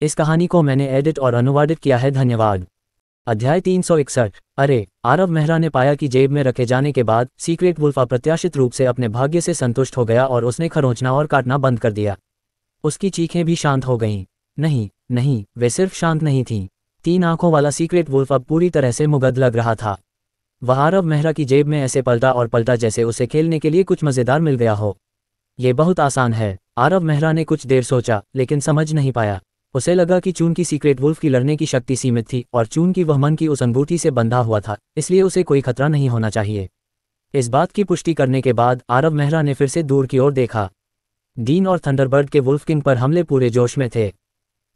इस कहानी को मैंने एडिट और अनुवादित किया है। धन्यवाद। अध्याय 361। अरे, आरव मेहरा ने पाया कि जेब में रखे जाने के बाद सीक्रेट वुल्फ अप्रत्याशित रूप से अपने भाग्य से संतुष्ट हो गया और उसने खरोंचना और काटना बंद कर दिया। उसकी चीखें भी शांत हो गईं। नहीं नहीं, वे सिर्फ शांत नहीं थीं। 3 आंखों वाला सीक्रेट वुल्फ अब पूरी तरह से मुगध लग रहा था। वह आरव मेहरा की जेब में ऐसे पलटा और पलटा जैसे उसे खेलने के लिए कुछ मज़ेदार मिल गया हो। ये बहुत आसान है। आरव मेहरा ने कुछ देर सोचा, लेकिन समझ नहीं पाया। उसे लगा कि चून की सीक्रेट वुल्फ की लड़ने की शक्ति सीमित थी और चून की वह मन की उस अंगूठी से बंधा हुआ था, इसलिए उसे कोई खतरा नहीं होना चाहिए। इस बात की पुष्टि करने के बाद आरव मेहरा ने फिर से दूर की ओर देखा। डीन और थंडरबर्ड के वुल्फ किंग पर हमले पूरे जोश में थे।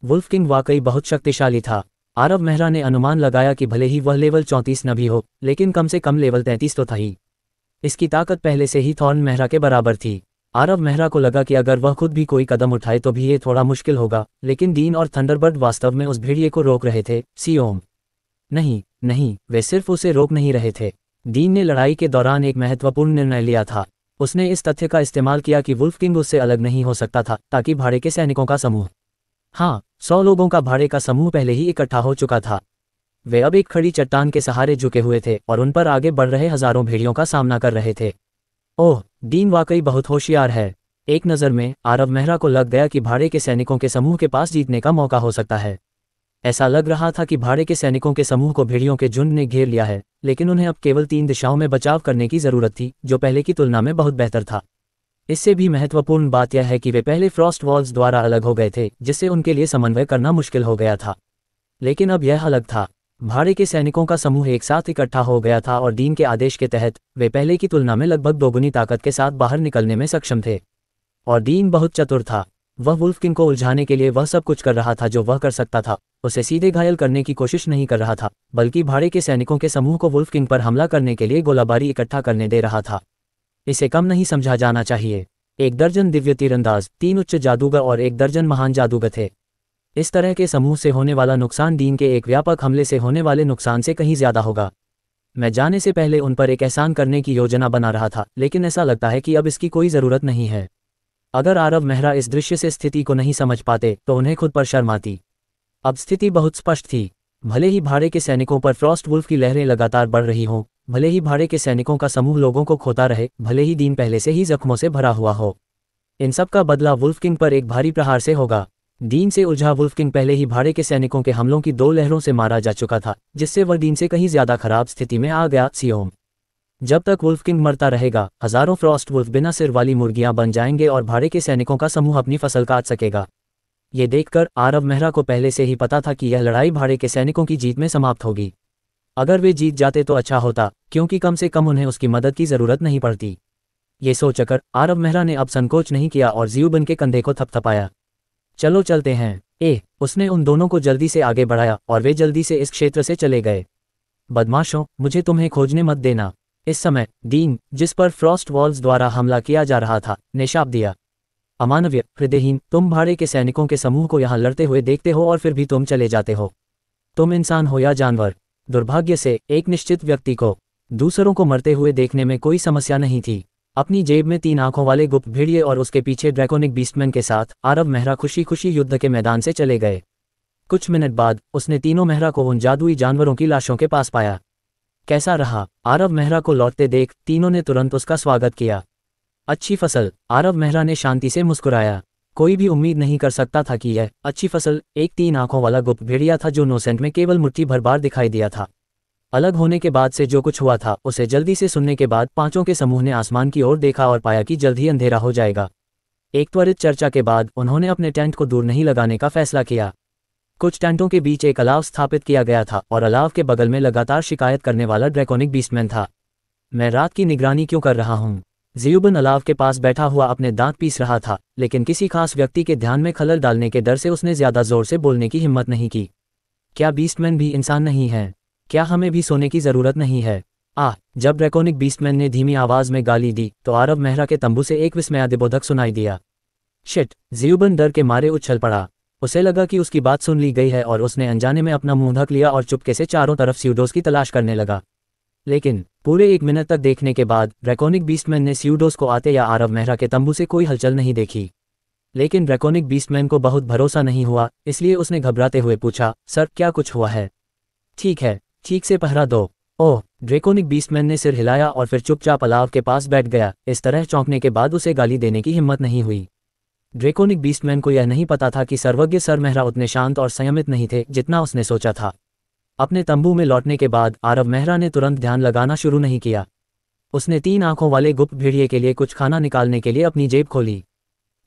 वुल्फ किंग वाकई बहुत शक्तिशाली था। आरव मेहरा ने अनुमान लगाया कि भले ही वह लेवल 34 न भी हो, लेकिन कम से कम लेवल 33 तो था ही। इसकी ताकत पहले से ही थॉर्न मेहरा के बराबर थी। आरव मेहरा को लगा कि अगर वह खुद भी कोई कदम उठाए तो भी ये थोड़ा मुश्किल होगा, लेकिन डीन और थंडरबर्ड वास्तव में उस भेड़िए को रोक रहे थे। सियोम, नहीं नहीं, वे सिर्फ उसे रोक नहीं रहे थे। डीन ने लड़ाई के दौरान एक महत्वपूर्ण निर्णय लिया था। उसने इस तथ्य का इस्तेमाल किया कि वुल्फ किंग उससे अलग नहीं हो सकता था, ताकि भाड़े के सैनिकों का समूह, हाँ, 100 लोगों का भाड़े का समूह पहले ही इकट्ठा हो चुका था। वे अब एक खड़ी चट्टान के सहारे झुके हुए थे और उन पर आगे बढ़ रहे हजारों भेड़ियों का सामना कर रहे थे। ओह, डीन वाकई बहुत होशियार है। एक नज़र में आरव मेहरा को लग गया कि भाड़े के सैनिकों के समूह के पास जीतने का मौका हो सकता है। ऐसा लग रहा था कि भाड़े के सैनिकों के समूह को भेड़ियों के झुंड ने घेर लिया है, लेकिन उन्हें अब केवल 3 दिशाओं में बचाव करने की ज़रूरत थी, जो पहले की तुलना में बहुत बेहतर था। इससे भी महत्वपूर्ण बात यह है कि वे पहले फ्रॉस्ट वॉल्स द्वारा अलग हो गए थे, जिससे उनके लिए समन्वय करना मुश्किल हो गया था। लेकिन अब यह अलग था। भाड़े के सैनिकों का समूह एक साथ इकट्ठा हो गया था और डीन के आदेश के तहत वे पहले की तुलना में लगभग दोगुनी ताकत के साथ बाहर निकलने में सक्षम थे। और डीन बहुत चतुर था। वह वुल्फ किंग को उलझाने के लिए वह सब कुछ कर रहा था जो वह कर सकता था। उसे सीधे घायल करने की कोशिश नहीं कर रहा था, बल्कि भाड़े के सैनिकों के समूह को वुल्फ किंग पर हमला करने के लिए गोलाबारी इकट्ठा करने दे रहा था। इसे कम नहीं समझा जाना चाहिए। 1 दर्जन दिव्य तीरंदाज, 3 उच्च जादूगर और 1 दर्जन महान जादूगर थे। इस तरह के समूह से होने वाला नुकसान डीन के एक व्यापक हमले से होने वाले नुकसान से कहीं ज्यादा होगा। मैं जाने से पहले उन पर एक एहसान करने की योजना बना रहा था, लेकिन ऐसा लगता है कि अब इसकी कोई ज़रूरत नहीं है। अगर आरव मेहरा इस दृश्य से स्थिति को नहीं समझ पाते तो उन्हें खुद पर शर्म आती। अब स्थिति बहुत स्पष्ट थी। भले ही भाड़े के सैनिकों पर फ्रॉस्ट वुल्फ की लहरें लगातार बढ़ रही हों, भले ही भाड़े के सैनिकों का समूह लोगों को खोता रहे, भले ही डीन पहले से ही जख्मों से भरा हुआ हो, इन सब का बदला वुल्फ किंग पर एक भारी प्रहार से होगा। डीन से उलझा वुल्फ किंग पहले ही भाड़े के सैनिकों के हमलों की 2 लहरों से मारा जा चुका था, जिससे वह डीन से कहीं ज्यादा खराब स्थिति में आ गया। सियोम, जब तक वुल्फ किंग मरता रहेगा, हजारों फ्रॉस्ट वुल्फ बिना सिर वाली मुर्गियां बन जाएंगे और भाड़े के सैनिकों का समूह अपनी फसल काट सकेगा। ये देखकर आरव मेहरा को पहले से ही पता था कि यह लड़ाई भाड़े के सैनिकों की जीत में समाप्त होगी। अगर वे जीत जाते तो अच्छा होता, क्योंकि कम से कम उन्हें उसकी मदद की जरूरत नहीं पड़ती। ये सोचकर आरव मेहरा ने अब संकोच नहीं किया और ज़ियुबन के कंधे को थपथपाया। चलो चलते हैं। उसने उन दोनों को जल्दी से आगे बढ़ाया और वे जल्दी से इस क्षेत्र से चले गए। बदमाशों, मुझे तुम्हें खोजने मत देना। इस समय डीन, जिस पर फ्रॉस्ट वॉल्स द्वारा हमला किया जा रहा था, ने शाप दिया। अमानवीय, हृदयहीन, तुम भाड़े के सैनिकों के समूह को यहाँ लड़ते हुए देखते हो और फिर भी तुम चले जाते हो। तुम इंसान हो या जानवर। दुर्भाग्य से एक निश्चित व्यक्ति को दूसरों को मरते हुए देखने में कोई समस्या नहीं थी। अपनी जेब में 3 आंखों वाले गुप्त भेड़िए और उसके पीछे ड्रैकोनिक बीस्टमैन के साथ आरव मेहरा खुशी खुशी युद्ध के मैदान से चले गए। कुछ मिनट बाद उसने तीनों मेहरा को उन जादुई जानवरों की लाशों के पास पाया। कैसा रहा? आरव मेहरा को लौटते देख तीनों ने तुरंत उसका स्वागत किया। अच्छी फसल, आरव मेहरा ने शांति से मुस्कुराया। कोई भी उम्मीद नहीं कर सकता था कि यह अच्छी फसल एक 3 आंखों वाला गुप्त भेड़िया था जो नोसेंट में केवल मुट्ठी भर बार दिखाई दिया था। अलग होने के बाद से जो कुछ हुआ था उसे जल्दी से सुनने के बाद पांचों के समूह ने आसमान की ओर देखा और पाया कि जल्द ही अंधेरा हो जाएगा। एक त्वरित चर्चा के बाद उन्होंने अपने टेंट को दूर नहीं लगाने का फैसला किया। कुछ टेंटों के बीच एक अलाव स्थापित किया गया था और अलाव के बगल में लगातार शिकायत करने वाला ड्रैकोनिक बीस्टमैन था। मैं रात की निगरानी क्यों कर रहा हूँ? ज़ियुबन अलाव के पास बैठा हुआ अपने दांत पीस रहा था, लेकिन किसी खास व्यक्ति के ध्यान में खलल डालने के डर से उसने ज्यादा जोर से बोलने की हिम्मत नहीं की। क्या बीस्टमैन भी इंसान नहीं है? क्या हमें भी सोने की जरूरत नहीं है? जब ड्रैकोनिक बीस्टमैन ने धीमी आवाज में गाली दी तो आरव मेहरा के तंबू से एक विस्मयादिबोधक सुनाई दिया। शिट! ज़ियुबन डर के मारे उछल पड़ा। उसे लगा कि उसकी बात सुन ली गई है और उसने अनजाने में अपना मुंह ढक लिया और चुपके से चारों तरफ स्यूडोस की तलाश करने लगा। लेकिन पूरे 1 मिनट तक देखने के बाद ड्रैकोनिक बीस्टमैन ने स्यूडोस को आते या आरव मेहरा के तंबू से कोई हलचल नहीं देखी। लेकिन ड्रैकोनिक बीस्टमैन को बहुत भरोसा नहीं हुआ, इसलिए उसने घबराते हुए पूछा, सर क्या कुछ हुआ है? ठीक है, ठीक से पहरा दो। ओह, ड्रैकोनिक बीस्टमैन ने सिर हिलाया और फिर चुपचाप अलाव के पास बैठ गया। इस तरह चौंकने के बाद उसे गाली देने की हिम्मत नहीं हुई। ड्रैकोनिक बीस्टमैन को यह नहीं पता था कि सर्वज्ञ सर मेहरा उतने शांत और संयमित नहीं थे जितना उसने सोचा था। अपने तंबू में लौटने के बाद आरव मेहरा ने तुरंत ध्यान लगाना शुरू नहीं किया। उसने 3 आंखों वाले गुप्त भेड़िए के लिए कुछ खाना निकालने के लिए अपनी जेब खोली,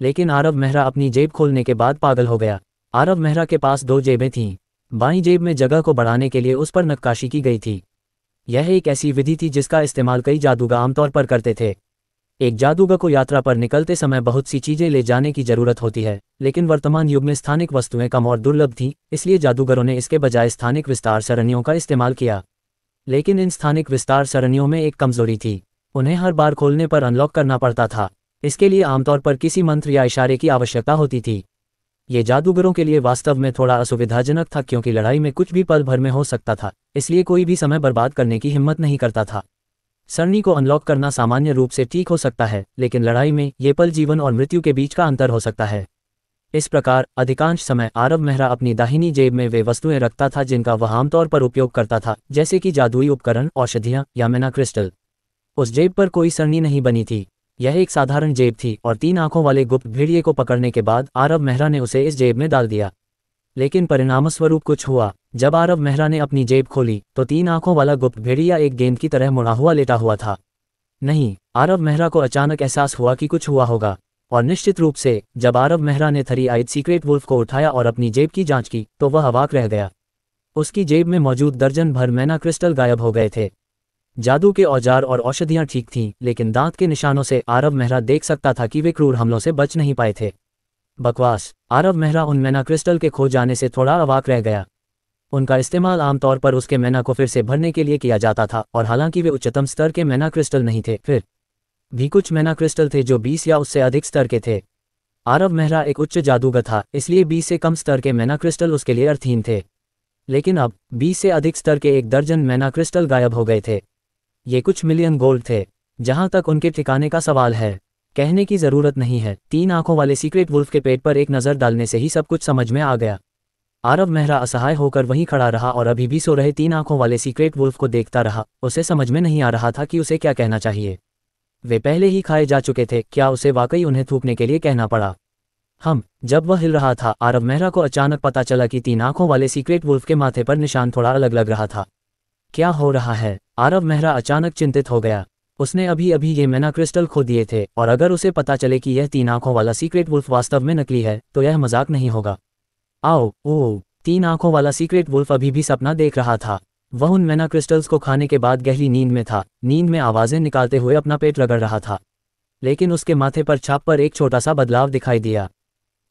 लेकिन आरव मेहरा अपनी जेब खोलने के बाद पागल हो गया। आरव मेहरा के पास 2 जेबें थीं। बाईं जेब में जगह को बढ़ाने के लिए उस पर नक्काशी की गई थी। यह एक ऐसी विधि थी जिसका इस्तेमाल कई जादूगर आमतौर पर करते थे। एक जादूगर को यात्रा पर निकलते समय बहुत सी चीजें ले जाने की जरूरत होती है, लेकिन वर्तमान युग में स्थानिक वस्तुएं कम और दुर्लभ थीं, इसलिए जादूगरों ने इसके बजाय स्थानिक विस्तार सरणियों का इस्तेमाल किया। लेकिन इन स्थानिक विस्तार सरणियों में एक कमजोरी थी, उन्हें हर बार खोलने पर अनलॉक करना पड़ता था। इसके लिए आमतौर पर किसी मंत्र या इशारे की आवश्यकता होती थी। ये जादूगरों के लिए वास्तव में थोड़ा असुविधाजनक था, क्योंकि लड़ाई में कुछ भी पल भर में हो सकता था, इसलिए कोई भी समय बर्बाद करने की हिम्मत नहीं करता था। सरणी को अनलॉक करना सामान्य रूप से ठीक हो सकता है, लेकिन लड़ाई में ये पल जीवन और मृत्यु के बीच का अंतर हो सकता है। इस प्रकार अधिकांश समय आरव मेहरा अपनी दाहिनी जेब में वे वस्तुएं रखता था जिनका वह आमतौर पर उपयोग करता था, जैसे कि जादुई उपकरण, औषधियां या मैना क्रिस्टल। उस जेब पर कोई सरणी नहीं बनी थी, यह एक साधारण जेब थी, और 3 आंखों वाले गुप्त भेड़िए को पकड़ने के बाद आरव मेहरा ने उसे इस जेब में डाल दिया। लेकिन परिणामस्वरूप कुछ हुआ। जब आरव मेहरा ने अपनी जेब खोली तो 3 आंखों वाला गुप्त भेड़िया एक गेंद की तरह मुड़ा हुआ लेटा हुआ था। नहीं, आरव मेहरा को अचानक एहसास हुआ कि कुछ हुआ होगा, और निश्चित रूप से जब आरव मेहरा ने 3 आइड सीक्रेट वुल्फ को उठाया और अपनी जेब की जांच की तो वह अवाक रह गया। उसकी जेब में मौजूद दर्जन भर मैना क्रिस्टल गायब हो गए थे। जादू के औजार और औषधियां ठीक थीं, लेकिन दांत के निशानों से आरव मेहरा देख सकता था कि वे क्रूर हमलों से बच नहीं पाए थे। बकवास। आरव मेहरा उन मैना क्रिस्टल के खो जाने से थोड़ा अवाक रह गया। उनका इस्तेमाल आमतौर पर उसके मैना को फिर से भरने के लिए किया जाता था, और हालांकि वे उच्चतम स्तर के मैना क्रिस्टल नहीं थे, फिर भी कुछ मैना क्रिस्टल थे जो 20 या उससे अधिक स्तर के थे। आरव मेहरा एक उच्च जादूगर था, इसलिए 20 से कम स्तर के मैना क्रिस्टल उसके लिए अर्थहीन थे। लेकिन अब 20 से अधिक स्तर के 1 दर्जन मैना क्रिस्टल गायब हो गए थे। ये कुछ मिलियन गोल्ड थे। जहां तक उनके ठिकाने का सवाल है, कहने की जरूरत नहीं है, 3 आंखों वाले सीक्रेट वुल्फ के पेट पर एक नज़र डालने से ही सब कुछ समझ में आ गया। आरव मेहरा असहाय होकर वहीं खड़ा रहा और अभी भी सो रहे 3 आंखों वाले सीक्रेट वुल्फ को देखता रहा। उसे समझ में नहीं आ रहा था कि उसे क्या कहना चाहिए। वे पहले ही खाए जा चुके थे, क्या उसे वाकई उन्हें थूकने के लिए कहना पड़ा? जब वह हिल रहा था, आरव मेहरा को अचानक पता चला कि 3 आंखों वाले सीक्रेट वुल्फ के माथे पर निशान थोड़ा अलग लग रहा था। क्या हो रहा है? आरव मेहरा अचानक चिंतित हो गया। उसने अभी अभी ये मैना क्रिस्टल खो दिए थे, और अगर उसे पता चले कि यह 3 आंखों वाला सीक्रेट वुल्फ वास्तव में नकली है तो यह मजाक नहीं होगा। ओह, 3 आंखों वाला सीक्रेट वुल्फ अभी भी सपना देख रहा था। वह उन मैना क्रिस्टल्स को खाने के बाद गहरी नींद में था, नींद में आवाजें निकालते हुए अपना पेट रगड़ रहा था। लेकिन उसके माथे पर छाप पर एक छोटा सा बदलाव दिखाई दिया।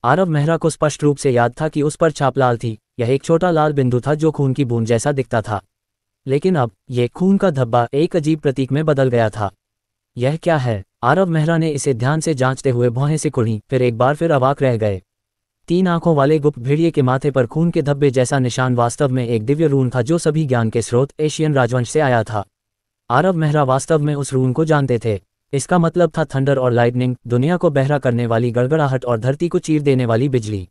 आरव मेहरा को स्पष्ट रूप से याद था कि उस पर छाप लाल थी। यह एक छोटा लाल बिंदु था जो खून की बूंद जैसा दिखता था, लेकिन अब यह खून का धब्बा एक अजीब प्रतीक में बदल गया था। यह क्या है? आरव मेहरा ने इसे ध्यान से जांचते हुए भौहें सिकुड़ी, फिर एक बार फिर अवाक रह गए। 3 आंखों वाले गुप्त भेड़िए के माथे पर खून के धब्बे जैसा निशान वास्तव में एक दिव्य रून था जो सभी ज्ञान के स्रोत एशियन राजवंश से आया था। आरव मेहरा वास्तव में उस रून को जानते थे। इसका मतलब था थंडर और लाइटनिंग, दुनिया को बहरा करने वाली गड़गड़ाहट और धरती को चीर देने वाली बिजली।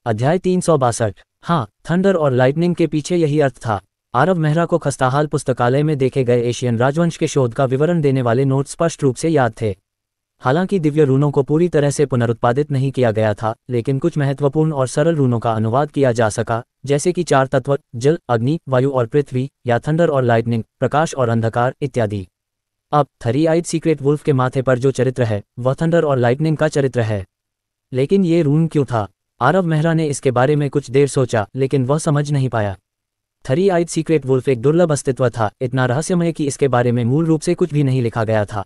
अध्याय 362। हाँ, थंडर और लाइटनिंग के पीछे यही अर्थ था। आरव मेहरा को खस्ताहाल पुस्तकालय में देखे गए एशियन राजवंश के शोध का विवरण देने वाले नोट स्पष्ट रूप से याद थे। हालांकि दिव्य रूनों को पूरी तरह से पुनरुत्पादित नहीं किया गया था, लेकिन कुछ महत्वपूर्ण और सरल रूनों का अनुवाद किया जा सका, जैसे कि 4 तत्व, जल, अग्नि, वायु और पृथ्वी, या थंडर और लाइटनिंग, प्रकाश और अंधकार इत्यादि। अब 3 आइड सीक्रेट वुल्फ के माथे पर जो चरित्र है वह थंडर और लाइटनिंग का चरित्र है। लेकिन ये रून क्यों था? आरव मेहरा ने इसके बारे में कुछ देर सोचा, लेकिन वह समझ नहीं पाया। 3 आइड सीक्रेट वुल्फ एक दुर्लभ अस्तित्व था, इतना रहस्यमय कि इसके बारे में मूल रूप से कुछ भी नहीं लिखा गया था।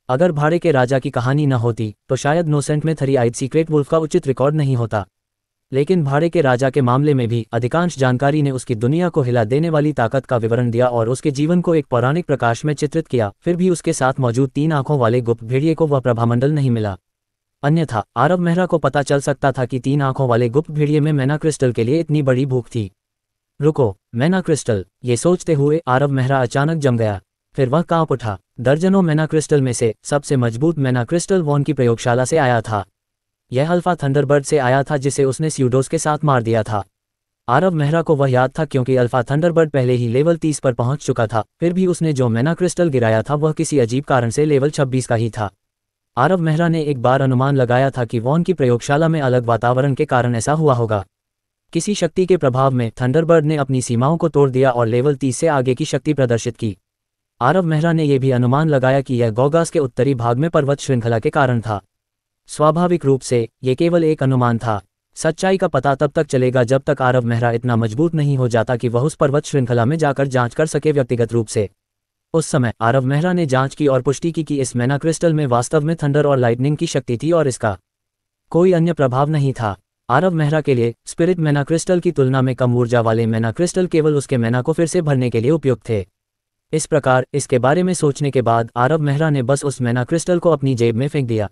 अगर भाड़े के राजा की कहानी न होती तो शायद नोसेंट में 3 आइड सीक्रेट वुल्फ का उचित रिकॉर्ड नहीं होता। लेकिन भाड़े के राजा के मामले में भी अधिकांश जानकारी ने उसकी दुनिया को हिला देने वाली ताकत का विवरण दिया और उसके जीवन को एक पौराणिक प्रकाश में चित्रित किया। फिर भी उसके साथ मौजूद 3 आंखों वाले गुप्त भेड़िए को वह प्रभामंडल नहीं मिला। अन्यथा आरव मेहरा को पता चल सकता था कि 3 आंखों वाले गुप्त भेड़िए में मैना क्रिस्टल के लिए इतनी बड़ी भूख थी। रुको, मैना क्रिस्टल, ये सोचते हुए आरव मेहरा अचानक जम गया। फिर वह कांप उठा। दर्जनों मैना क्रिस्टल में से सबसे मजबूत मैना क्रिस्टल वॉन की प्रयोगशाला से आया था। यह अल्फा थंडरबर्ड से आया था जिसे उसने स्यूडोस के साथ मार दिया था। आरव मेहरा को वह याद था क्योंकि अल्फा थंडरबर्ड पहले ही लेवल 30 पर पहुंच चुका था, फिर भी उसने जो मैना क्रिस्टल गिराया था वह किसी अजीब कारण से लेवल 26 का ही था। आरव मेहरा ने एक बार अनुमान लगाया था कि वॉन की प्रयोगशाला में अलग वातावरण के कारण ऐसा हुआ होगा। किसी शक्ति के प्रभाव में थंडरबर्ड ने अपनी सीमाओं को तोड़ दिया और लेवल 30 से आगे की शक्ति प्रदर्शित की। आरव मेहरा ने यह भी अनुमान लगाया कि यह गोगास के उत्तरी भाग में पर्वत श्रृंखला के कारण था। स्वाभाविक रूप से ये केवल एक अनुमान था। सच्चाई का पता तब तक चलेगा जब तक आरव मेहरा इतना मजबूत नहीं हो जाता कि वह उस पर्वत श्रृंखला में जाकर जांच कर सके व्यक्तिगत रूप से। उस समय आरव मेहरा ने जांच की और पुष्टि की कि इस मैना क्रिस्टल में वास्तव में थंडर और लाइटनिंग की शक्ति थी और इसका कोई अन्य प्रभाव नहीं था। आरव मेहरा के लिए स्पिरिट मैना क्रिस्टल की तुलना में कम ऊर्जा वाले मैना क्रिस्टल केवल उसके मैना को फिर से भरने के लिए उपयुक्त थे। इस प्रकार इसके बारे में सोचने के बाद आरव मेहरा ने बस उस मैना क्रिस्टल को अपनी जेब में फेंक दिया।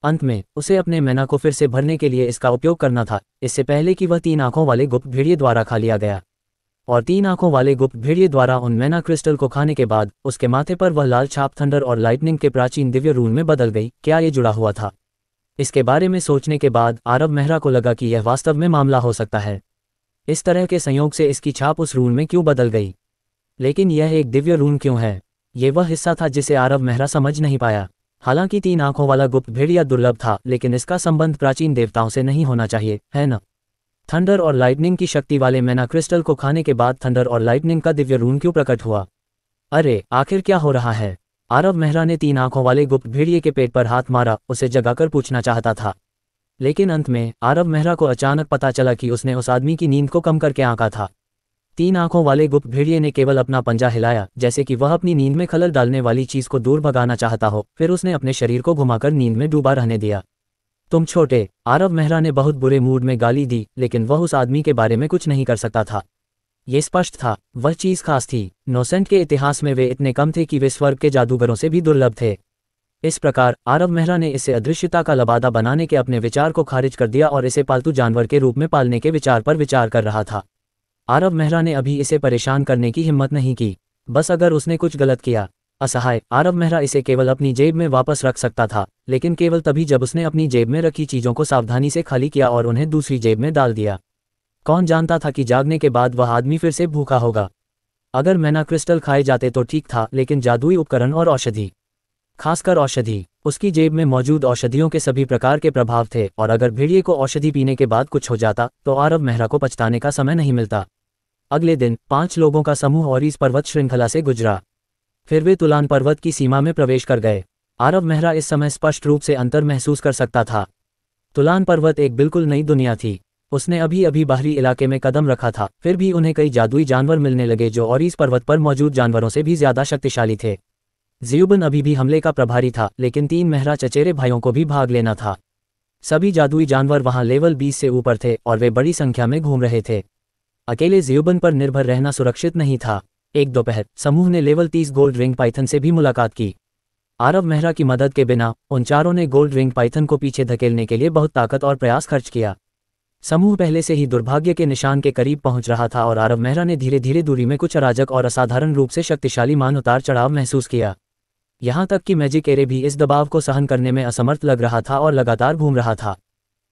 अंत में उसे अपने मैना को फिर से भरने के लिए इसका उपयोग करना था, इससे पहले कि वह 3 आंखों वाले गुप्त भेड़िए द्वारा खा लिया गया। और 3 आंखों वाले गुप्त भेड़िए द्वारा उन मैना क्रिस्टल को खाने के बाद उसके माथे पर वह लाल छाप थंडर और लाइटनिंग के प्राचीन दिव्य रून में बदल गई। क्या ये जुड़ा हुआ था? इसके बारे में सोचने के बाद आरव मेहरा को लगा कि यह वास्तव में मामला हो सकता है। इस तरह के संयोग से इसकी छाप उस रून में क्यों बदल गई? लेकिन यह एक दिव्य रून क्यों है? ये वह हिस्सा था जिसे आरव मेहरा समझ नहीं पाया। हालांकि 3 आंखों वाला गुप्त भेड़िया दुर्लभ था, लेकिन इसका संबंध प्राचीन देवताओं से नहीं होना चाहिए, है न? थंडर और लाइटनिंग की शक्ति वाले मैना क्रिस्टल को खाने के बाद थंडर और लाइटनिंग का दिव्य रून क्यों प्रकट हुआ? अरे आखिर क्या हो रहा है? आरव मेहरा ने 3 आंखों वाले गुप्त भेड़िए के पेट पर हाथ मारा, उसे जगाकर पूछना चाहता था। लेकिन अंत में आरव मेहरा को अचानक पता चला कि उसने उस आदमी की नींद को कम करके आंका था। 3 आंखों वाले गुप्त भेड़िए ने केवल अपना पंजा हिलाया, जैसे कि वह अपनी नींद में खलल डालने वाली चीज को दूर भगाना चाहता हो, फिर उसने अपने शरीर को घुमाकर नींद में डूबा रहने दिया। तुम छोटे, आरव मेहरा ने बहुत बुरे मूड में गाली दी, लेकिन वह उस आदमी के बारे में कुछ नहीं कर सकता था। ये स्पष्ट था, वह चीज खास थी। नोसेंट के इतिहास में वे इतने कम थे कि वे स्वर्ग के जादूगरों से भी दुर्लभ थे। इस प्रकार आरव मेहरा ने इसे अदृश्यता का लबादा बनाने के अपने विचार को खारिज कर दिया और इसे पालतू जानवर के रूप में पालने के विचार पर विचार कर रहा था। आरव मेहरा ने अभी इसे परेशान करने की हिम्मत नहीं की, बस अगर उसने कुछ गलत किया। असहाय आरव मेहरा इसे केवल अपनी जेब में वापस रख सकता था, लेकिन केवल तभी जब उसने अपनी जेब में रखी चीजों को सावधानी से खाली किया और उन्हें दूसरी जेब में डाल दिया। कौन जानता था कि जागने के बाद वह आदमी फिर से भूखा होगा। अगर मैना क्रिस्टल खाए जाते तो ठीक था, लेकिन जादुई उपकरण और औषधि, खासकर औषधि, उसकी जेब में मौजूद औषधियों के सभी प्रकार के प्रभाव थे, और अगर भेड़िए को औषधि पीने के बाद कुछ हो जाता तो आरव मेहरा को पछताने का समय नहीं मिलता। अगले दिन 5 लोगों का समूह और इस पर्वत श्रृंखला से गुजरा। फिर वे तुलान पर्वत की सीमा में प्रवेश कर गए। आरव मेहरा इस समय स्पष्ट रूप से अंतर महसूस कर सकता था। तुलान पर्वत एक बिल्कुल नई दुनिया थी। उसने अभी अभी बाहरी इलाके में कदम रखा था, फिर भी उन्हें कई जादुई जानवर मिलने लगे जो और इस पर्वत पर मौजूद जानवरों से भी ज्यादा शक्तिशाली थे। ज़्यूबन अभी भी हमले का प्रभारी था, लेकिन 3 मेहरा चचेरे भाइयों को भी भाग लेना था। सभी जादुई जानवर वहां लेवल 20 से ऊपर थे और वे बड़ी संख्या में घूम रहे थे। अकेले ज़्यूबन पर निर्भर रहना सुरक्षित नहीं था। एक दोपहर समूह ने लेवल 30 गोल्ड रिंग पाइथन से भी मुलाकात की। आरव मेहरा की मदद के बिना उन चारों ने गोल्ड रिंग पाइथन को पीछे धकेलने के लिए बहुत ताकत और प्रयास खर्च किया। समूह पहले से ही दुर्भाग्य के निशान के करीब पहुंच रहा था और आरव मेहरा ने धीरे धीरे दूरी में कुछ अराजक और असाधारण रूप से शक्तिशाली मान उतार चढ़ाव महसूस किया। यहाँ तक कि मैजिक एरे भी इस दबाव को सहन करने में असमर्थ लग रहा था और लगातार घूम रहा था।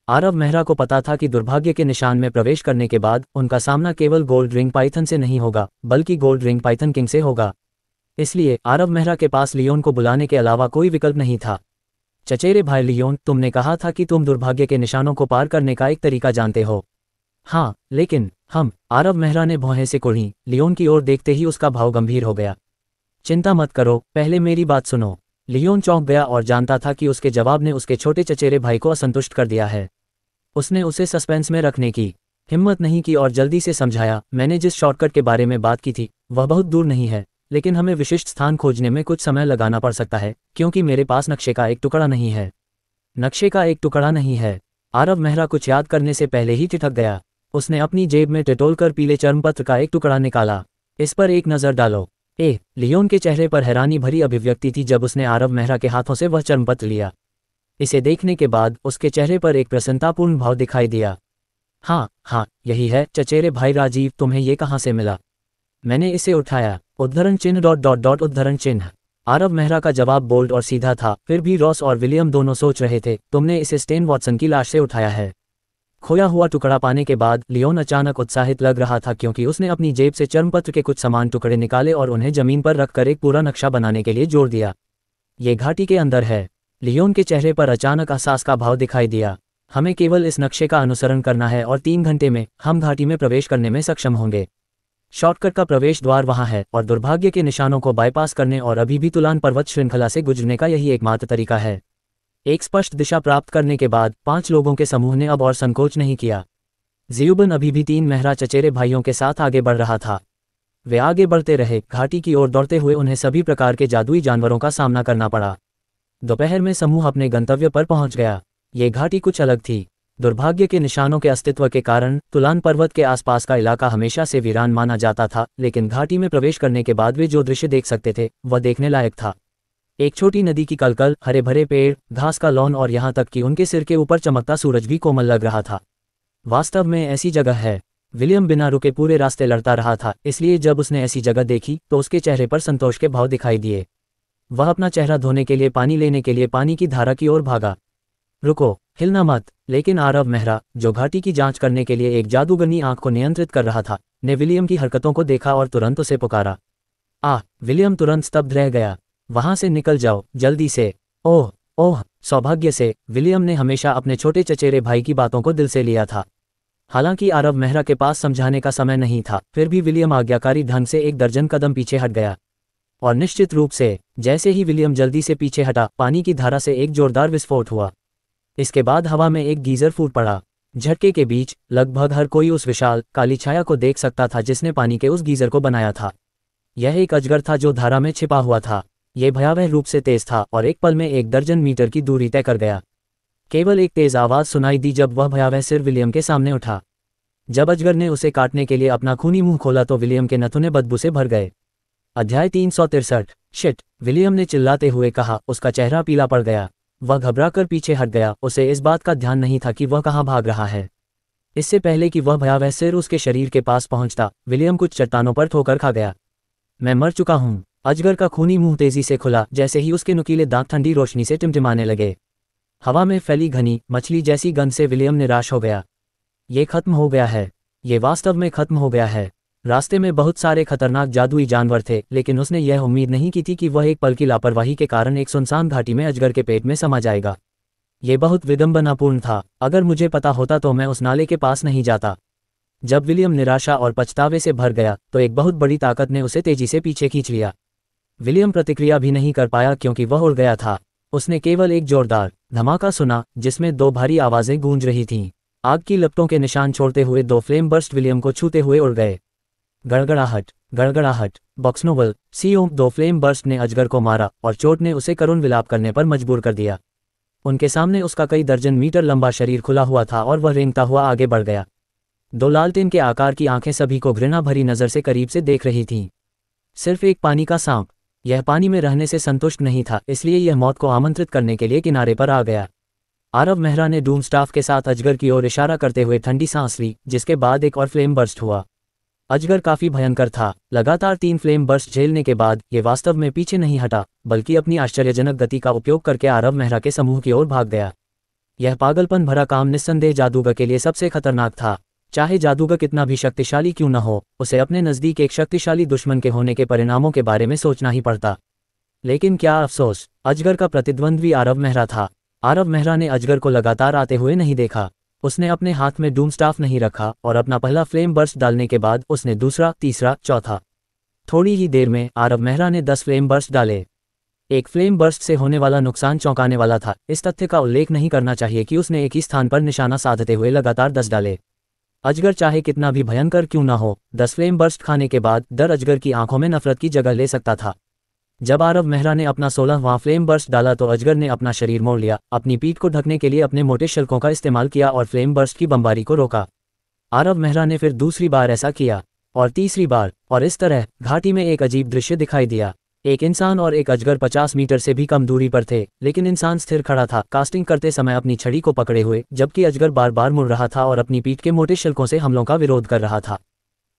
आरव मेहरा को पता था कि दुर्भाग्य के निशान में प्रवेश करने के बाद उनका सामना केवल गोल्ड रिंग पाइथन से नहीं होगा, बल्कि गोल्ड रिंग पाइथन किंग से होगा। इसलिए आरव मेहरा के पास लियोन को बुलाने के अलावा कोई विकल्प नहीं था। चचेरे भाई लियोन, तुमने कहा था कि तुम दुर्भाग्य के निशानों को पार करने का एक तरीका जानते हो। हाँ, लेकिन हम, आरव मेहरा ने भौहें से कुढ़ी। लियोन की ओर देखते ही उसका भाव गंभीर हो गया। चिंता मत करो, पहले मेरी बात सुनो। लियोन चौंक गया और जानता था कि उसके जवाब ने उसके छोटे चचेरे भाई को असंतुष्ट कर दिया है। उसने उसे सस्पेंस में रखने की हिम्मत नहीं की और जल्दी से समझाया, मैंने जिस शॉर्टकट के बारे में बात की थी वह बहुत दूर नहीं है, लेकिन हमें विशिष्ट स्थान खोजने में कुछ समय लगाना पड़ सकता है, क्योंकि मेरे पास नक्शे का एक टुकड़ा नहीं है। नक्शे का एक टुकड़ा नहीं है। आरव मेहरा कुछ याद करने से पहले ही ठिठक गया। उसने अपनी जेब में टटोलकर पीले चर्मपत्र का एक टुकड़ा निकाला। इस पर एक नज़र डालो। लियोन के चेहरे पर हैरानी भरी अभिव्यक्ति थी जब उसने आरव मेहरा के हाथों से वह चर्मपत्र लिया। इसे देखने के बाद उसके चेहरे पर एक प्रसन्नतापूर्ण भाव दिखाई दिया। हाँ, यही है चचेरे भाई राजीव, तुम्हें ये कहाँ से मिला? मैंने इसे उठाया। उद्धरण चिन्ह ... उद्धरण चिन्ह। आरव मेहरा का जवाब बोल्ड और सीधा था। फिर भी रॉस और विलियम दोनों सोच रहे थे, तुमने इसे स्टेन वॉटसन की लाश से उठाया है। खोया हुआ टुकड़ा पाने के बाद लियोन अचानक उत्साहित लग रहा था, क्योंकि उसने अपनी जेब से चर्मपत्र के कुछ समान टुकड़े निकाले और उन्हें जमीन पर रखकर एक पूरा नक्शा बनाने के लिए जोड़ दिया। ये घाटी के अंदर है। लियोन के चेहरे पर अचानक एहसास का भाव दिखाई दिया। हमें केवल इस नक्शे का अनुसरण करना है और 3 घंटे में हम घाटी में प्रवेश करने में सक्षम होंगे। शॉर्टकट का प्रवेश द्वार वहां है और दुर्भाग्य के निशानों को बाईपास करने और अभी भी तुलान पर्वत श्रृंखला से गुजरने का यही एकमात्र तरीका है। एक स्पष्ट दिशा प्राप्त करने के बाद 5 लोगों के समूह ने अब और संकोच नहीं किया। ज़ियुबन अभी भी 3 मेहरा चचेरे भाइयों के साथ आगे बढ़ रहा था। वे आगे बढ़ते रहे, घाटी की ओर दौड़ते हुए उन्हें सभी प्रकार के जादुई जानवरों का सामना करना पड़ा। दोपहर में समूह अपने गंतव्य पर पहुंच गया। ये घाटी कुछ अलग थी। दुर्भाग्य के निशानों के अस्तित्व के कारण तुलान पर्वत के आसपास का इलाका हमेशा से वीरान माना जाता था, लेकिन घाटी में प्रवेश करने के बाद वे जो दृश्य देख सकते थे वह देखने लायक था। एक छोटी नदी की कलकल, हरे भरे पेड़, घास का लॉन और यहाँ तक कि उनके सिर के ऊपर चमकता सूरज भी कोमल लग रहा था। वास्तव में ऐसी जगह है। विलियम बिना रुके पूरे रास्ते लड़ता रहा था, इसलिए जब उसने ऐसी जगह देखी तो उसके चेहरे पर संतोष के भाव दिखाई दिए। वह अपना चेहरा धोने के लिए पानी लेने के लिए पानी की धारा की ओर भागा। रुको, हिलना मत। लेकिन आरव मेहरा, जो घाटी की जांच करने के लिए एक जादूगरनी आंख को नियंत्रित कर रहा था, ने विलियम की हरकतों को देखा और तुरंत उसे पुकारा। विलियम तुरंत स्तब्ध रह गया। वहां से निकल जाओ, जल्दी से। ओह ओह। सौभाग्य से विलियम ने हमेशा अपने छोटे चचेरे भाई की बातों को दिल से लिया था। हालांकि आरव मेहरा के पास समझाने का समय नहीं था, फिर भी विलियम आज्ञाकारी ढंग से 1 दर्जन कदम पीछे हट गया। और निश्चित रूप से जैसे ही विलियम जल्दी से पीछे हटा, पानी की धारा से एक जोरदार विस्फोट हुआ। इसके बाद हवा में एक गीजर फूट पड़ा। झटके के बीच लगभग हर कोई उस विशाल काली छाया को देख सकता था जिसने पानी के उस गीजर को बनाया था। यह एक अजगर था जो धारा में छिपा हुआ था। यह भयावह रूप से तेज था और एक पल में 1 दर्जन मीटर की दूरी तय कर गया। केवल एक तेज आवाज सुनाई दी जब वह भयावह सिर विलियम के सामने उठा। जब अजगर ने उसे काटने के लिए अपना खूनी मुंह खोला तो विलियम के नथुने बदबू से भर गए। अध्याय 363। शिट, विलियम ने चिल्लाते हुए कहा। उसका चेहरा पीला पड़ गया। वह घबराकर पीछे हट गया। उसे इस बात का ध्यान नहीं था कि वह कहाँ भाग रहा है। इससे पहले कि वह भयावह सिर उसके शरीर के पास पहुंचता, विलियम कुछ चट्टानों पर ठोकर खा गया। मैं मर चुका हूं। अजगर का खूनी मुंह तेजी से खुला जैसे ही उसके नुकीले दांत ठंडी रोशनी से टिमटिमाने लगे। हवा में फैली घनी मछली जैसी गंध से विलियम निराश हो गया। ये खत्म हो गया है। ये वास्तव में खत्म हो गया है। रास्ते में बहुत सारे खतरनाक जादुई जानवर थे, लेकिन उसने यह उम्मीद नहीं की थी कि वह एक पल की लापरवाही के कारण एक सुनसान घाटी में अजगर के पेट में समा जाएगा। ये बहुत विडंबनापूर्ण था। अगर मुझे पता होता तो मैं उस नाले के पास नहीं जाता। जब विलियम निराशा और पछतावे से भर गया तो एक बहुत बड़ी ताकत ने उसे तेजी से पीछे खींच लिया। विलियम प्रतिक्रिया भी नहीं कर पाया क्योंकि वह उड़ गया था। उसने केवल एक जोरदार धमाका सुना जिसमें 2 भारी आवाजें गूंज रही थीं। आग की लपटों के निशान छोड़ते हुए 2 फ्लेम बर्स्ट विलियम को छूते हुए उड़ गए। गड़गड़ाहट, गड़गड़ाहट। बॉक्सनोवल सीओ 2 फ्लेम बर्स्ट ने अजगर को मारा और चोट ने उसे करुण विलाप करने पर मजबूर कर दिया। उनके सामने उसका कई दर्जन मीटर लंबा शरीर खुला हुआ था और वह रेंगता हुआ आगे बढ़ गया। 2 लालटेन के आकार की आंखें सभी को घृणा भरी नजर से करीब से देख रही थीं। सिर्फ एक पानी का सांप। यह पानी में रहने से संतुष्ट नहीं था, इसलिए यह मौत को आमंत्रित करने के लिए किनारे पर आ गया। आरव मेहरा ने डूम स्टाफ के साथ अजगर की ओर इशारा करते हुए ठंडी सांस ली, जिसके बाद एक और फ्लेम बर्स्ट हुआ। अजगर काफी भयंकर था। लगातार 3 फ्लेम बर्स्ट झेलने के बाद ये वास्तव में पीछे नहीं हटा, बल्कि अपनी आश्चर्यजनक गति का उपयोग करके आरव मेहरा के समूह की ओर भाग गया। यह पागलपन भरा काम निस्संदेह जादूगर के लिए सबसे खतरनाक था। चाहे जादूगर कितना भी शक्तिशाली क्यों न हो, उसे अपने नज़दीक एक शक्तिशाली दुश्मन के होने के परिणामों के बारे में सोचना ही पड़ता। लेकिन क्या अफसोस, अजगर का प्रतिद्वंद्वी आरव मेहरा था। आरव मेहरा ने अजगर को लगातार आते हुए नहीं देखा। उसने अपने हाथ में डूम स्टाफ नहीं रखा और अपना पहला फ्लेम बर्स्ट डालने के बाद उसने दूसरा, तीसरा, चौथा। थोड़ी ही देर में आरव मेहरा ने 10 फ्लेम बर्स्ट डाले। एक फ्लेम बर्स्ट से होने वाला नुकसान चौंकाने वाला था। इस तथ्य का उल्लेख नहीं करना चाहिए कि उसने एक ही स्थान पर निशाना साधते हुए लगातार 10 डाले। अजगर चाहे कितना भी भयंकर क्यों ना हो, 10 फ्लेम बर्स्ट खाने के बाद डर अजगर की आंखों में नफरत की जगह ले सकता था। जब आरव मेहरा ने अपना 16वां फ्लेम बर्स्ट डाला तो अजगर ने अपना शरीर मोड़ लिया, अपनी पीठ को ढकने के लिए अपने मोटे शल्कों का इस्तेमाल किया और फ्लेम बर्स्ट की बमबारी को रोका। आरव मेहरा ने फिर दूसरी बार ऐसा किया और तीसरी बार, और इस तरह घाटी में एक अजीब दृश्य दिखाई दिया। एक इंसान और एक अजगर 50 मीटर से भी कम दूरी पर थे, लेकिन इंसान स्थिर खड़ा था, कास्टिंग करते समय अपनी छड़ी को पकड़े हुए, जबकि अजगर बार बार मुड़ रहा था और अपनी पीठ के मोटे शल्कों से हमलों का विरोध कर रहा था।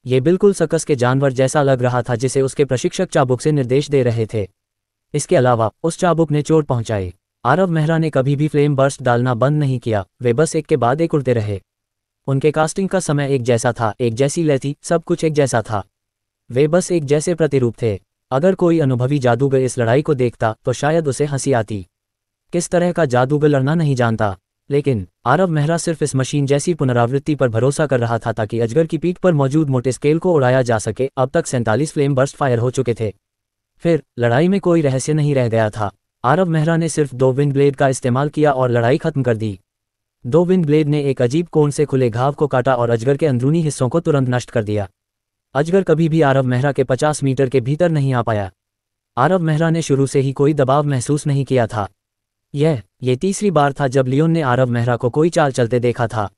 ये बिल्कुल सर्कस के जानवर जैसा लग रहा था जिसे उसके प्रशिक्षक चाबुक से निर्देश दे रहे थे। इसके अलावा उस चाबुक ने चोट पहुंचाई। आरव मेहरा ने कभी भी फ्लेम बर्स्ट डालना बंद नहीं किया, वे बस एक के बाद एक उड़ते रहे। उनके कास्टिंग का समय एक जैसा था, एक जैसी लय थी, सब कुछ एक जैसा था। वे बस एक जैसे प्रतिरूप थे। अगर कोई अनुभवी जादूगर इस लड़ाई को देखता तो शायद उसे हंसी आती। किस तरह का जादूगर लड़ना नहीं जानता, लेकिन आरव मेहरा सिर्फ इस मशीन जैसी पुनरावृत्ति पर भरोसा कर रहा था ताकि अजगर की पीठ पर मौजूद मोटे स्केल को उड़ाया जा सके। अब तक 47 फ्लेम बर्स्ट फायर हो चुके थे। फिर लड़ाई में कोई रहस्य नहीं रह गया था। आरव मेहरा ने सिर्फ 2 विंड ब्लेड का इस्तेमाल किया और लड़ाई खत्म कर दी। 2 विंड ब्लेड ने एक अजीब कोण से खुले घाव को काटा और अजगर के अंदरूनी हिस्सों को तुरंत नष्ट कर दिया। अजगर कभी भी आरव मेहरा के 50 मीटर के भीतर नहीं आ पाया। आरव मेहरा ने शुरू से ही कोई दबाव महसूस नहीं किया था। ये तीसरी बार था जब लियोन ने आरव मेहरा को कोई चाल चलते देखा था।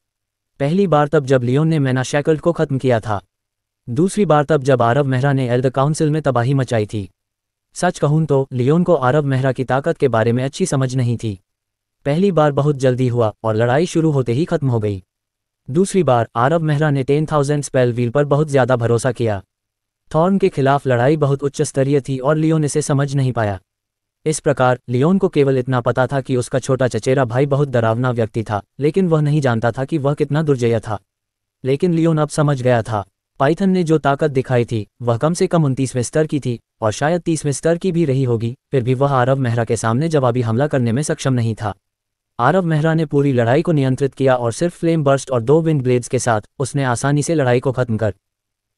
पहली बार तब जब लियोन ने मैना शैकल्ड को खत्म किया था। दूसरी बार तब जब आरव मेहरा ने एल्डर काउंसिल में तबाही मचाई थी। सच कहूं तो लियोन को आरव मेहरा की ताकत के बारे में अच्छी समझ नहीं थी। पहली बार बहुत जल्दी हुआ और लड़ाई शुरू होते ही खत्म हो गई। दूसरी बार आरव मेहरा ने 10,000 स्पेल व्हील पर बहुत ज्यादा भरोसा किया। थॉर्न के खिलाफ लड़ाई बहुत उच्च स्तरीय थी और लियोन इसे समझ नहीं पाया। इस प्रकार लियोन को केवल इतना पता था कि उसका छोटा चचेरा भाई बहुत डरावना व्यक्ति था, लेकिन वह नहीं जानता था कि वह कितना दुर्जय था। लेकिन लियोन अब समझ गया था। पाइथन ने जो ताकत दिखाई थी वह कम से कम 29वें स्तर की थी और शायद 30वें स्तर की भी रही होगी। फिर भी वह आरव मेहरा के सामने जवाबी हमला करने में सक्षम नहीं था। आरव मेहरा ने पूरी लड़ाई को नियंत्रित किया और सिर्फ फ्लेम बर्स्ट और 2 विंड ब्लेड्स के साथ उसने आसानी से लड़ाई को खत्म कर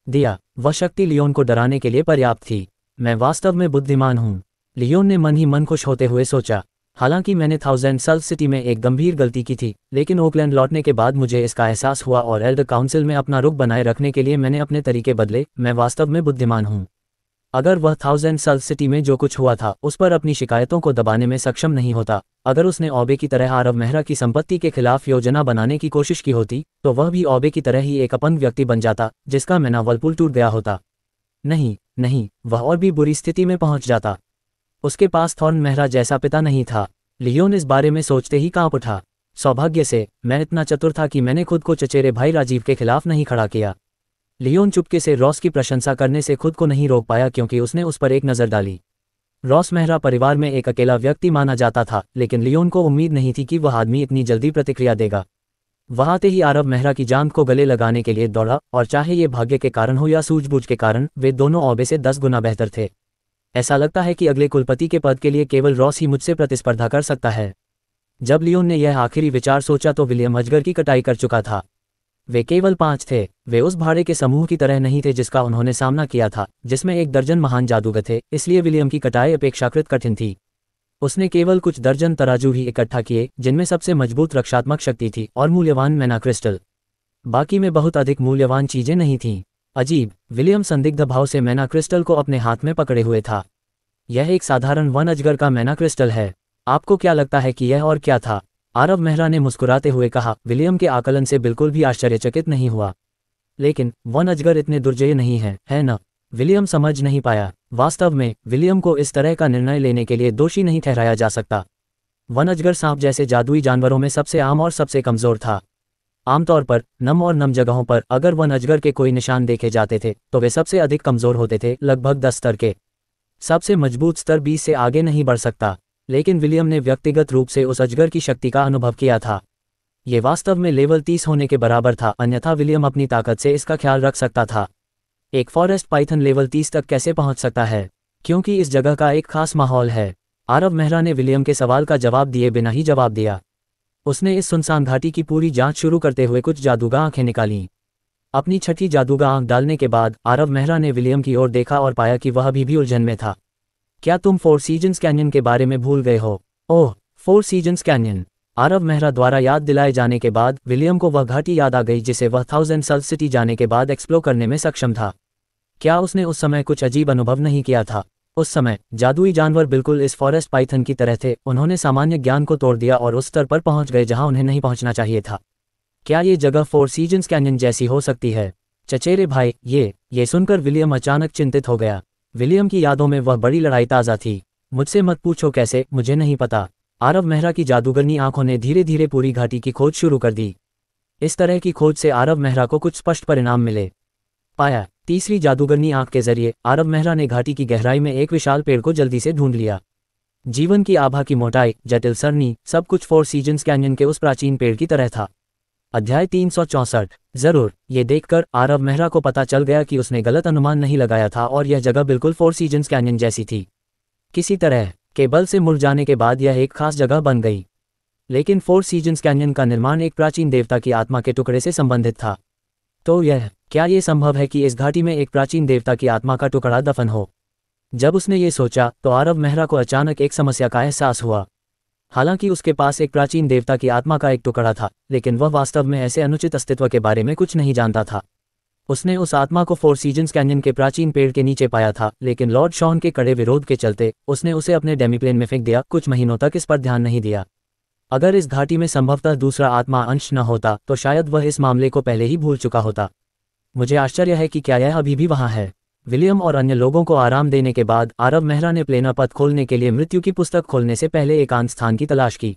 दिया। वह शक्ति लियोन को डराने के लिए पर्याप्त थी। मैं वास्तव में बुद्धिमान हूँ, लियोन ने मन ही मन खुश होते हुए सोचा। हालांकि मैंने 1000 सल्स सिटी में एक गंभीर गलती की थी, लेकिन ओकलैंड लौटने के बाद मुझे इसका एहसास हुआ और एल्डर काउंसिल में अपना रुख बनाए रखने के लिए मैंने अपने तरीके बदले। मैं वास्तव में बुद्धिमान हूँ। अगर वह 1000 सल्स सिटी में जो कुछ हुआ था उस पर अपनी शिकायतों को दबाने में सक्षम नहीं होता, अगर उसने ओबे की तरह आरव मेहरा की संपत्ति के खिलाफ योजना बनाने की कोशिश की होती, तो वह भी ओबे की तरह ही एक अपंग व्यक्ति बन जाता जिसका मनोबल टूट गया होता। नहीं, वह और भी बुरी स्थिति में पहुंच जाता। उसके पास थॉर्न मेहरा जैसा पिता नहीं था। लियोन इस बारे में सोचते ही कांप उठा। सौभाग्य से मैं इतना चतुर था कि मैंने खुद को चचेरे भाई राजीव के खिलाफ नहीं खड़ा किया। लियोन चुपके से रॉस की प्रशंसा करने से खुद को नहीं रोक पाया क्योंकि उसने उस पर एक नज़र डाली। रॉस मेहरा परिवार में एक अकेला व्यक्ति माना जाता था, लेकिन लियोन को उम्मीद नहीं थी कि वह आदमी इतनी जल्दी प्रतिक्रिया देगा। वह आते ही आरव मेहरा की जान को गले लगाने के लिए दौड़ा और चाहे ये भाग्य के कारण हो या सूझबूझ के कारण, वे दोनों ओबे से 10 गुना बेहतर थे। ऐसा लगता है कि अगले कुलपति के पद के लिए केवल रॉस ही मुझसे प्रतिस्पर्धा कर सकता है। जब लियोन ने यह आखिरी विचार सोचा तो विलियम अजगर की कटाई कर चुका था। वे केवल 5 थे। वे उस भाड़े के समूह की तरह नहीं थे जिसका उन्होंने सामना किया था, जिसमें 1 दर्जन महान जादूगर थे, इसलिए विलियम की कटाई अपेक्षाकृत कठिन थी। उसने केवल कुछ दर्जन तराजू ही इकट्ठा किए जिनमें सबसे मजबूत रक्षात्मक शक्ति थी और मूल्यवान मैना क्रिस्टल। बाकी में बहुत अधिक मूल्यवान चीजें नहीं थीं। अजीब, विलियम संदिग्ध भाव से मैना क्रिस्टल को अपने हाथ में पकड़े हुए था। यह एक साधारण वन अजगर का मैना क्रिस्टल है। आपको क्या लगता है कि यह और क्या था? आरव मेहरा ने मुस्कुराते हुए कहा। विलियम के आकलन से बिल्कुल भी आश्चर्यचकित नहीं हुआ। लेकिन वन अजगर इतने दुर्जय नहीं है न? विलियम समझ नहीं पाया। वास्तव में विलियम को इस तरह का निर्णय लेने के लिए दोषी नहीं ठहराया जा सकता। वन अजगर सांप जैसे जादुई जानवरों में सबसे आम और सबसे कमजोर था। आमतौर पर नम और नम जगहों पर अगर वन अजगर के कोई निशान देखे जाते थे तो वे सबसे अधिक कमजोर होते थे, लगभग 10 स्तर के। सबसे मजबूत स्तर 20 से आगे नहीं बढ़ सकता। लेकिन विलियम ने व्यक्तिगत रूप से उस अजगर की शक्ति का अनुभव किया था। ये वास्तव में लेवल 30 होने के बराबर था, अन्यथा विलियम अपनी ताकत से इसका ख्याल रख सकता था। एक फॉरेस्ट पाइथन लेवल 30 तक कैसे पहुंच सकता है? क्योंकि इस जगह का एक खास माहौल है। आरव मेहरा ने विलियम के सवाल का जवाब दिए बिना ही जवाब दिया। उसने इस सुनसान घाटी की पूरी जांच शुरू करते हुए कुछ जादूगा आंखें निकालीं। अपनी छठी जादूगा आंख डालने के बाद आरव मेहरा ने विलियम की ओर देखा और पाया कि वह अभी भी उलझन में था। क्या तुम 4 सीजन्स कैन्यन के बारे में भूल गए हो? ओह, 4 सीजन्स कैन्यन। आरव मेहरा द्वारा याद दिलाए जाने के बाद विलियम को वह घाटी याद आ गई जिसे वह 1000 सल्स सिटी जाने के बाद एक्सप्लोर करने में सक्षम था। क्या उसने उस समय कुछ अजीब अनुभव नहीं किया था? उस समय जादुई जानवर बिल्कुल इस फॉरेस्ट पाइथन की तरह थे। उन्होंने सामान्य ज्ञान को तोड़ दिया और उस स्तर पर पहुंच गए जहां उन्हें नहीं पहुंचना चाहिए था। क्या ये जगह 4 सीजन्स कैन्यन जैसी हो सकती है? चचेरे भाई, ये सुनकर विलियम अचानक चिंतित हो गया। विलियम की यादों में वह बड़ी लड़ाई ताज़ा थी। मुझसे मत पूछो कैसे, मुझे नहीं पता। आरव मेहरा की जादूगरनी आंखों ने धीरे धीरे पूरी घाटी की खोज शुरू कर दी। इस तरह की खोज से आरव मेहरा को कुछ स्पष्ट परिणाम मिले। पाया, तीसरी जादूगरनी आंख के जरिए आरव मेहरा ने घाटी की गहराई में एक विशाल पेड़ को जल्दी से ढूंढ लिया। जीवन की आभा की मोटाई, जटिल सरनी, सब कुछ फोर सीजन्स कैन्यन के उस प्राचीन पेड़ की तरह था। अध्याय 364। जरूर, ये देखकर आरव मेहरा को पता चल गया कि उसने गलत अनुमान नहीं लगाया था और यह जगह बिल्कुल फोर सीजन्स कैन्यन जैसी थी। किसी तरह के बल से मुड़ जाने के बाद यह एक खास जगह बन गई। लेकिन फोर सीजन्स कैन्यन का निर्माण एक प्राचीन देवता की आत्मा के टुकड़े से संबंधित था। तो क्या ये संभव है कि इस घाटी में एक प्राचीन देवता की आत्मा का टुकड़ा दफन हो? जब उसने ये सोचा तो आरव मेहरा को अचानक एक समस्या का एहसास हुआ। हालांकि उसके पास एक प्राचीन देवता की आत्मा का एक टुकड़ा था, लेकिन वह वास्तव में ऐसे अनुचित अस्तित्व के बारे में कुछ नहीं जानता था। उसने उस आत्मा को फोर सीजन्स कैन्यन के प्राचीन पेड़ के नीचे पाया था, लेकिन लॉर्ड शॉन के कड़े विरोध के चलते उसने उसे अपने डेमीप्लेन में फेंक दिया। कुछ महीनों तक इस पर ध्यान नहीं दिया। अगर इस घाटी में संभवतः दूसरा आत्मा अंश न होता तो शायद वह इस मामले को पहले ही भूल चुका होता। मुझे आश्चर्य है कि क्या यह अभी भी वहाँ है। विलियम और अन्य लोगों को आराम देने के बाद आरव मेहरा ने प्लेना पथ खोलने के लिए मृत्यु की पुस्तक खोलने से पहले एकांत स्थान की तलाश की।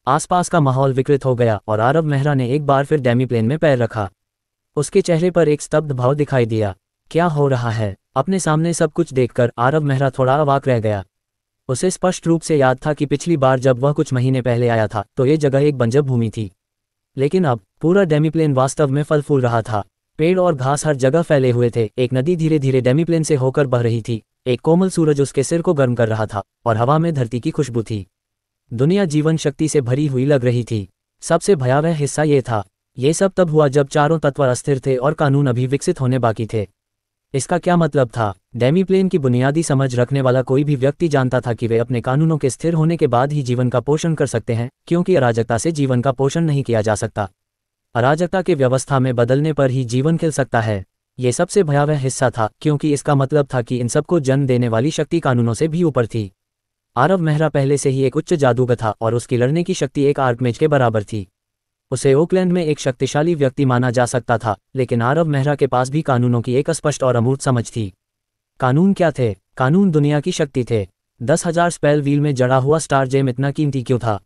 आसपास का माहौल विकृत हो गया और आरव मेहरा ने एक बार फिर डेमीप्लेन में पैर रखा। उसके चेहरे पर एक स्तब्ध भाव दिखाई दिया। क्या हो रहा है? अपने सामने सब कुछ देखकर आरव मेहरा थोड़ा अवाक रह गया। उसे स्पष्ट रूप से याद था कि पिछली बार जब वह कुछ महीने पहले आया था तो ये जगह एक बंजर भूमि थी, लेकिन अब पूरा डेमीप्लेन वास्तव में फल फूल रहा था। पेड़ और घास हर जगह फैले हुए थे। एक नदी धीरे धीरे डेमीप्लेन से होकर बह रही थी। एक कोमल सूरज उसके सिर को गर्म कर रहा था और हवा में धरती की खुशबू थी। दुनिया जीवन शक्ति से भरी हुई लग रही थी। सबसे भयावह हिस्सा ये था, ये सब तब हुआ जब चारों तत्व अस्थिर थे और कानून अभी विकसित होने बाकी थे। इसका क्या मतलब था? डेमीप्लेन की बुनियादी समझ रखने वाला कोई भी व्यक्ति जानता था कि वे अपने कानूनों के स्थिर होने के बाद ही जीवन का पोषण कर सकते हैं, क्योंकि अराजकता से जीवन का पोषण नहीं किया जा सकता। अराजकता के व्यवस्था में बदलने पर ही जीवन खिल सकता है। ये सबसे भयावह हिस्सा था, क्योंकि इसका मतलब था कि इन सबको जन्म देने वाली शक्ति कानूनों से भी ऊपर थी। आरव मेहरा पहले से ही एक उच्च जादूगर था और उसकी लड़ने की शक्ति एक आर्कमेज के बराबर थी। उसे ओकलैंड में एक शक्तिशाली व्यक्ति माना जा सकता था, लेकिन आरव मेहरा के पास भी कानूनों की एक स्पष्ट और अमूर्त समझ थी। कानून क्या थे? कानून दुनिया की शक्ति थे। 10,000 स्पेल व्हील में जड़ा हुआ स्टार जेम इतना कीमती क्यों था?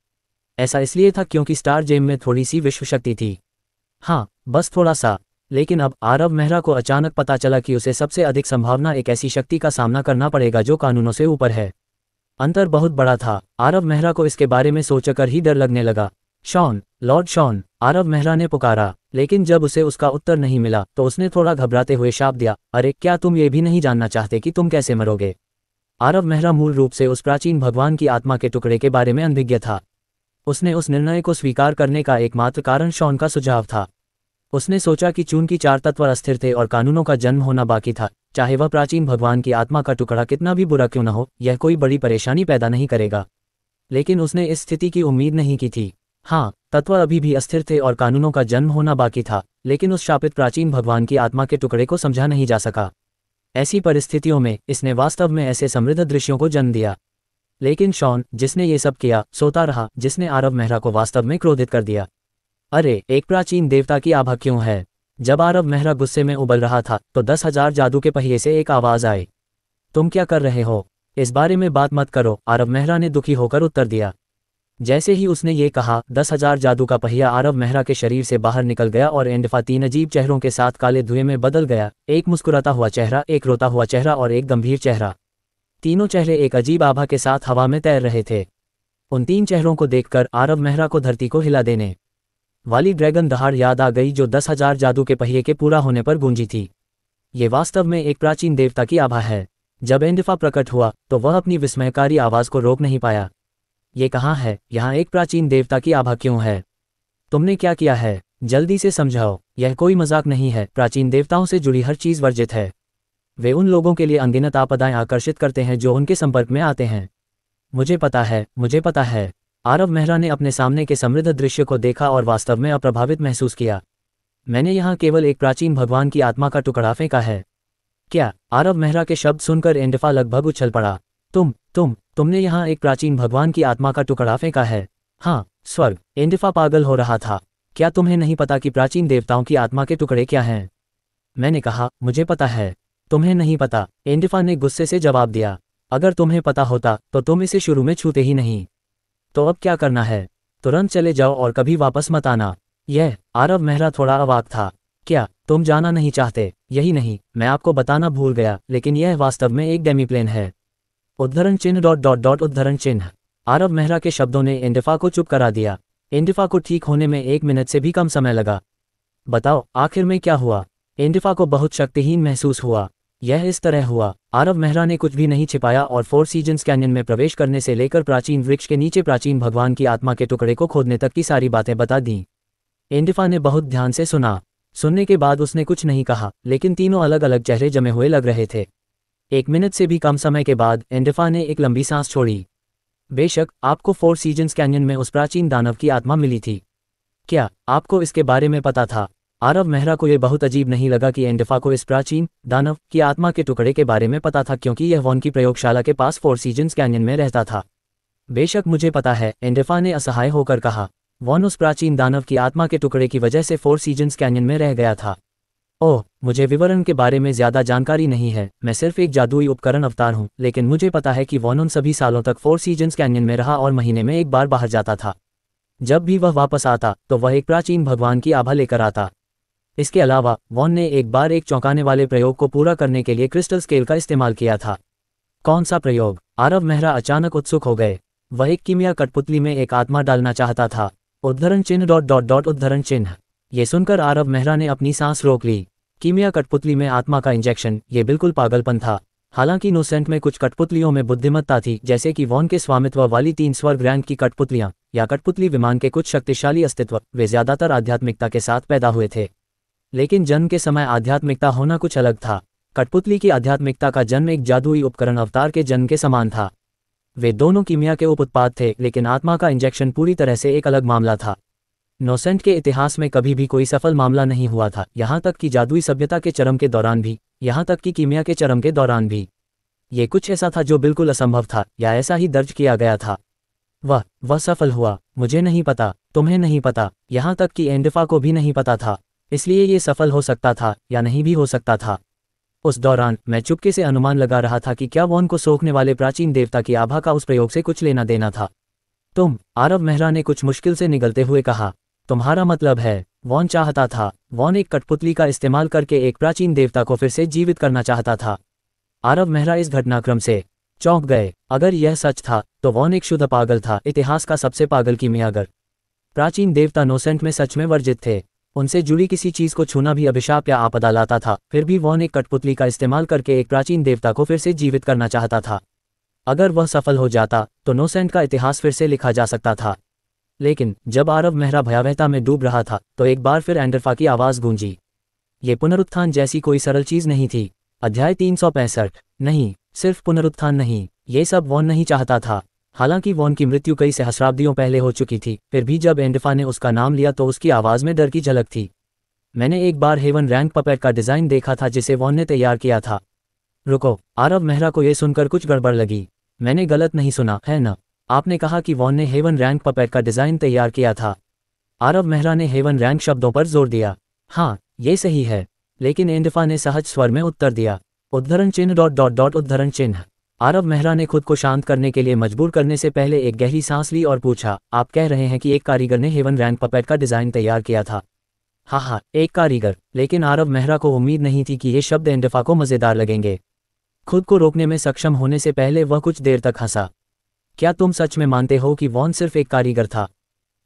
ऐसा इसलिए था क्योंकि स्टार जेम में थोड़ी सी विश्व शक्ति थी। हाँ, बस थोड़ा सा। लेकिन अब आरव मेहरा को अचानक पता चला कि उसे सबसे अधिक संभावना एक ऐसी शक्ति का सामना करना पड़ेगा जो कानूनों से ऊपर है। अंतर बहुत बड़ा था। आरव मेहरा को इसके बारे में सोचकर ही डर लगने लगा। Shawn, lord Shawn, Aarav Mehra ने पुकारा, लेकिन जब उसे उसका उत्तर नहीं मिला तो उसने थोड़ा घबराते हुए शाप दिया, अरे क्या तुम ये भी नहीं जानना चाहते कि तुम कैसे मरोगे? आरव मेहरा मूल रूप से उस प्राचीन भगवान की आत्मा के टुकड़े के बारे में अनभिज्ञ था। उसने उस निर्णय को स्वीकार करने का एकमात्र कारण शॉन का सुझाव था। उसने सोचा कि चूंकि चार तत्व अस्थिर थे और कानूनों का जन्म होना बाकी था, चाहे वह प्राचीन भगवान की आत्मा का टुकड़ा कितना भी बुरा क्यों न हो, यह कोई बड़ी परेशानी पैदा नहीं करेगा। लेकिन उसने इस स्थिति की उम्मीद नहीं की थी। हाँ, तत्व अभी भी अस्थिर थे और कानूनों का जन्म होना बाकी था, लेकिन उस शापित प्राचीन भगवान की आत्मा के टुकड़े को समझा नहीं जा सका। ऐसी परिस्थितियों में इसने वास्तव में ऐसे समृद्ध दृश्यों को जन्म दिया। लेकिन शॉन, जिसने ये सब किया, सोता रहा, जिसने आरव मेहरा को वास्तव में क्रोधित कर दिया। अरे, एक प्राचीन देवता की आभा क्यों है? जब आरव मेहरा गुस्से में उबल रहा था तो 10,000 जादू के पहिए से एक आवाज आई, तुम क्या कर रहे हो? इस बारे में बात मत करो, आरव मेहरा ने दुखी होकर उत्तर दिया। जैसे ही उसने ये कहा, 10,000 जादू का पहिया आरव मेहरा के शरीर से बाहर निकल गया और एंडफा 3 अजीब चेहरों के साथ काले धुएं में बदल गया। एक मुस्कुराता हुआ चेहरा, एक रोता हुआ चेहरा और एक गंभीर चेहरा। तीनों चेहरे एक अजीब आभा के साथ हवा में तैर रहे थे। उन 3 चेहरों को देखकर आरव मेहरा को धरती को हिला देने वाली ड्रैगन दहाड़ याद आ गई जो 10,000 जादू के पहिए के पूरा होने पर गूंजी थी। ये वास्तव में एक प्राचीन देवता की आभा है। जब एंडफा प्रकट हुआ तो वह अपनी विस्मयकारी आवाज को रोक नहीं पाया। ये कहाँ है? यहाँ एक प्राचीन देवता की आभा क्यों है? तुमने क्या किया है? जल्दी से समझाओ, यह कोई मजाक नहीं है। प्राचीन देवताओं से जुड़ी हर चीज वर्जित है। वे उन लोगों के लिए अनगिनत आपदाएं आकर्षित करते हैं जो उनके संपर्क में आते हैं। मुझे पता है, मुझे पता है। आरव मेहरा ने अपने सामने के समृद्ध दृश्य को देखा और वास्तव में अप्रभावित महसूस किया। मैंने यहाँ केवल एक प्राचीन भगवान की आत्मा का टुकड़ा फेंका है। क्या? आरव मेहरा के शब्द सुनकर एंडफा लगभग उछल पड़ा। तुमने यहाँ एक प्राचीन भगवान की आत्मा का टुकड़ा फेंका है? हाँ, स्वर्ग। एंडफा पागल हो रहा था। क्या तुम्हें नहीं पता कि प्राचीन देवताओं की आत्मा के टुकड़े क्या हैं? मैंने कहा, मुझे पता है। तुम्हें नहीं पता, एंडफा ने गुस्से से जवाब दिया। अगर तुम्हें पता होता तो तुम इसे शुरू में छूते ही नहीं। तो अब क्या करना है? तुरंत चले जाओ और कभी वापस मत आना। आरव मेहरा थोड़ा अवाक था। क्या तुम जाना नहीं चाहते? यही नहीं, मैं आपको बताना भूल गया, लेकिन यह वास्तव में एक डेमीप्लेन है। उद्धरण चिन्ह डॉट डॉट डॉट उद्धरण चिन्ह। आरव मेहरा के शब्दों ने इंडिफा को चुप करा दिया। इंडिफा को ठीक होने में 1 मिनट से भी कम समय लगा। बताओ आखिर में क्या हुआ? इंडिफा को बहुत शक्तिहीन महसूस हुआ। यह इस तरह हुआ, आरव मेहरा ने कुछ भी नहीं छिपाया और फोर सीजन्स कैन्यन में प्रवेश करने से लेकर प्राचीन वृक्ष के नीचे प्राचीन भगवान की आत्मा के टुकड़े को खोदने तक की सारी बातें बता दीं। इंडिफा ने बहुत ध्यान से सुना। सुनने के बाद उसने कुछ नहीं कहा, लेकिन तीनों अलग अलग चेहरे जमे हुए लग रहे थे। 1 मिनट से भी कम समय के बाद इंडिफा ने एक लंबी सांस छोड़ी। बेशक आपको फोर सीजन्स कैन्यन में उस प्राचीन दानव की आत्मा मिली थी। क्या आपको इसके बारे में पता था? आरव मेहरा को यह बहुत अजीब नहीं लगा कि इंडिफा को इस प्राचीन दानव की आत्मा के टुकड़े के बारे में पता था, क्योंकि यह वॉन की प्रयोगशाला के पास फोर सीजन्स कैन्यन में रहता था। बेशक मुझे पता है, इंडिफा ने असहाय होकर कहा। वॉन उस प्राचीन दानव की आत्मा के टुकड़े की वजह से फोर सीजन्स कैन्यन में रह गया था। ओह, मुझे विवरण के बारे में ज्यादा जानकारी नहीं है, मैं सिर्फ एक जादुई उपकरण अवतार हूँ, लेकिन मुझे पता है कि वॉन उन सभी सालों तक फोर सीजन्स कैन्यन में रहा और महीने में एक बार बाहर जाता था। जब भी वह वापस आता तो वह एक प्राचीन भगवान की आभा लेकर आता। इसके अलावा वॉन ने एक बार एक चौंकाने वाले प्रयोग को पूरा करने के लिए क्रिस्टल स्केल का इस्तेमाल किया था। कौन सा प्रयोग? आरव मेहरा अचानक उत्सुक हो गए। वह एक कीमिया कठपुतली में एक आत्मा डालना चाहता था। उद्धरण चिन्ह डॉट डॉट डॉट उद्धरण चिन्ह। ये सुनकर आरव मेहरा ने अपनी सांस रोक ली। कीमिया कठपुतली में आत्मा का इंजेक्शन, ये बिल्कुल पागलपन था। हालांकि नोसेंट में कुछ कठपुतलियों में बुद्धिमत्ता थी, जैसे कि वॉन के स्वामित्व वाली 3 स्वर्ग रैंक की कठपुतलियां या कठपुतली विमान के कुछ शक्तिशाली अस्तित्व, वे ज्यादातर आध्यात्मिकता के साथ पैदा हुए थे। लेकिन जन्म के समय आध्यात्मिकता होना कुछ अलग था। कठपुतली की आध्यात्मिकता का जन्म एक जादुई उपकरण अवतार के जन्म के समान था। वे दोनों कीमिया के उप उत्पाद थे, लेकिन आत्मा का इंजेक्शन पूरी तरह से एक अलग मामला था। नोसेंट के इतिहास में कभी भी कोई सफल मामला नहीं हुआ था, यहाँ तक कि जादुई सभ्यता के चरम के दौरान भी, यहाँ तक कि कीमिया के चरम के दौरान भी। ये कुछ ऐसा था जो बिल्कुल असंभव था, या ऐसा ही दर्ज किया गया था। वह सफल हुआ। मुझे नहीं पता, तुम्हें नहीं पता, यहाँ तक कि इंडिफा को भी नहीं पता था। इसलिए ये सफल हो सकता था या नहीं भी हो सकता था। उस दौरान मैं चुपके से अनुमान लगा रहा था कि क्या वॉन को सोखने वाले प्राचीन देवता की आभा का उस प्रयोग से कुछ लेना देना था। आरव मेहरा ने कुछ मुश्किल से निगलते हुए कहा, तुम्हारा मतलब है वॉन चाहता था, वॉन एक कठपुतली का इस्तेमाल करके एक प्राचीन देवता को फिर से जीवित करना चाहता था। आरव मेहरा इस घटनाक्रम से चौंक गए। अगर यह सच था तो वॉन एक शुद्ध पागल था, इतिहास का सबसे पागल कीमियागर। प्राचीन देवता नोसेंट में सच में वर्जित थे। उनसे जुड़ी किसी चीज को छूना भी अभिशाप या आपदा लाता था। फिर भी वॉन एक कठपुतली का इस्तेमाल करके एक प्राचीन देवता को फिर से जीवित करना चाहता था। अगर वह सफल हो जाता तो नोसेंट का इतिहास फिर से लिखा जा सकता था। लेकिन जब आरव मेहरा भयावहता में डूब रहा था तो एक बार फिर एंडरफा की आवाज गूंजी। ये पुनरुत्थान जैसी कोई सरल चीज नहीं थी। अध्याय 365। नहीं, सिर्फ पुनरुत्थान नहीं, ये सब वॉन नहीं चाहता था। हालांकि वॉन की मृत्यु कई सहस्राब्दियों पहले हो चुकी थी, फिर भी जब एंडिफा ने उसका नाम लिया तो उसकी आवाज में डर की झलक थी। मैंने एक बार हेवन रैंक पपेट का डिजाइन देखा था जिसे वॉन ने तैयार किया था। रुको, आरव मेहरा को यह सुनकर कुछ गड़बड़ लगी। मैंने गलत नहीं सुना, है न? आपने कहा कि वॉन ने हेवन रैंक पपेट का डिजाइन तैयार किया था। आरव मेहरा ने हेवन रैंक शब्दों पर जोर दिया। हाँ, ये सही है। लेकिन एंडिफा ने सहज स्वर में उत्तर दिया। उद्धरण चिन्ह डॉट डॉट डॉट उद्धरण चिन्ह। आरव मेहरा ने खुद को शांत करने के लिए मजबूर करने से पहले एक गहरी सांस ली और पूछा, आप कह रहे हैं कि एक कारीगर ने हेवन रैंक पपेट का डिजाइन तैयार किया था? हाँ, एक कारीगर। लेकिन आरव मेहरा को उम्मीद नहीं थी कि ये शब्द एंडिफा को मजेदार लगेंगे। खुद को रोकने में सक्षम होने से पहले वह कुछ देर तक हंसा। क्या तुम सच में मानते हो कि वॉन सिर्फ एक कारीगर था?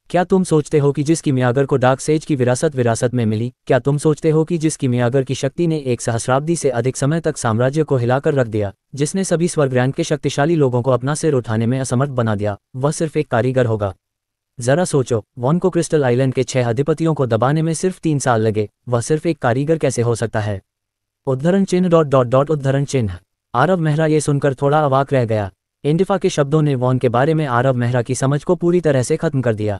क्या तुम सोचते हो कि जिस कीमियागर को डार्क सेज की विरासत में मिली, क्या तुम सोचते हो कि जिस कीमियागर की शक्ति ने एक सहस्राब्दी से अधिक समय तक साम्राज्य को हिलाकर रख दिया, जिसने सभी स्वर्ग रैंक के शक्तिशाली लोगों को अपना सिर उठाने में असमर्थ बना दिया, वह सिर्फ एक कारीगर होगा? जरा सोचो, वॉन को क्रिस्टल आइलैंड के 6 अधिपतियों को दबाने में सिर्फ 3 साल लगे, वह सिर्फ एक कारीगर कैसे हो सकता है? उद्धरण चिन्ह डॉट डॉट डॉट उद्धरण चिन्ह। आरव मेहरा ये सुनकर थोड़ा अवाक रह गया। एंडिफा के शब्दों ने वॉन के बारे में आरव मेहरा की समझ को पूरी तरह से खत्म कर दिया।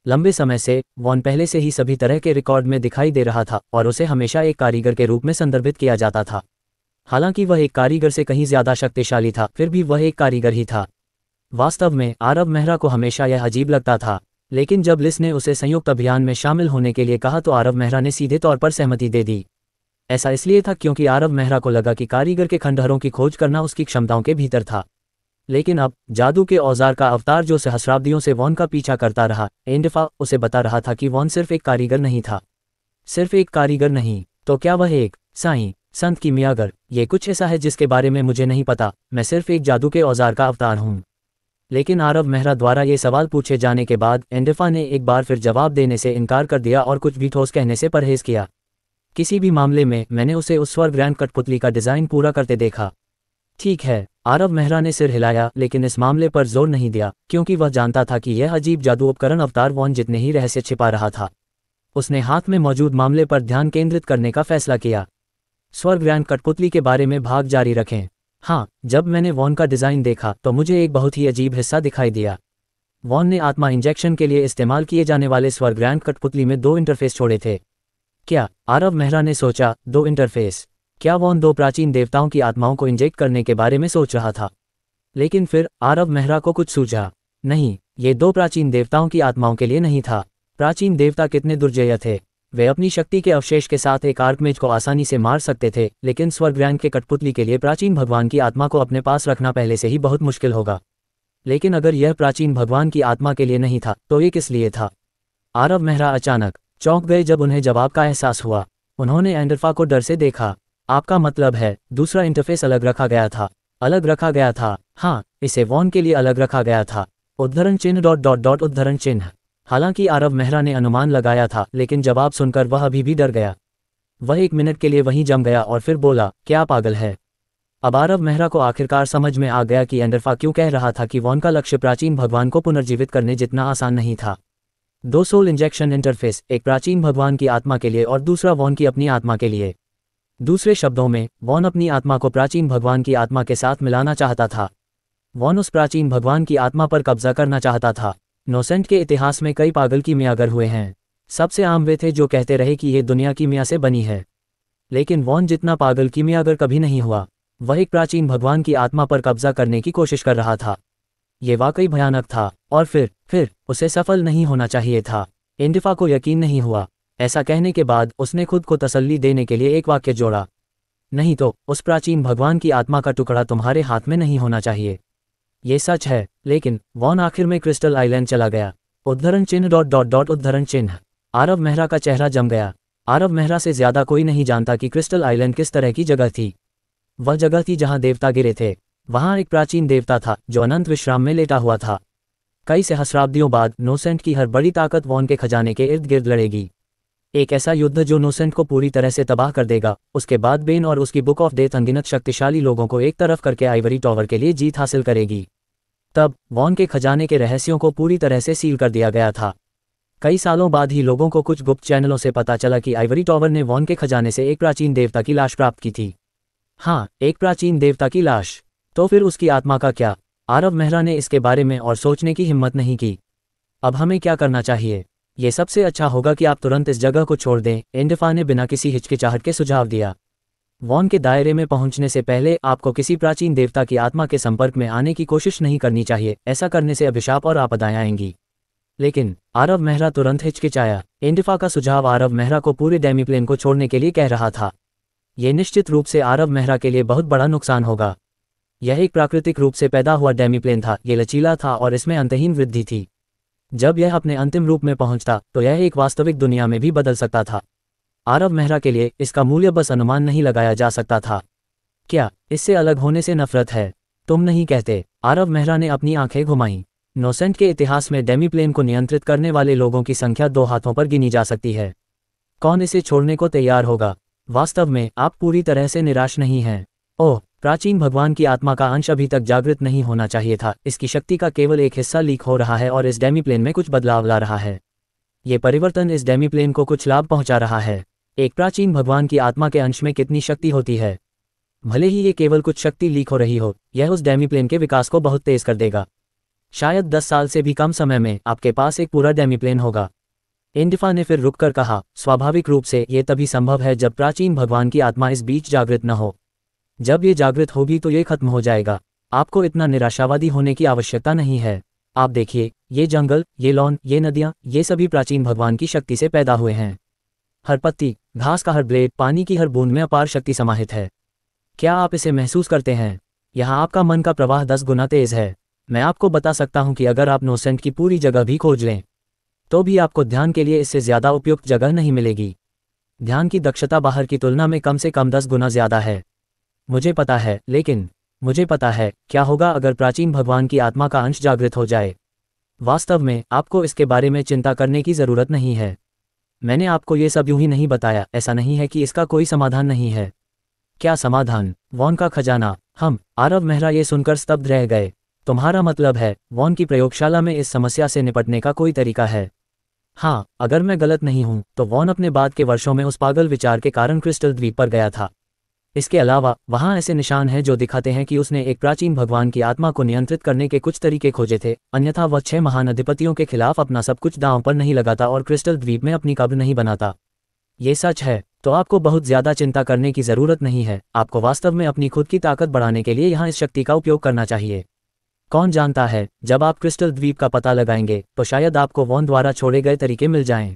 लंबे समय से वॉन पहले से ही सभी तरह के रिकॉर्ड में दिखाई दे रहा था और उसे हमेशा एक कारीगर के रूप में संदर्भित किया जाता था। हालांकि वह एक कारीगर से कहीं ज्यादा शक्तिशाली था, फिर भी वह एक कारीगर ही था। वास्तव में आरव मेहरा को हमेशा यह अजीब लगता था, लेकिन जब लिस ने उसे संयुक्त अभियान में शामिल होने के लिए कहा तो आरव मेहरा ने सीधे तौर पर सहमति दे दी। ऐसा इसलिए था क्योंकि आरव मेहरा को लगा कि कारीगर के खंडहरों की खोज करना उसकी क्षमताओं के भीतर था। लेकिन अब जादू के औजार का अवतार जो सहस्राब्दियों से वॉन का पीछा करता रहा, एंडिफा, उसे बता रहा था कि वॉन सिर्फ एक कारीगर नहीं था। सिर्फ एक कारीगर नहीं, तो क्या वह एक साईं संत कीमियागर, ये कुछ ऐसा है जिसके बारे में मुझे नहीं पता, मैं सिर्फ एक जादू के औजार का अवतार हूँ। लेकिन आरव मेहरा द्वारा ये सवाल पूछे जाने के बाद एंडिफा ने एक बार फिर जवाब देने से इनकार कर दिया और कुछ भी ठोस कहने से परहेज किया। किसी भी मामले में मैंने उसे उस स्वर्गग्रैंड कठपुतली का डिज़ाइन पूरा करते देखा। ठीक है, आरव मेहरा ने सिर हिलाया, लेकिन इस मामले पर जोर नहीं दिया, क्योंकि वह जानता था कि यह अजीब जादू उपकरण अवतार वॉन जितने ही रहस्य छिपा रहा था। उसने हाथ में मौजूद मामले पर ध्यान केंद्रित करने का फैसला किया। स्वर्गग्रैंड कठपुतली के बारे में भाग जारी रखें। हाँ, जब मैंने वॉन का डिज़ाइन देखा तो मुझे एक बहुत ही अजीब हिस्सा दिखाई दिया। वॉन ने आत्मा इंजेक्शन के लिए इस्तेमाल किए जाने वाले स्वर्गग्रैंड कठपुतली में 2 इंटरफेस छोड़े थे। क्या? आरव मेहरा ने सोचा, 2 इंटरफेस? क्या वॉन 2 प्राचीन देवताओं की आत्माओं को इंजेक्ट करने के बारे में सोच रहा था? लेकिन फिर आरव मेहरा को कुछ सूझा। नहीं, ये 2 प्राचीन देवताओं की आत्माओं के लिए नहीं था। प्राचीन देवता कितने दुर्जय थे। वे अपनी शक्ति के अवशेष के साथ एक आर्कमेज को आसानी से मार सकते थे, लेकिन स्वर्गग्रैंड के कठपुतली के लिए प्राचीन भगवान की आत्मा को अपने पास रखना पहले से ही बहुत मुश्किल होगा। लेकिन अगर यह प्राचीन भगवान की आत्मा के लिए नहीं था तो ये किस लिए था? आरव मेहरा अचानक चौंक गए जब उन्हें जवाब का एहसास हुआ। उन्होंने एंडरफा को डर से देखा। आपका मतलब है दूसरा इंटरफेस अलग रखा गया था? अलग रखा गया था? हाँ, इसे वॉन के लिए अलग रखा गया था। उद्धरण चिन्ह ... उद्धरण चिन्ह। हालांकि आरव मेहरा ने अनुमान लगाया था, लेकिन जवाब सुनकर वह अभी भी डर गया। वह 1 मिनट के लिए वहीं जम गया और फिर बोला, क्या पागल है? अब आरव मेहरा को आखिरकार समझ में आ गया कि एंडरफा क्यों कह रहा था कि वॉन का लक्ष्य प्राचीन भगवान को पुनर्जीवित करने जितना आसान नहीं था। 2 सोल इंजेक्शन इंटरफेस, एक प्राचीन भगवान की आत्मा के लिए और दूसरा वॉन की अपनी आत्मा के लिए। दूसरे शब्दों में, वॉन अपनी आत्मा को प्राचीन भगवान की आत्मा के साथ मिलाना चाहता था। वॉन उस प्राचीन भगवान की आत्मा पर कब्जा करना चाहता था। नोसेंट के इतिहास में कई पागल कीमियागर हुए हैं। सबसे आम वे थे जो कहते रहे कि ये दुनिया कीमिया से बनी है। लेकिन वॉन जितना पागल कीमियागर कभी नहीं हुआ। वह एक प्राचीन भगवान की आत्मा पर कब्जा करने की कोशिश कर रहा था। ये वाकई भयानक था। और फिर उसे सफल नहीं होना चाहिए था। एंडिफा को यकीन नहीं हुआ। ऐसा कहने के बाद उसने खुद को तसल्ली देने के लिए एक वाक्य जोड़ा, नहीं तो उस प्राचीन भगवान की आत्मा का टुकड़ा तुम्हारे हाथ में नहीं होना चाहिए। ये सच है। लेकिन वॉन आखिर में क्रिस्टल आइलैंड चला गया। उद्धरण चिन्ह ... उद्धरण चिन्ह। आरव मेहरा का चेहरा जम गया। आरव मेहरा से ज्यादा कोई नहीं जानता कि क्रिस्टल आइलैंड किस तरह की जगह थी। वह जगह थी जहां देवता गिरे थे। वहां एक प्राचीन देवता था जो अनंत विश्राम में लेटा हुआ था। कई सहस्राब्दियों बाद नोसेंट की हर बड़ी ताकत वॉन के खजाने के इर्द गिर्द लड़ेगी। एक ऐसा युद्ध जो नोसेंट को पूरी तरह से तबाह कर देगा। उसके बाद बेन और उसकी बुक ऑफ डेथ अनगिनत शक्तिशाली लोगों को एक तरफ करके आइवरी टॉवर के लिए जीत हासिल करेगी। तब वॉन के खजाने के रहस्यों को पूरी तरह से सील कर दिया गया था। कई सालों बाद ही लोगों को कुछ गुप्त चैनलों से पता चला कि आइवरी टॉवर ने वॉन के खजाने से एक प्राचीन देवता की लाश प्राप्त की थी। हाँ, एक प्राचीन देवता की लाश। तो फिर उसकी आत्मा का क्या? आरव मेहरा ने इसके बारे में और सोचने की हिम्मत नहीं की। अब हमें क्या करना चाहिए? ये सबसे अच्छा होगा कि आप तुरंत इस जगह को छोड़ दें, एंडिफा ने बिना किसी हिचकिचाहट के सुझाव दिया। वॉन के दायरे में पहुंचने से पहले आपको किसी प्राचीन देवता की आत्मा के संपर्क में आने की कोशिश नहीं करनी चाहिए। ऐसा करने से अभिशाप और आपदाएं आएंगी। लेकिन आरव मेहरा तुरंत हिचकिचाया। एंडिफा का सुझाव आरव मेहरा को पूरे डेमीप्लेन को छोड़ने के लिए कह रहा था। यह निश्चित रूप से आरव मेहरा के लिए बहुत बड़ा नुकसान होगा। यह एक प्राकृतिक रूप से पैदा हुआ डेमीप्लेन था। यह लचीला था और इसमें अंतहीन वृद्धि थी। जब यह अपने अंतिम रूप में पहुंचता तो यह एक वास्तविक दुनिया में भी बदल सकता था। आरव मेहरा के लिए इसका मूल्य बस अनुमान नहीं लगाया जा सकता था। क्या इससे अलग होने से नफरत है? तुम नहीं कहते? आरव मेहरा ने अपनी आंखें घुमाईं। नोसेंट के इतिहास में डेमीप्लेन को नियंत्रित करने वाले लोगों की संख्या 2 हाथों पर गिनी जा सकती है। कौन इसे छोड़ने को तैयार होगा? वास्तव में आप पूरी तरह से निराश नहीं हैं। ओह, प्राचीन भगवान की आत्मा का अंश अभी तक जागृत नहीं होना चाहिए था। इसकी शक्ति का केवल एक हिस्सा लीक हो रहा है और इस डेमीप्लेन में कुछ बदलाव ला रहा है। ये परिवर्तन इस डेमीप्लेन को कुछ लाभ पहुंचा रहा है। एक प्राचीन भगवान की आत्मा के अंश में कितनी शक्ति होती है? भले ही ये केवल कुछ शक्ति लीक हो रही हो, यह उस डेमीप्लेन के विकास को बहुत तेज कर देगा। शायद 10 साल से भी कम समय में आपके पास एक पूरा डेमीप्लेन होगा। एंडिफा ने फिर रुककर कहा, स्वाभाविक रूप से ये तभी संभव है जब प्राचीन भगवान की आत्मा इस बीच जागृत न हो। जब ये जागृत होगी तो ये खत्म हो जाएगा। आपको इतना निराशावादी होने की आवश्यकता नहीं है। आप देखिए, ये जंगल, ये लॉन, ये नदियाँ, ये सभी प्राचीन भगवान की शक्ति से पैदा हुए हैं। हर पत्ती, घास का हर ब्लेड, पानी की हर बूंद में अपार शक्ति समाहित है। क्या आप इसे महसूस करते हैं? यहाँ आपका मन का प्रवाह 10 गुना तेज है। मैं आपको बता सकता हूँ कि अगर आप नोसेंट की पूरी जगह भी खोज लें तो भी आपको ध्यान के लिए इससे ज्यादा उपयुक्त जगह नहीं मिलेगी। ध्यान की दक्षता बाहर की तुलना में कम से कम 10 गुना ज़्यादा है। मुझे पता है, लेकिन मुझे पता है क्या होगा अगर प्राचीन भगवान की आत्मा का अंश जागृत हो जाए। वास्तव में आपको इसके बारे में चिंता करने की ज़रूरत नहीं है। मैंने आपको ये सब यूं ही नहीं बताया, ऐसा नहीं है कि इसका कोई समाधान नहीं है। क्या समाधान? वॉन का खजाना। हम आरव मेहरा ये सुनकर स्तब्ध रह गए। तुम्हारा मतलब है वॉन की प्रयोगशाला में इस समस्या से निपटने का कोई तरीका है? हाँ, अगर मैं गलत नहीं हूं तो वॉन अपने बाद के वर्षों में उस पागल विचार के कारण क्रिस्टल द्वीप पर गया था। इसके अलावा वहां ऐसे निशान हैं जो दिखाते हैं कि उसने एक प्राचीन भगवान की आत्मा को नियंत्रित करने के कुछ तरीके खोजे थे, अन्यथा वह 6 महान अधिपतियों के खिलाफ अपना सब कुछ दांव पर नहीं लगाता और क्रिस्टल द्वीप में अपनी कब्र नहीं बनाता। ये सच है तो आपको बहुत ज़्यादा चिंता करने की ज़रूरत नहीं है। आपको वास्तव में अपनी खुद की ताकत बढ़ाने के लिए यहाँ इस शक्ति का उपयोग करना चाहिए। कौन जानता है, जब आप क्रिस्टल द्वीप का पता लगाएंगे तो शायद आपको वॉन द्वारा छोड़े गए तरीके मिल जाएं।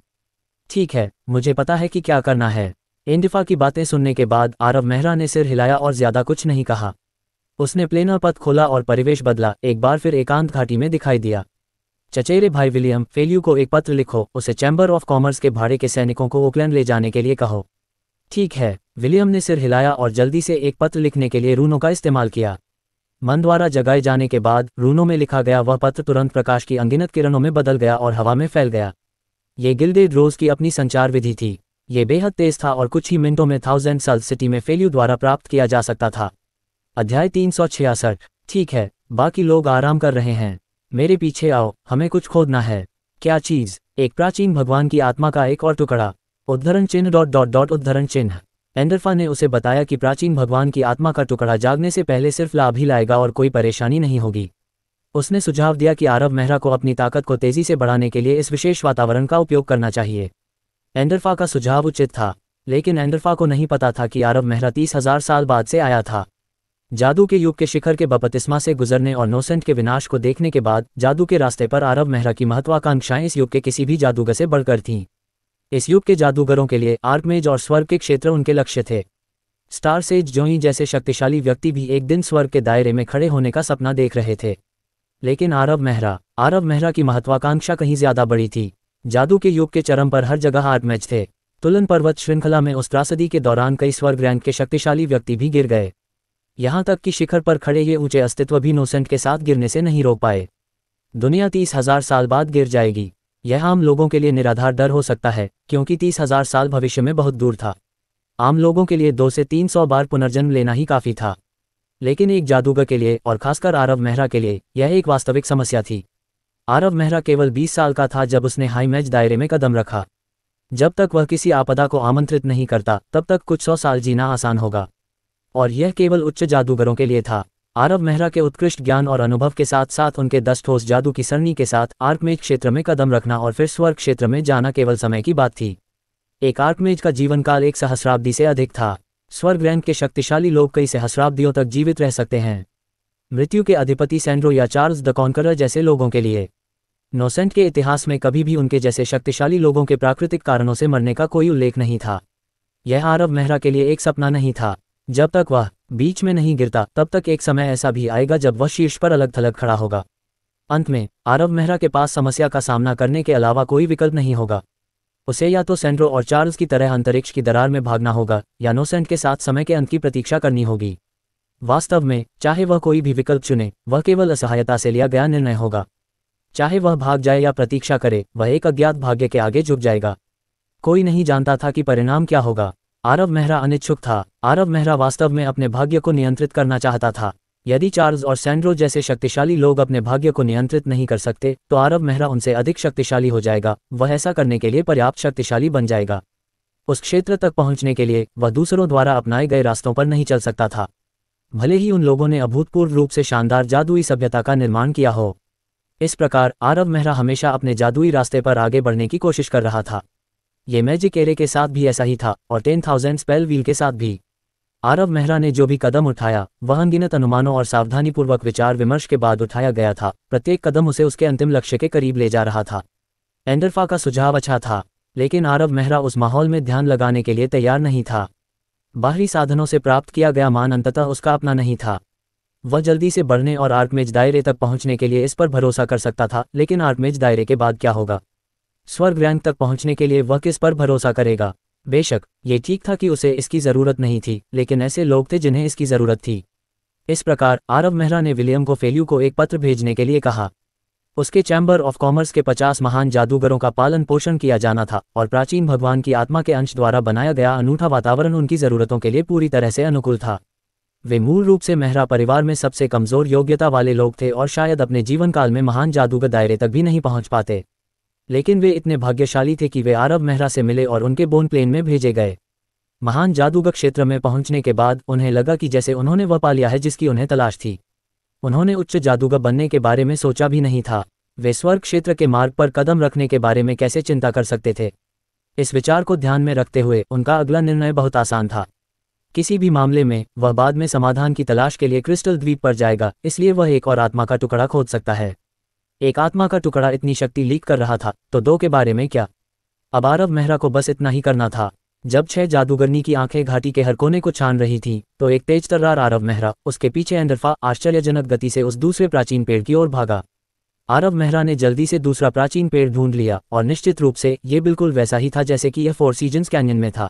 ठीक है, मुझे पता है कि क्या करना है। एंडिफा की बातें सुनने के बाद आरव मेहरा ने सिर हिलाया और ज्यादा कुछ नहीं कहा। उसने प्लेनर पथ खोला और परिवेश बदला, एक बार फिर एकांत घाटी में दिखाई दिया। चचेरे भाई विलियम, फेल्यू को एक पत्र लिखो, उसे चैम्बर ऑफ कॉमर्स के भाड़े के सैनिकों को ओकलैंड ले जाने के लिए कहो। ठीक है, विलियम ने सिर हिलाया और जल्दी से एक पत्र लिखने के लिए रूनों का इस्तेमाल किया। मन द्वारा जगाए जाने के बाद रूनों में लिखा गया वह पत्र तुरंत प्रकाश की अनगिनत किरणों में बदल गया और हवा में फैल गया। ये गिल्डेड रोज की अपनी संचार विधि थी। ये बेहद तेज था और कुछ ही मिनटों में 1000 साल सिटी में फेल्यू द्वारा प्राप्त किया जा सकता था। अध्याय 366। ठीक है, बाकी लोग आराम कर रहे हैं, मेरे पीछे आओ, हमें कुछ खोदना है। क्या चीज? एक प्राचीन भगवान की आत्मा का एक और टुकड़ा। उद्धरण चिन्ह ... उद्धरण चिन्ह। एंडरफा ने उसे बताया कि प्राचीन भगवान की आत्मा का टुकड़ा जागने से पहले सिर्फ लाभ ही लाएगा और कोई परेशानी नहीं होगी। उसने सुझाव दिया कि आरव मेहरा को अपनी ताकत को तेजी से बढ़ाने के लिए इस विशेष वातावरण का उपयोग करना चाहिए। एंडरफा का सुझाव उचित था, लेकिन एंडरफा को नहीं पता था कि आरव मेहरा 30,000 साल बाद से आया था। जादू के युग के शिखर के बपतिस्मा से गुजरने और नोसेंट के विनाश को देखने के बाद जादू के रास्ते पर आरव मेहरा की महत्वाकांक्षाएं इस युग के किसी भी जादूगर से बढ़कर थीं। इस युग के जादूगरों के लिए आर्कमेज और स्वर्ग के क्षेत्र उनके लक्ष्य थे। स्टार सेज जोई जैसे शक्तिशाली व्यक्ति भी एक दिन स्वर्ग के दायरे में खड़े होने का सपना देख रहे थे, लेकिन आरव मेहरा की महत्वाकांक्षा कहीं ज्यादा बड़ी थी। जादू के युग के चरम पर हर जगह आर्कमेज थे। तुलन पर्वत श्रृंखला में उस त्रासदी के दौरान कई स्वर्ग रैंक के शक्तिशाली व्यक्ति भी गिर गए। यहाँ तक कि शिखर पर खड़े ये ऊंचे अस्तित्व भी नोसेंट के साथ गिरने से नहीं रोक पाए। दुनिया 30,000 साल बाद गिर जाएगी, यह आम लोगों के लिए निराधार डर हो सकता है, क्योंकि 30,000 साल भविष्य में बहुत दूर था। आम लोगों के लिए 200 से 300 बार पुनर्जन्म लेना ही काफ़ी था, लेकिन एक जादूगर के लिए और खासकर आरव मेहरा के लिए यह एक वास्तविक समस्या थी। आरव मेहरा केवल 20 साल का था जब उसने हाई मैच दायरे में कदम रखा। जब तक वह किसी आपदा को आमंत्रित नहीं करता तब तक कुछ 100 साल जीना आसान होगा, और यह केवल उच्च जादूगरों के लिए था। आरव मेहरा के उत्कृष्ट ज्ञान और अनुभव के साथ साथ उनके 10 ठोस जादू की सरणी के साथ आर्कमेज क्षेत्र में कदम रखना और फिर स्वर्ग क्षेत्र में जाना केवल समय की बात थी। एक आर्कमेज का जीवन काल 1 सहस्राब्दी से अधिक था। स्वर्ग रैंक के शक्तिशाली लोग कई सहस्राब्दियों तक जीवित रह सकते हैं। मृत्यु के अधिपति सैंड्रो या चार्ल्स द कॉन्करर जैसे लोगों के लिए नोसेंट के इतिहास में कभी भी उनके जैसे शक्तिशाली लोगों के प्राकृतिक कारणों से मरने का कोई उल्लेख नहीं था। यह आरव मेहरा के लिए एक सपना नहीं था। जब तक वह बीच में नहीं गिरता तब तक एक समय ऐसा भी आएगा जब वह शीर्ष पर अलग थलग खड़ा होगा। अंत में आरव मेहरा के पास समस्या का सामना करने के अलावा कोई विकल्प नहीं होगा। उसे या तो सैंड्रो और चार्ल्स की तरह अंतरिक्ष की दरार में भागना होगा या नोसेंट के साथ समय के अंत की प्रतीक्षा करनी होगी। वास्तव में चाहे वह कोई भी विकल्प चुने, वह केवल असहायता से लिया गया निर्णय होगा। चाहे वह भाग जाए या प्रतीक्षा करे, वह एक अज्ञात भाग्य के आगे झुक जाएगा। कोई नहीं जानता था कि परिणाम क्या होगा। आरव मेहरा अनिच्छुक था। आरव मेहरा वास्तव में अपने भाग्य को नियंत्रित करना चाहता था। यदि चार्ल्स और सैंड्रो जैसे शक्तिशाली लोग अपने भाग्य को नियंत्रित नहीं कर सकते तो आरव मेहरा उनसे अधिक शक्तिशाली हो जाएगा। वह ऐसा करने के लिए पर्याप्त शक्तिशाली बन जाएगा। उस क्षेत्र तक पहुंचने के लिए वह दूसरों द्वारा अपनाए गए रास्तों पर नहीं चल सकता था, भले ही उन लोगों ने अभूतपूर्व रूप से शानदार जादुई सभ्यता का निर्माण किया हो। इस प्रकार आरव मेहरा हमेशा अपने जादुई रास्ते पर आगे बढ़ने की कोशिश कर रहा था। ये मैजिक एरे के साथ भी ऐसा ही था और 10,000 स्पेल व्हील के साथ भी। आरव मेहरा ने जो भी कदम उठाया वह अनगिनत अनुमानों और सावधानीपूर्वक विचार विमर्श के बाद उठाया गया था। प्रत्येक कदम उसे उसके अंतिम लक्ष्य के करीब ले जा रहा था। एंडरफा का सुझाव अच्छा था, लेकिन आरव मेहरा उस माहौल में ध्यान लगाने के लिए तैयार नहीं था। बाहरी साधनों से प्राप्त किया गया मान अंततः उसका अपना नहीं था। वह जल्दी से बढ़ने और आर्कमेज दायरे तक पहुंचने के लिए इस पर भरोसा कर सकता था, लेकिन आर्कमेज दायरे के बाद क्या होगा? स्वर्ग रैंक तक पहुंचने के लिए वह किस पर भरोसा करेगा? बेशक ये ठीक था कि उसे इसकी ज़रूरत नहीं थी, लेकिन ऐसे लोग थे जिन्हें इसकी ज़रूरत थी। इस प्रकार आरव मेहरा ने विलियम को फेल्यू को एक पत्र भेजने के लिए कहा। उसके चैम्बर ऑफ कॉमर्स के 50 महान जादूगरों का पालन पोषण किया जाना था और प्राचीन भगवान की आत्मा के अंश द्वारा बनाया गया अनूठा वातावरण उनकी ज़रूरतों के लिए पूरी तरह से अनुकूल था। वे मूल रूप से मेहरा परिवार में सबसे कमज़ोर योग्यता वाले लोग थे और शायद अपने जीवन काल में महान जादूगर दायरे तक भी नहीं पहुंच पाते, लेकिन वे इतने भाग्यशाली थे कि वे आरव मेहरा से मिले और उनके बोन प्लेन में भेजे गए। महान जादूगर क्षेत्र में पहुंचने के बाद उन्हें लगा कि जैसे उन्होंने वह पा लिया है जिसकी उन्हें तलाश थी। उन्होंने उच्च जादूगर बनने के बारे में सोचा भी नहीं था। वे स्वर्ग क्षेत्र के मार्ग पर कदम रखने के बारे में कैसे चिंता कर सकते थे। इस विचार को ध्यान में रखते हुए उनका अगला निर्णय बहुत आसान था। किसी भी मामले में वह बाद में समाधान की तलाश के लिए क्रिस्टल द्वीप पर जाएगा, इसलिए वह एक और आत्मा का टुकड़ा खोज सकता है। एक आत्मा का टुकड़ा इतनी शक्ति लीक कर रहा था, तो दो के बारे में क्या? अब आरव मेहरा को बस इतना ही करना था। जब 6 जादूगरनी की आंखें घाटी के हर कोने को छान रही थीं, तो एक तेज तर्रार आरव मेहरा, उसके पीछे एंडरफा आश्चर्यजनक गति से उस दूसरे प्राचीन पेड़ की ओर भागा। आरव मेहरा ने जल्दी से दूसरा प्राचीन पेड़ ढूंढ लिया और निश्चित रूप से ये बिल्कुल वैसा ही था जैसे कि यह फोर सीजन्स कैन्यन में था।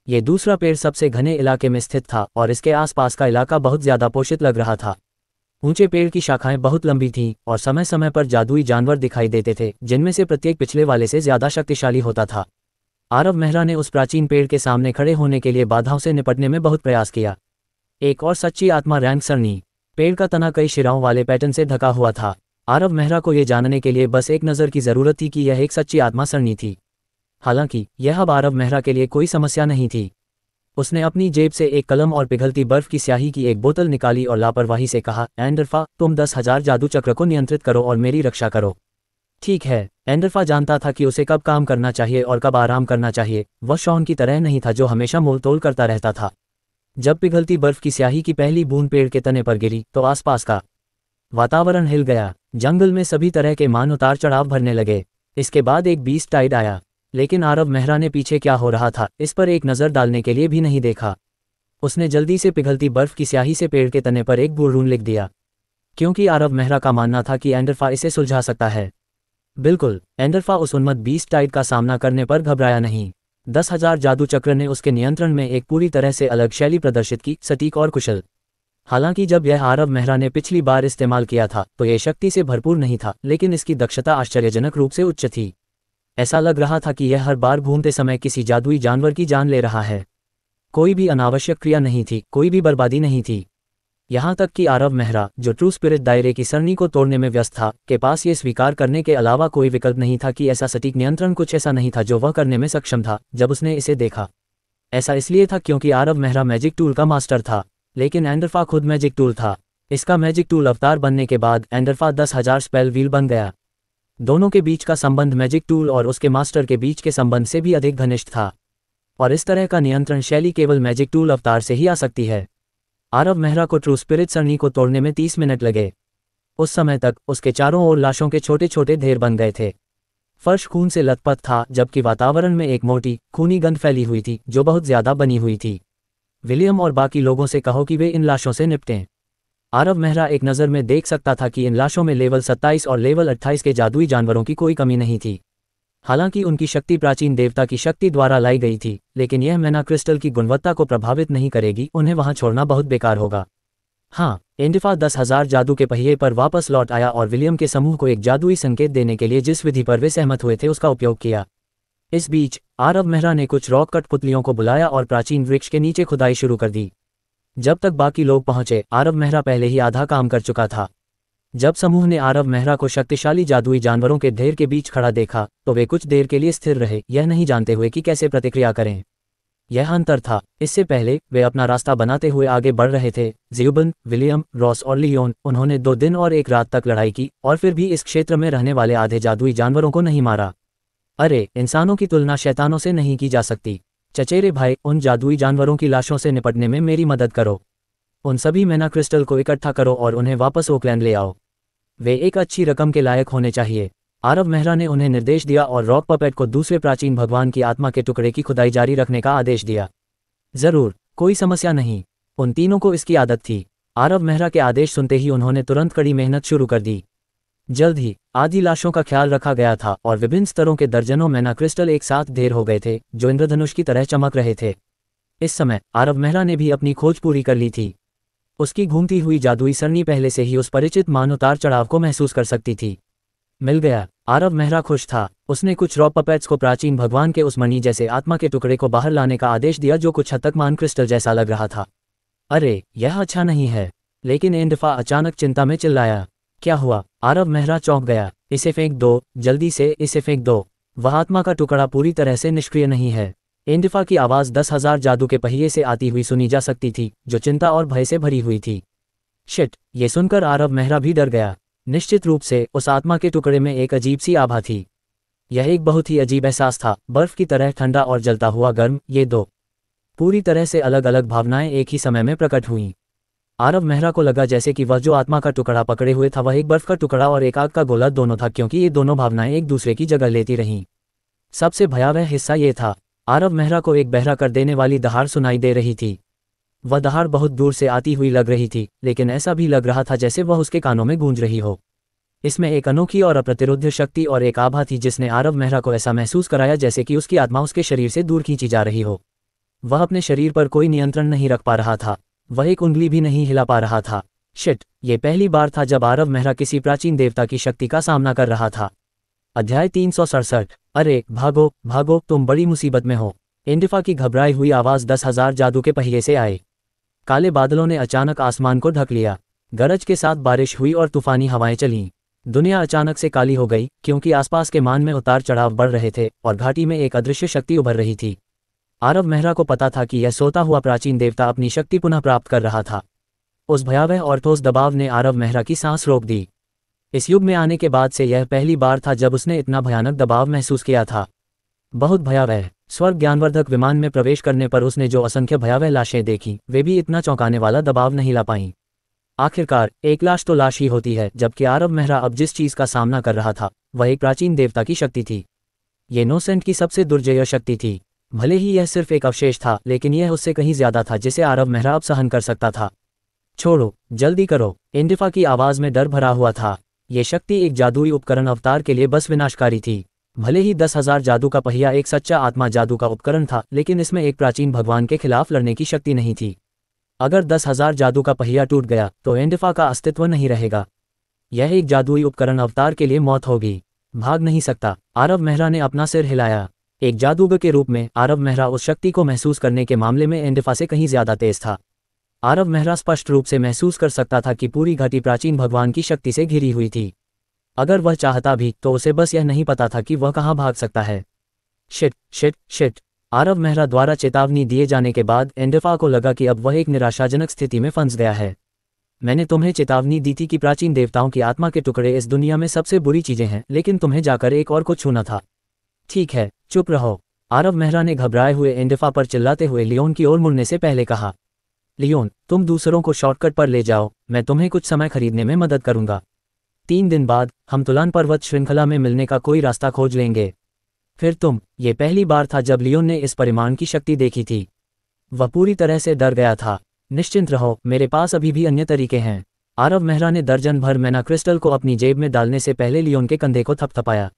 ये दूसरा पेड़ सबसे घने इलाके में स्थित था और इसके आसपास का इलाका बहुत ज्यादा पोषित लग रहा था। ऊंचे पेड़ की शाखाएं बहुत लंबी थीं और समय समय पर जादुई जानवर दिखाई देते थे, जिनमें से प्रत्येक पिछले वाले से ज्यादा शक्तिशाली होता था। आरव मेहरा ने उस प्राचीन पेड़ के सामने खड़े होने के लिए बाधाओं से निपटने में बहुत प्रयास किया। एक और सच्ची आत्मा रैंक सरनी। पेड़ का तना कई शिराओं वाले पैटर्न से ढका हुआ था। आरव मेहरा को यह जानने के लिए बस एक नज़र की ज़रूरत थी कि यह एक सच्ची आत्मा सरनी थी। हालांकि यह अब आरव मेहरा के लिए कोई समस्या नहीं थी। उसने अपनी जेब से एक कलम और पिघलती बर्फ की स्याही की एक बोतल निकाली और लापरवाही से कहा, एंडरफा, तुम 10,000 जादू चक्र को नियंत्रित करो और मेरी रक्षा करो। ठीक है। एंडरफा जानता था कि उसे कब काम करना चाहिए और कब आराम करना चाहिए। वह शॉन की तरह नहीं था जो हमेशा मोल तोल करता रहता था। जब पिघलती बर्फ की स्याही की पहली बूंद पेड़ के तने पर गिरी तो आसपास का वातावरण हिल गया। जंगल में सभी तरह के मान उतार चढ़ाव भरने लगे। इसके बाद एक बीस्ट टाइड आया, लेकिन आरव मेहरा ने पीछे क्या हो रहा था इस पर एक नज़र डालने के लिए भी नहीं देखा। उसने जल्दी से पिघलती बर्फ की स्याही से पेड़ के तने पर एक बूढ़ून लिख दिया, क्योंकि आरव मेहरा का मानना था कि एंडरफा इसे सुलझा सकता है। बिल्कुल, एंडरफा उस उन्मत्त बीस्ट टाइड का सामना करने पर घबराया नहीं। 10,000 जादू चक्र ने उसके नियंत्रण में एक पूरी तरह से अलग शैली प्रदर्शित की, सटीक और कुशल। हालांकि जब यह आरव मेहरा ने पिछली बार इस्तेमाल किया था तो यह शक्ति से भरपूर नहीं था, लेकिन इसकी दक्षता आश्चर्यजनक रूप से उच्च थी। ऐसा लग रहा था कि यह हर बार घूमते समय किसी जादुई जानवर की जान ले रहा है। कोई भी अनावश्यक क्रिया नहीं थी, कोई भी बर्बादी नहीं थी। यहाँ तक कि आरव मेहरा, जो ट्रू स्पिरिट दायरे की सरनी को तोड़ने में व्यस्त था, के पास ये स्वीकार करने के अलावा कोई विकल्प नहीं था कि ऐसा सटीक नियंत्रण कुछ ऐसा नहीं था जो वह करने में सक्षम था जब उसने इसे देखा। ऐसा इसलिए था क्योंकि आरव मेहरा मैजिक टूल का मास्टर था, लेकिन एंडरफा खुद मैजिक टूल था। इसका मैजिक टूल अवतार बनने के बाद एंडरफा 10,000 स्पेल व्हील बन गया। दोनों के बीच का संबंध मैजिक टूल और उसके मास्टर के बीच के संबंध से भी अधिक घनिष्ठ था, और इस तरह का नियंत्रण शैली केवल मैजिक टूल अवतार से ही आ सकती है। आरव मेहरा को ट्रू स्पिरिट सरनी को तोड़ने में 30 मिनट लगे। उस समय तक उसके चारों ओर लाशों के छोटे छोटे ढेर बन गए थे। फर्श खून से लथपथ था, जबकि वातावरण में एक मोटी खूनी गंध फैली हुई थी जो बहुत ज्यादा बनी हुई थी। विलियम और बाकी लोगों से कहो कि वे इन लाशों से निपटें। आरव मेहरा एक नज़र में देख सकता था कि इन लाशों में लेवल 27 और लेवल 28 के जादुई जानवरों की कोई कमी नहीं थी। हालांकि उनकी शक्ति प्राचीन देवता की शक्ति द्वारा लाई गई थी, लेकिन यह मैना क्रिस्टल की गुणवत्ता को प्रभावित नहीं करेगी। उन्हें वहां छोड़ना बहुत बेकार होगा। हाँ, एंडरफा 10,000 जादू के पहिए पर वापस लौट आया और विलियम के समूह को एक जादुई संकेत देने के लिए जिस विधि पर वे सहमत हुए थे उसका उपयोग किया। इस बीच आरव मेहरा ने कुछ रॉक कट पुतलियों को बुलाया और प्राचीन वृक्ष के नीचे खुदाई शुरू कर दी। जब तक बाकी लोग पहुंचे, आरव मेहरा पहले ही आधा काम कर चुका था। जब समूह ने आरव मेहरा को शक्तिशाली जादुई जानवरों के ढेर के बीच खड़ा देखा तो वे कुछ देर के लिए स्थिर रहे, यह नहीं जानते हुए कि कैसे प्रतिक्रिया करें। यह अंतर था। इससे पहले वे अपना रास्ता बनाते हुए आगे बढ़ रहे थे। ज़्यूबन, विलियम, रॉस और लियोन, उन्होंने 2 दिन और 1 रात तक लड़ाई की और फिर भी इस क्षेत्र में रहने वाले आधे जादुई जानवरों को नहीं मारा। अरे, इंसानों की तुलना शैतानों से नहीं की जा सकती। चचेरे भाई, उन जादुई जानवरों की लाशों से निपटने में मेरी मदद करो। उन सभी मैना क्रिस्टल को इकट्ठा करो और उन्हें वापस ओकलैंड ले आओ। वे एक अच्छी रकम के लायक होने चाहिए। आरव मेहरा ने उन्हें निर्देश दिया और रॉक पपेट को दूसरे प्राचीन भगवान की आत्मा के टुकड़े की खुदाई जारी रखने का आदेश दिया। जरूर, कोई समस्या नहीं। उन तीनों को इसकी आदत थी। आरव मेहरा के आदेश सुनते ही उन्होंने तुरंत कड़ी मेहनत शुरू कर दी। जल्द ही आधी लाशों का ख्याल रखा गया था और विभिन्न स्तरों के दर्जनों मैना क्रिस्टल एक साथ ढेर हो गए थे जो इंद्रधनुष की तरह चमक रहे थे। इस समय आरव मेहरा ने भी अपनी खोज पूरी कर ली थी। उसकी घूमती हुई जादुई सरनी पहले से ही उस परिचित मान उतार चढ़ाव को महसूस कर सकती थी। मिल गया। आरव मेहरा खुश था। उसने कुछ रॉ पपेट्स को प्राचीन भगवान के उस मणि जैसे आत्मा के टुकड़े को बाहर लाने का आदेश दिया जो कुछ हद तक मान क्रिस्टल जैसा लग रहा था। अरे यह अच्छा नहीं है। लेकिन एंडफा अचानक चिंता में चिल्लाया। क्या हुआ? आरव मेहरा चौंक गया। इसे फेंक दो, जल्दी से इसे फेंक दो। वह आत्मा का टुकड़ा पूरी तरह से निष्क्रिय नहीं है। एंडफा की आवाज़ 10,000 जादू के पहिए से आती हुई सुनी जा सकती थी जो चिंता और भय से भरी हुई थी। शिट! ये सुनकर आरव मेहरा भी डर गया। निश्चित रूप से उस आत्मा के टुकड़े में एक अजीब सी आभा थी। यह एक बहुत ही अजीब एहसास था, बर्फ की तरह ठंडा और जलता हुआ गर्म। ये दो पूरी तरह से अलग अलग भावनाएं एक ही समय में प्रकट हुईं। आरव मेहरा को लगा जैसे कि वह जो आत्मा का टुकड़ा पकड़े हुए था वह एक बर्फ का टुकड़ा और एक आग का गोला दोनों था, क्योंकि ये दोनों भावनाएं एक दूसरे की जगह लेती रहीं। सबसे भयावह हिस्सा ये था, आरव मेहरा को एक बहरा कर देने वाली दहाड़ सुनाई दे रही थी। वह दहाड़ बहुत दूर से आती हुई लग रही थी, लेकिन ऐसा भी लग रहा था जैसे वह उसके कानों में गूंज रही हो। इसमें एक अनोखी और अप्रतिरोध्य शक्ति और एक आभा थी जिसने आरव मेहरा को ऐसा महसूस कराया जैसे कि उसकी आत्मा उसके शरीर से दूर खींची जा रही हो। वह अपने शरीर पर कोई नियंत्रण नहीं रख पा रहा था। वह एक उंगली भी नहीं हिला पा रहा था। शिट! ये पहली बार था जब आरव मेहरा किसी प्राचीन देवता की शक्ति का सामना कर रहा था। अध्याय 367। अरे भागो भागो, तुम बड़ी मुसीबत में हो। एंडफा की घबराई हुई आवाज़ 10,000 जादू के पहिए से आई। काले बादलों ने अचानक आसमान को ढक लिया। गरज के साथ बारिश हुई और तूफानी हवाएं चलीं। दुनिया अचानक से काली हो गई क्योंकि आसपास के मान में उतार चढ़ाव बढ़ रहे थे और घाटी में एक अदृश्य शक्ति उभर रही थी। आरव मेहरा को पता था कि यह सोता हुआ प्राचीन देवता अपनी शक्ति पुनः प्राप्त कर रहा था। उस भयावह और ठोस दबाव ने आरव मेहरा की सांस रोक दी। इस युग में आने के बाद से यह पहली बार था जब उसने इतना भयानक दबाव महसूस किया था। बहुत भयावह। स्वर्ग ज्ञानवर्धक विमान में प्रवेश करने पर उसने जो असंख्य भयावह लाशें देखी वे भी इतना चौंकाने वाला दबाव नहीं ला पाईं। आखिरकार एक लाश तो लाश ही होती है, जबकि आरव मेहरा अब जिस चीज का सामना कर रहा था वह एक प्राचीन देवता की शक्ति थी। ये नोसेंट की सबसे दुर्जय शक्ति थी। भले ही यह सिर्फ एक अवशेष था, लेकिन यह उससे कहीं ज्यादा था जिसे आरव मेहरा अब सहन कर सकता था। छोड़ो, जल्दी करो। एंडफा की आवाज में डर भरा हुआ था। ये शक्ति एक जादुई उपकरण अवतार के लिए बस विनाशकारी थी। भले ही 10,000 जादू का पहिया एक सच्चा आत्मा जादू का उपकरण था, लेकिन इसमें एक प्राचीन भगवान के खिलाफ लड़ने की शक्ति नहीं थी। अगर 10,000 जादू का पहिया टूट गया तो एंडफा का अस्तित्व नहीं रहेगा। यह एक जादुई उपकरण अवतार के लिए मौत होगी। भाग नहीं सकता। आरव मेहरा ने अपना सिर हिलाया। एक जादूगर के रूप में आरव मेहरा उस शक्ति को महसूस करने के मामले में एंडफा से कहीं ज्यादा तेज था। आरव मेहरा स्पष्ट रूप से महसूस कर सकता था कि पूरी घाटी प्राचीन भगवान की शक्ति से घिरी हुई थी। अगर वह चाहता भी तो उसे बस यह नहीं पता था कि वह कहाँ भाग सकता है। Shit shit shit! Aarav Mehra द्वारा चेतावनी दिए जाने के बाद एंडफा को लगा कि अब वह एक निराशाजनक स्थिति में फंस गया है। मैंने तुम्हें चेतावनी दी थी कि प्राचीन देवताओं की आत्मा के टुकड़े इस दुनिया में सबसे बुरी चीजें हैं, लेकिन तुम्हें जाकर एक और को छूना था। ठीक है, चुप रहो। आरव मेहरा ने घबराए हुए एंडफा पर चिल्लाते हुए लियोन की ओर मुड़ने से पहले कहा। लियोन, तुम दूसरों को शॉर्टकट पर ले जाओ, मैं तुम्हें कुछ समय खरीदने में मदद करूंगा। 3 दिन बाद हम तुलान पर्वत श्रृंखला में मिलने का कोई रास्ता खोज लेंगे। फिर तुम। ये पहली बार था जब लियोन ने इस परिमाण की शक्ति देखी थी। वह पूरी तरह से डर गया था। निश्चिंत रहो, मेरे पास अभी भी अन्य तरीके हैं। आरव मेहरा ने दर्जन भर मैना क्रिस्टल को अपनी जेब में डालने से पहले लियोन के कंधे को थपथपाया।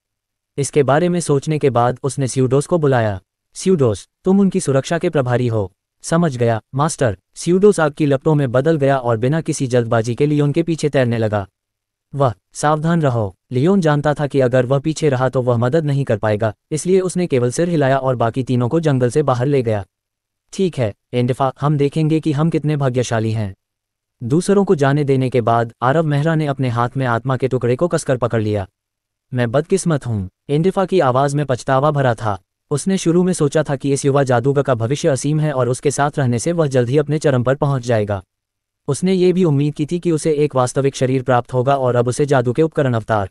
इसके बारे में सोचने के बाद उसने स्यूडोस को बुलाया। स्यूडोस, तुम उनकी सुरक्षा के प्रभारी हो। समझ गया मास्टर। स्यूडोस आग की लपटों में बदल गया और बिना किसी जल्दबाजी के लियोन के पीछे तैरने लगा। वह सावधान रहो। लियोन जानता था कि अगर वह पीछे रहा तो वह मदद नहीं कर पाएगा, इसलिए उसने केवल सिर हिलाया और बाकी तीनों को जंगल से बाहर ले गया। ठीक है एंडफा, हम देखेंगे कि हम कितने भाग्यशाली हैं। दूसरों को जाने देने के बाद आरव मेहरा ने अपने हाथ में आत्मा के टुकड़े को कसकर पकड़ लिया। मैं बदकिस्मत हूँ। एंडफा की आवाज में पछतावा भरा था। उसने शुरू में सोचा था कि इस युवा जादूगर का भविष्य असीम है और उसके साथ रहने से वह जल्द ही अपने चरम पर पहुंच जाएगा। उसने ये भी उम्मीद की थी कि उसे एक वास्तविक शरीर प्राप्त होगा और अब उसे जादू के उपकरण अवतार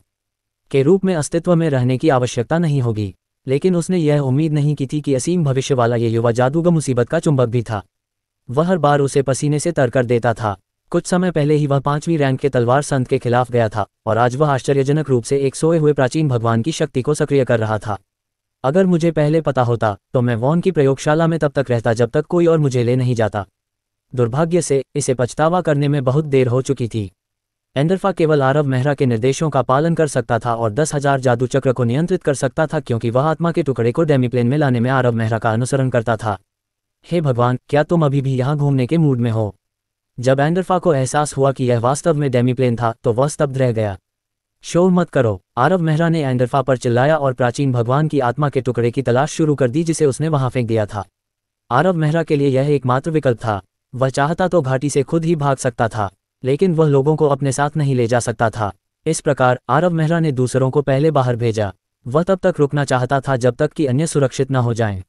के रूप में अस्तित्व में रहने की आवश्यकता नहीं होगी। लेकिन उसने यह उम्मीद नहीं की थी कि असीम भविष्य वाला ये युवा जादूगर मुसीबत का चुंबक भी था। वह हर बार उसे पसीने से तर कर देता था। कुछ समय पहले ही वह 5वीं रैंक के तलवार संत के खिलाफ गया था और आज वह आश्चर्यजनक रूप से एक सोए हुए प्राचीन भगवान की शक्ति को सक्रिय कर रहा था। अगर मुझे पहले पता होता तो मैं वॉन की प्रयोगशाला में तब तक रहता जब तक कोई और मुझे ले नहीं जाता। दुर्भाग्य से इसे पछतावा करने में बहुत देर हो चुकी थी। एंडरफा केवल आरव मेहरा के निर्देशों का पालन कर सकता था और 10,000 जादू चक्र को नियंत्रित कर सकता था, क्योंकि वह आत्मा के टुकड़े को डेमीप्लेन में लाने में आरव मेहरा का अनुसरण करता था। हे भगवान, क्या तुम अभी भी यहाँ घूमने के मूड में हो? जब एंडरफा को एहसास हुआ कि यह वास्तव में डेमीप्लेन था तो वह स्तब्ध रह गया। शोर मत करो, आरव मेहरा ने एंडरफा पर चिल्लाया और प्राचीन भगवान की आत्मा के टुकड़े की तलाश शुरू कर दी जिसे उसने वहां फेंक दिया था। आरव मेहरा के लिए यह एकमात्र विकल्प था। वह चाहता तो घाटी से खुद ही भाग सकता था, लेकिन वह लोगों को अपने साथ नहीं ले जा सकता था। इस प्रकार आरव मेहरा ने दूसरों को पहले बाहर भेजा। वह तब तक रुकना चाहता था जब तक कि अन्य सुरक्षित न हो जाएं।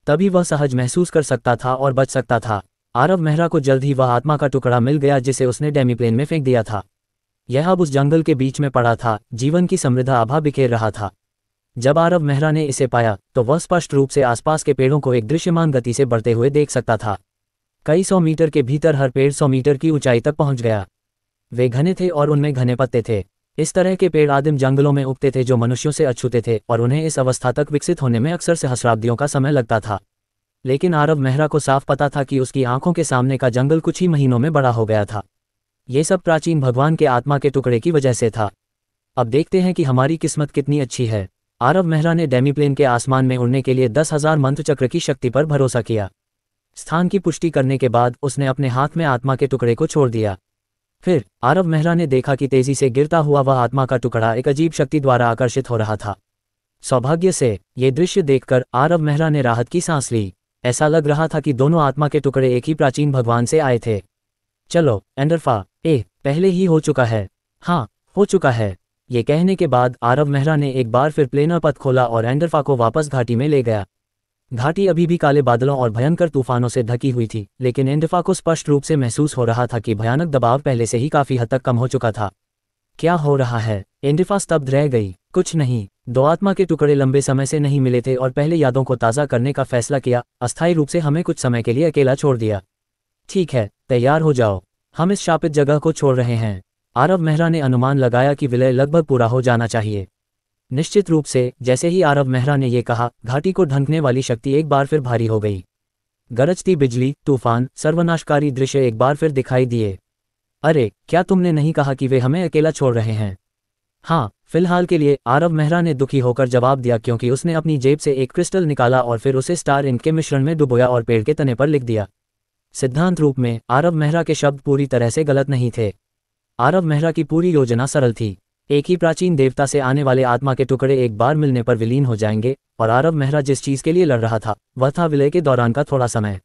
तभी वह सहज महसूस कर सकता था और बच सकता था। आरव मेहरा को जल्द ही वह आत्मा का टुकड़ा मिल गया जिसे उसने डेमीप्लेन में फेंक दिया था। यह अब उस जंगल के बीच में पड़ा था, जीवन की समृद्ध आभा बिखेर रहा था। जब आरव मेहरा ने इसे पाया तो वह स्पष्ट रूप से आसपास के पेड़ों को एक दृश्यमान गति से बढ़ते हुए देख सकता था। कई 100 मीटर के भीतर हर पेड़ 100 मीटर की ऊंचाई तक पहुंच गया। वे घने थे और उनमें घने पत्ते थे। इस तरह के पेड़ आदिम जंगलों में उगते थे जो मनुष्यों से अछूते थे और उन्हें इस अवस्था तक विकसित होने में अक्सर सहस्राब्दियों का समय लगता था। लेकिन आरव मेहरा को साफ पता था कि उसकी आंखों के सामने का जंगल कुछ ही महीनों में बड़ा हो गया था। ये सब प्राचीन भगवान के आत्मा के टुकड़े की वजह से था। अब देखते हैं कि हमारी किस्मत कितनी अच्छी है। आरव मेहरा ने डेमीप्लेन के आसमान में उड़ने के लिए 10,000 मंत्र चक्र की शक्ति पर भरोसा किया। स्थान की पुष्टि करने के बाद उसने अपने हाथ में आत्मा के टुकड़े को छोड़ दिया। फिर आरव मेहरा ने देखा कि तेजी से गिरता हुआ वह आत्मा का टुकड़ा एक अजीब शक्ति द्वारा आकर्षित हो रहा था। सौभाग्य से ये दृश्य देखकर आरव मेहरा ने राहत की सांस ली। ऐसा लग रहा था कि दोनों आत्मा के टुकड़े एक ही प्राचीन भगवान से आए थे। चलो एंडरफा, पहले ही हो चुका है। हाँ, हो चुका है। ये कहने के बाद आरव मेहरा ने एक बार फिर प्लेनर पथ खोला और एंडरफा को वापस घाटी में ले गया। घाटी अभी भी काले बादलों और भयंकर तूफानों से ढकी हुई थी, लेकिन एंडरफा को स्पष्ट रूप से महसूस हो रहा था कि भयानक दबाव पहले से ही काफी हद तक कम हो चुका था। क्या हो रहा है? एंडरफा स्तब्ध रह गई। कुछ नहीं, दो आत्मा के टुकड़े लंबे समय से नहीं मिले थे और पहले यादों को ताज़ा करने का फैसला किया। अस्थायी रूप से हमें कुछ समय के लिए अकेला छोड़ दिया। ठीक है, तैयार हो जाओ, हम इस शापित जगह को छोड़ रहे हैं। आरव मेहरा ने अनुमान लगाया कि विलय लगभग पूरा हो जाना चाहिए। निश्चित रूप से जैसे ही आरव मेहरा ने यह कहा, घाटी को ढंकने वाली शक्ति एक बार फिर भारी हो गई। गरजती बिजली, तूफान, सर्वनाशकारी दृश्य एक बार फिर दिखाई दिए। अरे, क्या तुमने नहीं कहा कि वे हमें अकेला छोड़ रहे हैं? हाँ, फिलहाल के लिए, आरव मेहरा ने दुखी होकर जवाब दिया, क्योंकि उसने अपनी जेब से एक क्रिस्टल निकाला और फिर उसे स्टार इंक के मिश्रण में डुबोया और पेड़ के तने पर लिख दिया। सिद्धांत रूप में आरव मेहरा के शब्द पूरी तरह से गलत नहीं थे। आरव मेहरा की पूरी योजना सरल थी। एक ही प्राचीन देवता से आने वाले आत्मा के टुकड़े एक बार मिलने पर विलीन हो जाएंगे, और आरव मेहरा जिस चीज के लिए लड़ रहा था वह था विलय के दौरान का थोड़ा समय।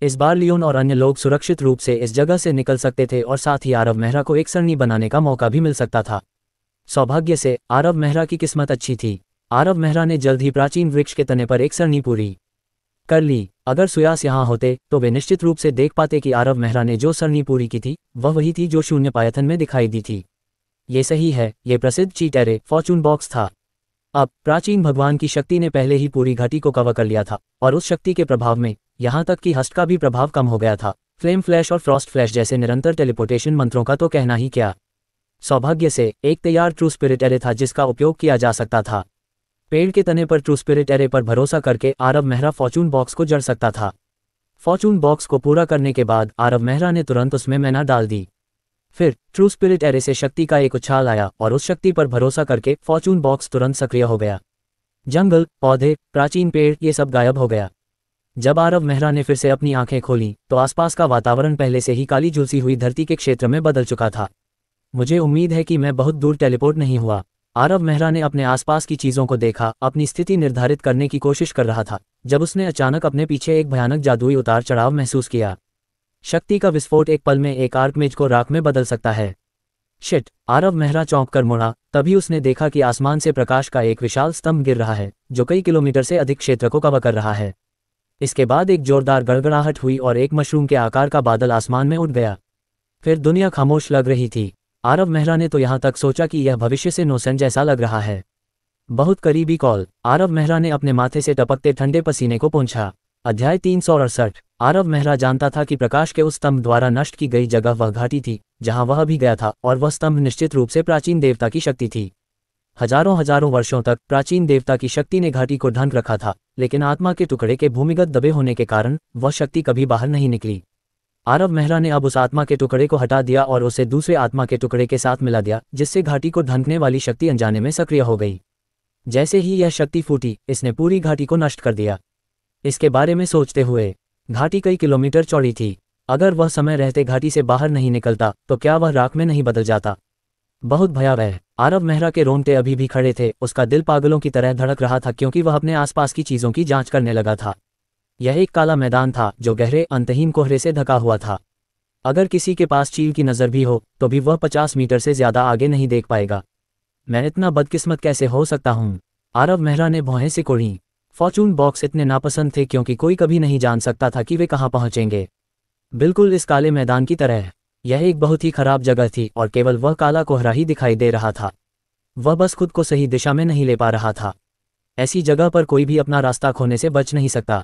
इस बार लियोन और अन्य लोग सुरक्षित रूप से इस जगह से निकल सकते थे और साथ ही आरव मेहरा को एक सरणी बनाने का मौका भी मिल सकता था। सौभाग्य से आरव मेहरा की किस्मत अच्छी थी। आरव मेहरा ने जल्द ही प्राचीन वृक्ष के तने पर एक सरणी पूरी कर ली। अगर सुयास यहाँ होते तो वे निश्चित रूप से देख पाते कि आरव मेहरा ने जो सरणी पूरी की थी वह वही थी जो शून्य पायथन में दिखाई दी थी। ये सही है, ये प्रसिद्ध चीट एरे फॉर्चून बॉक्स था। अब प्राचीन भगवान की शक्ति ने पहले ही पूरी घाटी को कवर कर लिया था, और उस शक्ति के प्रभाव में यहाँ तक कि हस्ट का भी प्रभाव कम हो गया था। फ्लेम फ्लैश और फ्रॉस्ट फ्लैश जैसे निरंतर टेलीपोर्टेशन मंत्रों का तो कहना ही क्या। सौभाग्य से एक तैयार ट्रू स्पिरिट एरे था जिसका उपयोग किया जा सकता था। पेड़ के तने पर ट्रू स्पिरिट एरे पर भरोसा करके आरव मेहरा फॉर्चून बॉक्स को जड़ सकता था। फॉर्चून बॉक्स को पूरा करने के बाद आरव मेहरा ने तुरंत उसमें मैना डाल दी। फिर ट्रू स्पिरिट एरे से शक्ति का एक उछाल आया और उस शक्ति पर भरोसा करके फॉर्चून बॉक्स तुरंत सक्रिय हो गया। जंगल, पौधे, प्राचीन पेड़, ये सब गायब हो गया। जब आरव मेहरा ने फिर से अपनी आंखें खोली तो आसपास का वातावरण पहले से ही काली झुलसी हुई धरती के क्षेत्र में बदल चुका था। मुझे उम्मीद है कि मैं बहुत दूर टेलीपोर्ट नहीं हुआ। आरव मेहरा ने अपने आसपास की चीजों को देखा, अपनी स्थिति निर्धारित करने की कोशिश कर रहा था, जब उसने अचानक अपने पीछे एक भयानक जादुई उतार चढ़ाव महसूस किया। शक्ति का विस्फोट एक पल में एक आर्कमेज को राख में बदल सकता है। शिट, आरव मेहरा चौंक कर मुड़ा। तभी उसने देखा कि आसमान से प्रकाश का एक विशाल स्तंभ गिर रहा है जो कई किलोमीटर से अधिक क्षेत्र को कवर कर रहा है। इसके बाद एक जोरदार गड़गड़ाहट हुई और एक मशरूम के आकार का बादल आसमान में उड़ गया। फिर दुनिया खामोश लग रही थी। आरव मेहरा ने तो यहाँ तक सोचा कि यह भविष्य से नोसेंट जैसा लग रहा है। बहुत करीबी कॉल। आरव मेहरा ने अपने माथे से टपकते ठंडे पसीने को पोंछा। अध्याय 368। आरव मेहरा जानता था कि प्रकाश के उस स्तंभ द्वारा नष्ट की गई जगह वह घाटी थी जहां वह भी गया था, और वह स्तंभ निश्चित रूप से प्राचीन देवता की शक्ति थी। हजारों हजारों वर्षों तक प्राचीन देवता की शक्ति ने घाटी को ढंक रखा था, लेकिन आत्मा के टुकड़े के भूमिगत दबे होने के कारण वह शक्ति कभी बाहर नहीं निकली। आरव मेहरा ने अब उस आत्मा के टुकड़े को हटा दिया और उसे दूसरे आत्मा के टुकड़े के साथ मिला दिया, जिससे घाटी को ढंकने वाली शक्ति अनजाने में सक्रिय हो गई। जैसे ही यह शक्ति फूटी, इसने पूरी घाटी को नष्ट कर दिया। इसके बारे में सोचते हुए, घाटी कई किलोमीटर चौड़ी थी। अगर वह समय रहते घाटी से बाहर नहीं निकलता तो क्या वह राख में नहीं बदल जाता। बहुत भयावह। आरव मेहरा के रोंगटे अभी भी खड़े थे, उसका दिल पागलों की तरह धड़क रहा था क्योंकि वह अपने आसपास की चीज़ों की जांच करने लगा था। यह एक काला मैदान था जो गहरे अंतहीन कोहरे से ढका हुआ था। अगर किसी के पास चील की नज़र भी हो तो भी वह 50 मीटर से ज़्यादा आगे नहीं देख पाएगा। मैं इतना बदकिस्मत कैसे हो सकता हूँ? आरव मेहरा ने भौहें सिकोड़ी। फॉर्चून बॉक्स इतने नापसंद थे क्योंकि कोई कभी नहीं जान सकता था कि वे कहाँ पहुँचेंगे। बिल्कुल इस काले मैदान की तरह। यह एक बहुत ही खराब जगह थी और केवल वह काला कोहरा ही दिखाई दे रहा था। वह बस खुद को सही दिशा में नहीं ले पा रहा था। ऐसी जगह पर कोई भी अपना रास्ता खोने से बच नहीं सकता।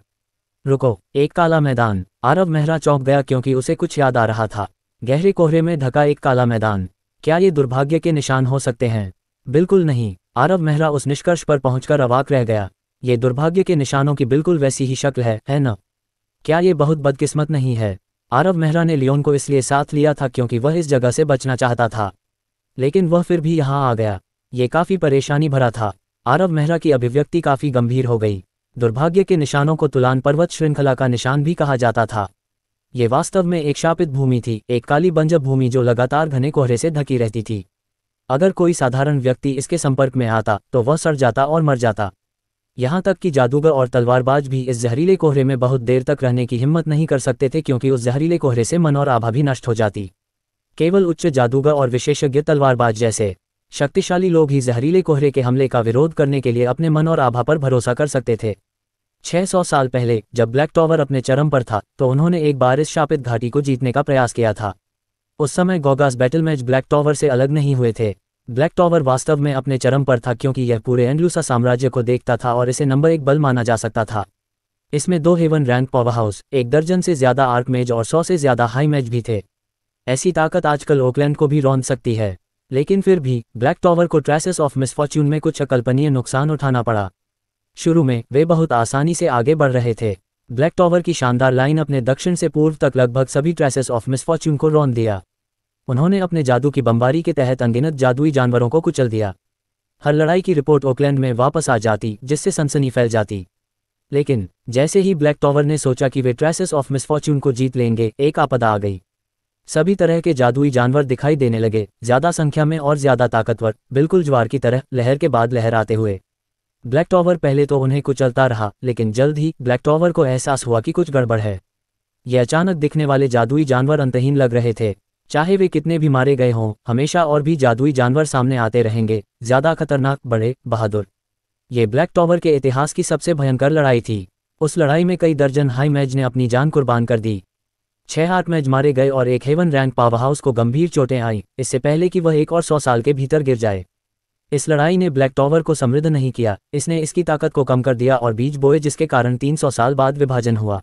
रुको, एक काला मैदान। आरव मेहरा चौंक गया क्योंकि उसे कुछ याद आ रहा था। गहरे कोहरे में ढका एक काला मैदान। क्या ये दुर्भाग्य के निशान हो सकते हैं? बिल्कुल नहीं। आरव मेहरा उस निष्कर्ष पर पहुंचकर अवाक रह गया। ये दुर्भाग्य के निशानों की बिल्कुल वैसी ही शक्ल है न? क्या ये बहुत बदकिस्मत नहीं है? आरव मेहरा ने लियोन को इसलिए साथ लिया था क्योंकि वह इस जगह से बचना चाहता था, लेकिन वह फिर भी यहाँ आ गया। ये काफ़ी परेशानी भरा था। आरव मेहरा की अभिव्यक्ति काफ़ी गंभीर हो गई। दुर्भाग्य के निशानों को तुलान पर्वत श्रृंखला का निशान भी कहा जाता था। ये वास्तव में एक शापित भूमि थी, एक काली बंजर भूमि जो लगातार घने कोहरे से ढकी रहती थी। अगर कोई साधारण व्यक्ति इसके संपर्क में आता तो वह सड़ जाता और मर जाता। यहाँ तक कि जादूगर और तलवारबाज भी इस जहरीले कोहरे में बहुत देर तक रहने की हिम्मत नहीं कर सकते थे क्योंकि उस जहरीले कोहरे से मन और आभा भी नष्ट हो जाती। केवल उच्च जादूगर और विशेषज्ञ तलवारबाज जैसे शक्तिशाली लोग ही जहरीले कोहरे के हमले का विरोध करने के लिए अपने मन और आभा पर भरोसा कर सकते थे। 600 साल पहले जब ब्लैक टॉवर अपने चरम पर था तो उन्होंने एक बार इस शापित घाटी को जीतने का प्रयास किया था। उस समय गोगास बैटलमेज ब्लैक टॉवर से अलग नहीं हुए थे। ब्लैक टॉवर वास्तव में अपने चरम पर था क्योंकि यह पूरे एंडलूसा साम्राज्य को देखता था और इसे नंबर 1 बल माना जा सकता था। इसमें 2 हेवन रैंक पावर हाउस, 1 दर्जन से ज़्यादा आर्कमेज और 100 से ज़्यादा हाई मैज भी थे। ऐसी ताकत आजकल ओकलैंड को भी रौंद सकती है, लेकिन फिर भी ब्लैक टॉवर को ट्रेसेस ऑफ मिसफॉर्च्यून में कुछ अकल्पनीय नुकसान उठाना पड़ा। शुरू में वे बहुत आसानी से आगे बढ़ रहे थे। ब्लैक टॉवर की शानदार लाइन अपने दक्षिण से पूर्व तक लगभग सभी ट्रेसेस ऑफ मिसफॉर्च्यून को रौंद दिया। उन्होंने अपने जादू की बमबारी के तहत अनगिनत जादुई जानवरों को कुचल दिया। हर लड़ाई की रिपोर्ट ओकलैंड में वापस आ जाती, जिससे सनसनी फैल जाती। लेकिन जैसे ही ब्लैक टॉवर ने सोचा कि वे ट्रेसेस ऑफ मिसफॉर्च्यून को जीत लेंगे, एक आपदा आ गई। सभी तरह के जादुई जानवर दिखाई देने लगे, ज्यादा संख्या में और ज्यादा ताकतवर, बिल्कुल ज्वार की तरह, लहर के बाद लहर आते हुए। ब्लैक टॉवर पहले तो उन्हें कुचलता रहा, लेकिन जल्द ही ब्लैक टॉवर को एहसास हुआ कि कुछ गड़बड़ है। ये अचानक दिखने वाले जादुई जानवर अंतहीन लग रहे थे। चाहे वे कितने भी मारे गए हों, हमेशा और भी जादुई जानवर सामने आते रहेंगे, ज्यादा खतरनाक, बड़े, बहादुर। ये ब्लैक टॉवर के इतिहास की सबसे भयंकर लड़ाई थी। उस लड़ाई में कई दर्जन हाई मैज ने अपनी जान कुर्बान कर दी। 6 आर्कमेज मारे गए और एक हेवन रैंक पावर हाउस को गंभीर चोटें आई, इससे पहले कि वह 1 और 100 साल के भीतर गिर जाए। इस लड़ाई ने ब्लैक टॉवर को समृद्ध नहीं किया, इसने इसकी ताकत को कम कर दिया और बीज बोए, जिसके कारण 300 साल बाद विभाजन हुआ।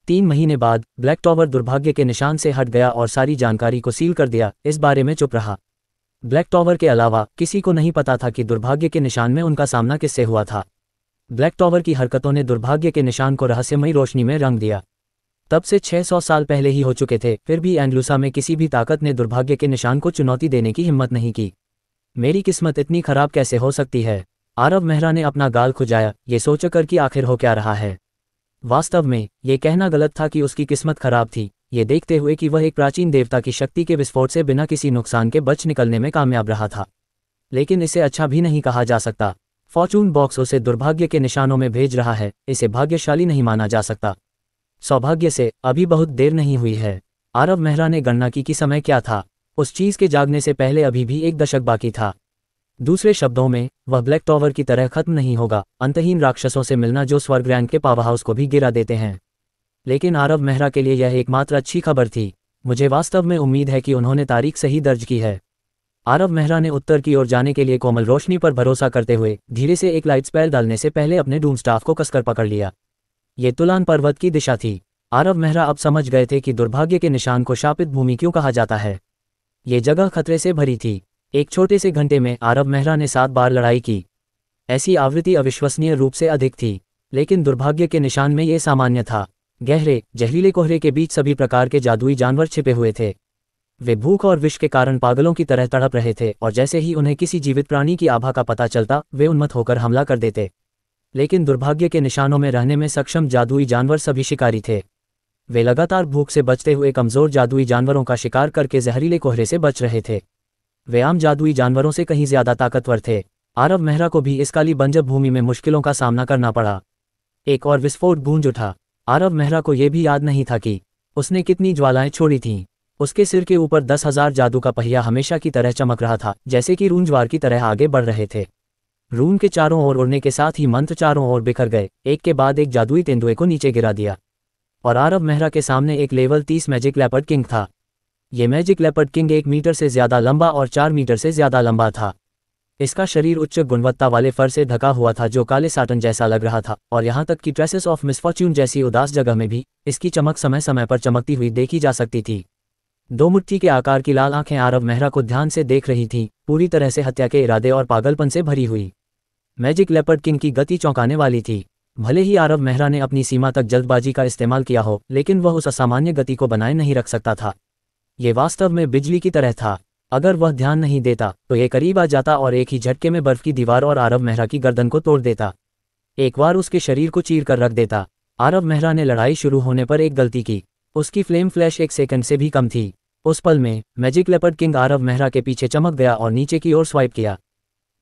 3 महीने बाद ब्लैक टॉवर दुर्भाग्य के निशान से हट गया और सारी जानकारी को सील कर दिया, इस बारे में चुप रहा। ब्लैक टॉवर के अलावा किसी को नहीं पता था कि दुर्भाग्य के निशान में उनका सामना किससे हुआ था। ब्लैक टॉवर की हरकतों ने दुर्भाग्य के निशान को रहस्यमयी रोशनी में रंग दिया। तब से 600 साल पहले ही हो चुके थे, फिर भी एंडलूसा में किसी भी ताकत ने दुर्भाग्य के निशान को चुनौती देने की हिम्मत नहीं की। मेरी किस्मत इतनी खराब कैसे हो सकती है? आरव मेहरा ने अपना गाल खुजाया, ये सोचकर कि आखिर हो क्या रहा है। वास्तव में ये कहना गलत था कि उसकी किस्मत खराब थी, ये देखते हुए कि वह एक प्राचीन देवता की शक्ति के विस्फोट से बिना किसी नुकसान के बच निकलने में कामयाब रहा था। लेकिन इसे अच्छा भी नहीं कहा जा सकता। फॉर्चून बॉक्स उसे दुर्भाग्य के निशानों में भेज रहा है, इसे भाग्यशाली नहीं माना जा सकता। सौभाग्य से अभी बहुत देर नहीं हुई है। आरव मेहरा ने गणना की कि समय क्या था। उस चीज के जागने से पहले अभी भी 1 दशक बाकी था। दूसरे शब्दों में, वह ब्लैक टॉवर की तरह खत्म नहीं होगा, अंतहीन राक्षसों से मिलना जो स्वर्ग रैंक के पावर हाउस को भी गिरा देते हैं। लेकिन आरव मेहरा के लिए यह एकमात्र अच्छी खबर थी। मुझे वास्तव में उम्मीद है कि उन्होंने तारीख सही दर्ज की है। आरव मेहरा ने उत्तर की ओर जाने के लिए कोमल रोशनी पर भरोसा करते हुए धीरे से एक लाइट स्पेल डालने से पहले अपने डूम स्टाफ को कसकर पकड़ लिया। ये तुलान पर्वत की दिशा थी। आरव मेहरा अब समझ गए थे कि दुर्भाग्य के निशान को शापित भूमि क्यों कहा जाता है। ये जगह खतरे से भरी थी। एक छोटे से घंटे में आरव मेहरा ने 7 बार लड़ाई की। ऐसी आवृत्ति अविश्वसनीय रूप से अधिक थी, लेकिन दुर्भाग्य के निशान में ये सामान्य था। गहरे जहरीले कोहरे के बीच सभी प्रकार के जादुई जानवर छिपे हुए थे। वे भूख और विष के कारण पागलों की तरह तड़प रहे थे और जैसे ही उन्हें किसी जीवित प्राणी की आभा का पता चलता वे उन्मत्त होकर हमला कर देते। लेकिन दुर्भाग्य के निशानों में रहने में सक्षम जादुई जानवर सभी शिकारी थे। वे लगातार भूख से बचते हुए कमजोर जादुई जानवरों का शिकार करके जहरीले कोहरे से बच रहे थे। वे आम जादुई जानवरों से कहीं ज्यादा ताकतवर थे। आरव मेहरा को भी इस काली बंजर भूमि में मुश्किलों का सामना करना पड़ा। एक और विस्फोट गूंज उठा। आरव मेहरा को यह भी याद नहीं था कि उसने कितनी ज्वालाएं छोड़ी थीं। उसके सिर के ऊपर 10,000 जादू का पहिया हमेशा की तरह चमक रहा था, जैसे कि रूंजवार की तरह आगे बढ़ रहे थे। रूम के चारों ओर उड़ने के साथ ही मंत्र चारों ओर बिखर गए, एक के बाद एक जादुई तेंदुए को नीचे गिरा दिया। और आरव मेहरा के सामने एक लेवल 30 मैजिक लेपर्ड किंग था। ये मैजिक लेपर्ड किंग 1 मीटर से ज्यादा लंबा और 4 मीटर से ज्यादा लंबा था। इसका शरीर उच्च गुणवत्ता वाले फर से ढका हुआ था जो काले साटन जैसा लग रहा था, और यहाँ तक कि ट्रेसेस ऑफ मिसफॉर्च्यून जैसी उदास जगह में भी इसकी चमक समय समय पर चमकती हुई देखी जा सकती थी। 2 मुट्ठी के आकार की लाल आंखें आरव मेहरा को ध्यान से देख रही थीं, पूरी तरह से हत्या के इरादे और पागलपन से भरी हुई। मैजिक लेपर्ड किंग की गति चौंकाने वाली थी। भले ही आरव मेहरा ने अपनी सीमा तक जल्दबाजी का इस्तेमाल किया हो, लेकिन वह उस असामान्य गति को बनाए नहीं रख सकता था। ये वास्तव में बिजली की तरह था। अगर वह ध्यान नहीं देता तो ये करीब आ जाता और एक ही झटके में बर्फ की दीवार और आरव मेहरा की गर्दन को तोड़ देता, एक बार उसके शरीर को चीर कर रख देता। आरव मेहरा ने लड़ाई शुरू होने पर एक गलती की। उसकी फ्लेम फ्लैश 1 सेकंड से भी कम थी। उस पल में magic leopard king Aarav Mehra के पीछे चमक गया और नीचे की ओर स्वाइप किया।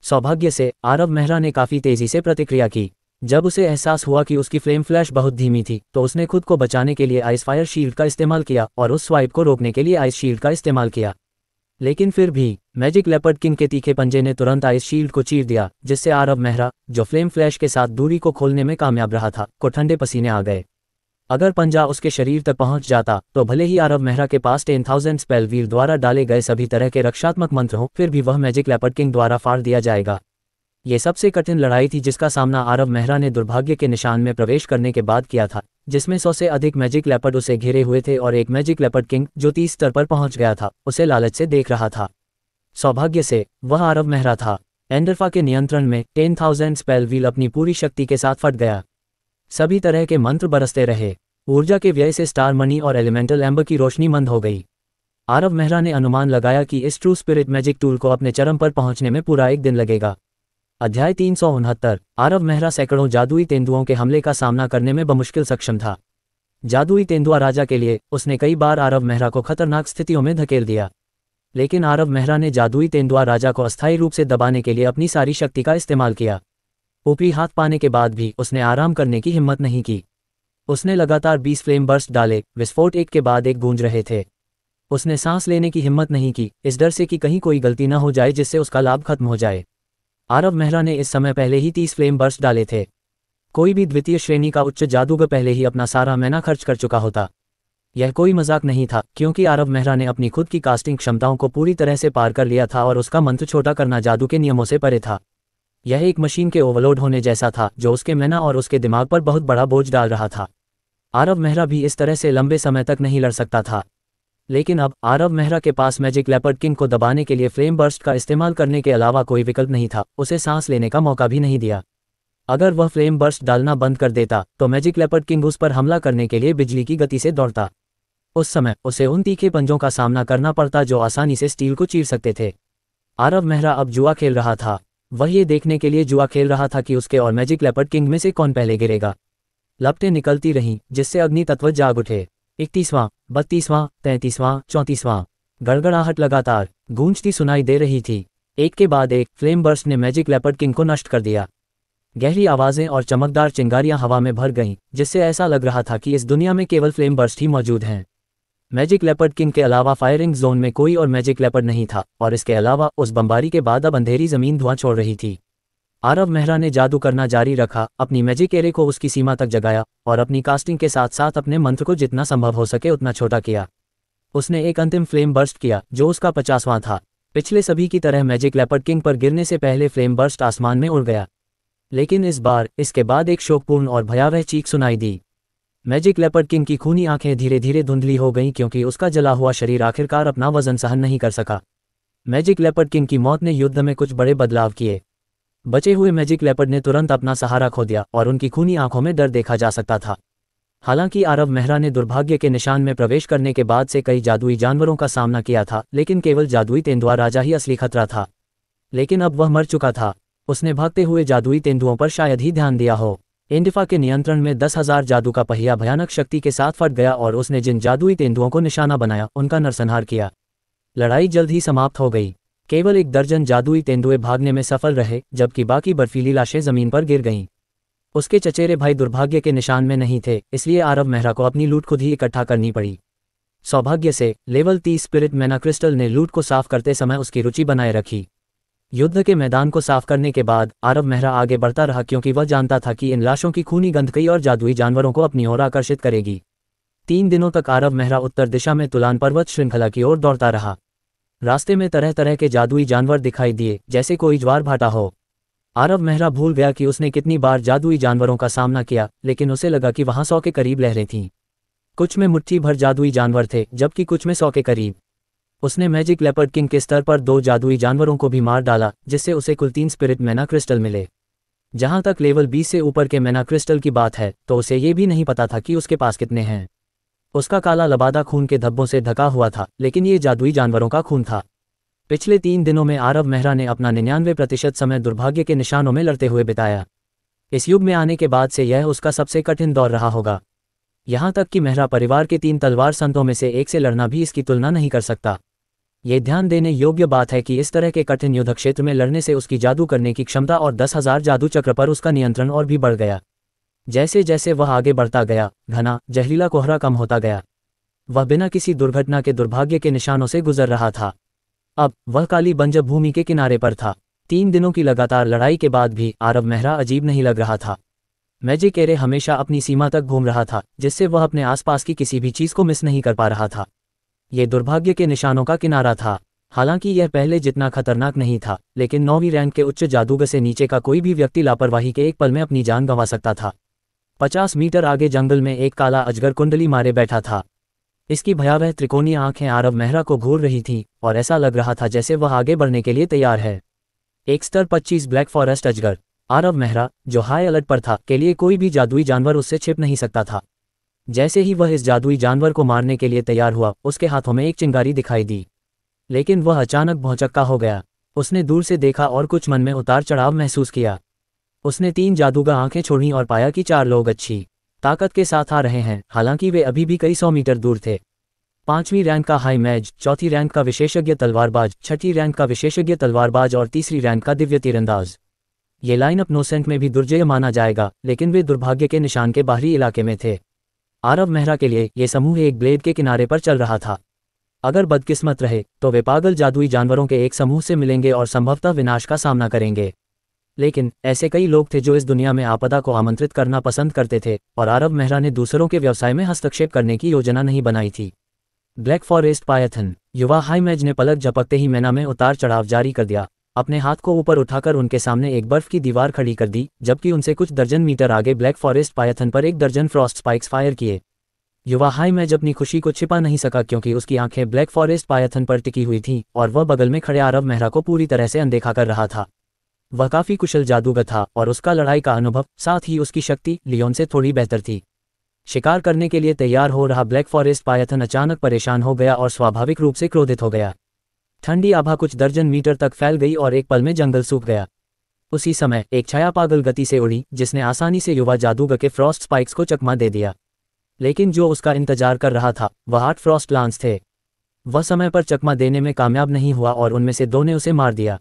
सौभाग्य से आरव मेहरा ने काफी तेजी से प्रतिक्रिया की। जब उसे एहसास हुआ कि उसकी फ्लेम फ्लैश बहुत धीमी थी तो उसने खुद को बचाने के लिए आइस फायर शील्ड का इस्तेमाल किया और उस स्वाइप को रोकने के लिए आइस शील्ड का इस्तेमाल किया। लेकिन फिर भी मैजिक लेपर्ड किंग के तीखे पंजे ने तुरंत आइस शील्ड को चीर दिया, जिससे आरव मेहरा, जो फ्लेम फ्लैश के साथ दूरी को खोलने में कामयाब रहा था, को ठंडे पसीने आ गए। अगर पंजा उसके शरीर तक पहुंच जाता तो भले ही आरव मेहरा के पास 10,000 स्पेल व्हील द्वारा डाले गए सभी तरह के रक्षात्मक मंत्र हों, फिर भी वह मैजिक लेपर्ड किंग द्वारा फाड़ दिया जाएगा। ये सबसे कठिन लड़ाई थी जिसका सामना आरव मेहरा ने दुर्भाग्य के निशान में प्रवेश करने के बाद किया था, जिसमें 100 से अधिक मैजिक लेपर्ड उसे घिरे हुए थे और एक मैजिक लेपर्ड किंग, जो 30 स्तर पर पहुंच गया था, उसे लालच से देख रहा था। सौभाग्य से वह आरव मेहरा था। एंडरफा के नियंत्रण में 10,000 स्पेल व्हील अपनी पूरी शक्ति के साथ फट गया। सभी तरह के मंत्र बरसते रहे। ऊर्जा के व्यय से स्टार मनी और एलिमेंटल एम्बर की रोशनी मंद हो गई। आरव मेहरा ने अनुमान लगाया कि इस ट्रू स्पिरिट मैजिक टूल को अपने चरम पर पहुंचने में पूरा 1 दिन लगेगा। अध्याय 369। आरव मेहरा सैकड़ों जादुई तेंदुओं के हमले का सामना करने में बमुश्किल सक्षम था। जादुई तेंदुआ राजा के लिए उसने कई बार आरव मेहरा को खतरनाक स्थितियों में धकेल दिया, लेकिन आरव मेहरा ने जादुई तेंदुआ राजा को अस्थायी रूप से दबाने के लिए अपनी सारी शक्ति का इस्तेमाल किया। ऊपरी हाथ पाने के बाद भी उसने आराम करने की हिम्मत नहीं की। उसने लगातार 20 फ्लेम बर्स्ट डाले, विस्फोट एक के बाद एक गूंज रहे थे। उसने सांस लेने की हिम्मत नहीं की, इस डर से कि कहीं कोई गलती न हो जाए जिससे उसका लाभ खत्म हो जाए। आरव मेहरा ने इस समय पहले ही 30 फ्लेम बर्स्ट डाले थे। कोई भी द्वितीय श्रेणी का उच्च जादूगर पहले ही अपना सारा मैना खर्च कर चुका होता। यह कोई मजाक नहीं था, क्योंकि आरव मेहरा ने अपनी खुद की कास्टिंग क्षमताओं को पूरी तरह से पार कर लिया था और उसका मंत्र छोटा करना जादू के नियमों से परे था। यह एक मशीन के ओवरलोड होने जैसा था जो उसके मैना और उसके दिमाग पर बहुत बड़ा बोझ डाल रहा था। आरव मेहरा भी इस तरह से लंबे समय तक नहीं लड़ सकता था। लेकिन अब आरव मेहरा के पास मैजिक लेपर्ड किंग को दबाने के लिए फ्लेम बर्स्ट का इस्तेमाल करने के अलावा कोई विकल्प नहीं था। उसे सांस लेने का मौका भी नहीं दिया। अगर वह फ्लेम बर्स्ट डालना बंद कर देता तो मैजिक लेपर्ड किंग उस पर हमला करने के लिए बिजली की गति से दौड़ता। उस समय उसे उन तीखे पंजों का सामना करना पड़ता जो आसानी से स्टील को चीर सकते थे। आरव मेहरा अब जुआ खेल रहा था। वह ये देखने के लिए जुआ खेल रहा था कि उसके और मैजिक लेपर्ड किंग में से कौन पहले गिरेगा। लपटें निकलती रहीं, जिससे अग्नि तत्व जाग उठे। 31वां, 32वां, 33वां, 34वां। गड़गड़ाहट लगातार गूंजती सुनाई दे रही थी। एक के बाद एक फ्लेम बर्स्ट ने मैजिक लेपर्ड किंग को नष्ट कर दिया। गहरी आवाजें और चमकदार चिंगारियां हवा में भर गईं, जिससे ऐसा लग रहा था कि इस दुनिया में केवल फ्लेम बर्स्ट ही मौजूद हैं। मैजिक लेपर्ड किंग के अलावा फायरिंग जोन में कोई और मैजिक लेपर्ड नहीं था, और इसके अलावा उस बमबारी के बाद अब अंधेरी जमीन धुआं छोड़ रही थी। आरव मेहरा ने जादू करना जारी रखा, अपनी मैजिक एरे को उसकी सीमा तक जगाया और अपनी कास्टिंग के साथ साथ अपने मंत्र को जितना संभव हो सके उतना छोटा किया। उसने एक अंतिम फ्लेम बर्स्ट किया जो उसका 50वां था। पिछले सभी की तरह मैजिक लेपर्ड किंग पर गिरने से पहले फ्लेम बर्स्ट आसमान में उड़ गया, लेकिन इस बार इसके बाद एक शोकपूर्ण और भयावह चीख सुनाई दी। मैजिक लेपर्ड किंग की खूनी आंखें धीरे धीरे धुंधली हो गईं क्योंकि उसका जला हुआ शरीर आखिरकार अपना वजन सहन नहीं कर सका। मैजिक लेपर्ड किंग की मौत ने युद्ध में कुछ बड़े बदलाव किए। बचे हुए मैजिक लेपर्ड ने तुरंत अपना सहारा खो दिया और उनकी खूनी आंखों में डर देखा जा सकता था। हालांकि आरव मेहरा ने दुर्भाग्य के निशान में प्रवेश करने के बाद से कई जादुई जानवरों का सामना किया था, लेकिन केवल जादुई तेंदुआ राजा ही असली खतरा था। लेकिन अब वह मर चुका था। उसने भागते हुए जादुई तेंदुओं पर शायद ही ध्यान दिया हो। एंडिफा के नियंत्रण में 10,000 जादू का पहिया भयानक शक्ति के साथ फट गया और उसने जिन जादुई तेंदुओं को निशाना बनाया उनका नरसंहार किया। लड़ाई जल्द ही समाप्त हो गई। केवल 1 दर्जन जादुई तेंदुए भागने में सफल रहे, जबकि बाकी बर्फीली लाशें जमीन पर गिर गईं। उसके चचेरे भाई दुर्भाग्य के निशान में नहीं थे, इसलिए आरव मेहरा को अपनी लूट खुद ही इकट्ठा करनी पड़ी। सौभाग्य से लेवल 30 स्पिरिट मैना क्रिस्टल ने लूट को साफ करते समय उसकी रुचि बनाए रखी। युद्ध के मैदान को साफ करने के बाद आरव मेहरा आगे बढ़ता रहा, क्योंकि वह जानता था कि इन लाशों की खूनी गंध कई और जादुई जानवरों को अपनी ओर आकर्षित करेगी। 3 दिनों तक आरव मेहरा उत्तर दिशा में तुलान पर्वत श्रृंखला की ओर दौड़ता रहा। रास्ते में तरह तरह के जादुई जानवर दिखाई दिए, जैसे कोई ज्वार भाटा हो। आरव मेहरा भूल गया कि उसने कितनी बार जादुई जानवरों का सामना किया, लेकिन उसे लगा कि वहां 100 के करीब लहरें थीं। कुछ में मुट्ठी भर जादुई जानवर थे, जबकि कुछ में 100 के करीब। उसने मैजिक लेपर्ड किंग के स्तर पर 2 जादुई जानवरों को भी मार डाला, जिससे उसे कुल 3 स्पिरिट मैना क्रिस्टल मिले। जहां तक लेवल 20 से ऊपर के मैना क्रिस्टल की बात है, तो उसे ये भी नहीं पता था कि उसके पास कितने हैं। उसका काला लबादा खून के धब्बों से ढका हुआ था, लेकिन ये जादुई जानवरों का खून था। पिछले 3 दिनों में आरव मेहरा ने अपना 99% समय दुर्भाग्य के निशानों में लड़ते हुए बिताया। इस युग में आने के बाद से यह उसका सबसे कठिन दौर रहा होगा। यहाँ तक कि मेहरा परिवार के 3 तलवार संतों में से एक से लड़ना भी इसकी तुलना नहीं कर सकता। ये ध्यान देने योग्य बात है कि इस तरह के कठिन युद्ध क्षेत्र में लड़ने से उसकी जादू करने की क्षमता और 10,000 जादू चक्र पर उसका नियंत्रण और भी बढ़ गया। जैसे जैसे वह आगे बढ़ता गया, घना जहरीला कोहरा कम होता गया। वह बिना किसी दुर्घटना के दुर्भाग्य के निशानों से गुजर रहा था। अब वह काली बंजर भूमि के किनारे पर था। 3 दिनों की लगातार लड़ाई के बाद भी आरव मेहरा अजीब नहीं लग रहा था। मैजिक एरे हमेशा अपनी सीमा तक घूम रहा था, जिससे वह अपने आसपास की किसी भी चीज को मिस नहीं कर पा रहा था। ये दुर्भाग्य के निशानों का किनारा था। हालांकि यह पहले जितना खतरनाक नहीं था, लेकिन 9वीं रैंक के उच्च जादूगर से नीचे का कोई भी व्यक्ति लापरवाही के एक पल में अपनी जान गंवा सकता था। 50 मीटर आगे जंगल में एक काला अजगर कुंडली मारे बैठा था। इसकी भयावह त्रिकोणीय आंखें आरव मेहरा को घूर रही थीं, और ऐसा लग रहा था जैसे वह आगे बढ़ने के लिए तैयार है। एक स्तर 25 ब्लैक फॉरेस्ट अजगर। आरव मेहरा, जो हाई अलर्ट पर था, के लिए कोई भी जादुई जानवर उससे छिप नहीं सकता था। जैसे ही वह इस जादुई जानवर को मारने के लिए तैयार हुआ, उसके हाथों में एक चिंगारी दिखाई दी। लेकिन वह अचानक भौचक्का हो गया। उसने दूर से देखा और कुछ मन में उतार चढ़ाव महसूस किया। उसने 3 जादूगर आंखें छोड़ीं और पाया कि 4 लोग अच्छी ताकत के साथ आ रहे हैं, हालांकि वे अभी भी कई 100 मीटर दूर थे। 5वीं रैंक का हाई मैज, 4थी रैंक का विशेषज्ञ तलवारबाज, 6ठी रैंक का विशेषज्ञ तलवारबाज और 3री रैंक का दिव्य तीरंदाज। ये लाइनअप नोसेंट में भी दुर्जय माना जाएगा, लेकिन वे दुर्भाग्य के निशान के बाहरी इलाके में थे। आरव मेहरा के लिए ये समूह एक ब्लेड के किनारे पर चल रहा था। अगर बदकिस्मत रहे तो वे पागल जादुई जानवरों के एक समूह से मिलेंगे और संभवतः विनाश का सामना करेंगे। लेकिन ऐसे कई लोग थे जो इस दुनिया में आपदा को आमंत्रित करना पसंद करते थे, और आरव मेहरा ने दूसरों के व्यवसाय में हस्तक्षेप करने की योजना नहीं बनाई थी। Black forest Python. युवा हाई मैज ने पलक झपकते ही मैना में उतार चढ़ाव जारी कर दिया। अपने हाथ को ऊपर उठाकर उनके सामने एक बर्फ की दीवार खड़ी कर दी, जबकि उनसे कुछ दर्जन मीटर आगे ब्लैक फॉरेस्ट पायथन पर 1 दर्जन फ्रॉस्ट स्पाइक्स फायर किए। युवा हाई मैज अपनी खुशी को छिपा नहीं सका, क्योंकि उसकी आंखें ब्लैक फॉरेस्ट पायथन पर टिकी हुई थीं और वह बगल में खड़े आरव मेहरा को पूरी तरह से अनदेखा कर रहा था। वह काफी कुशल जादूगर था और उसका लड़ाई का अनुभव, साथ ही उसकी शक्ति लियोन से थोड़ी बेहतर थी। शिकार करने के लिए तैयार हो रहा ब्लैक फॉरेस्ट पायथन अचानक परेशान हो गया और स्वाभाविक रूप से क्रोधित हो गया। ठंडी आभा कुछ दर्जन मीटर तक फैल गई और एक पल में जंगल सूख गया। उसी समय एक छाया पागल गति से उड़ी, जिसने आसानी से युवा जादूगर के फ्रॉस्ट स्पाइक्स को चकमा दे दिया। लेकिन जो उसका इंतजार कर रहा था वह 8 फ्रॉस्ट लांस थे। वह समय पर चकमा देने में कामयाब नहीं हुआ और उनमें से 2 ने उसे मार दिया।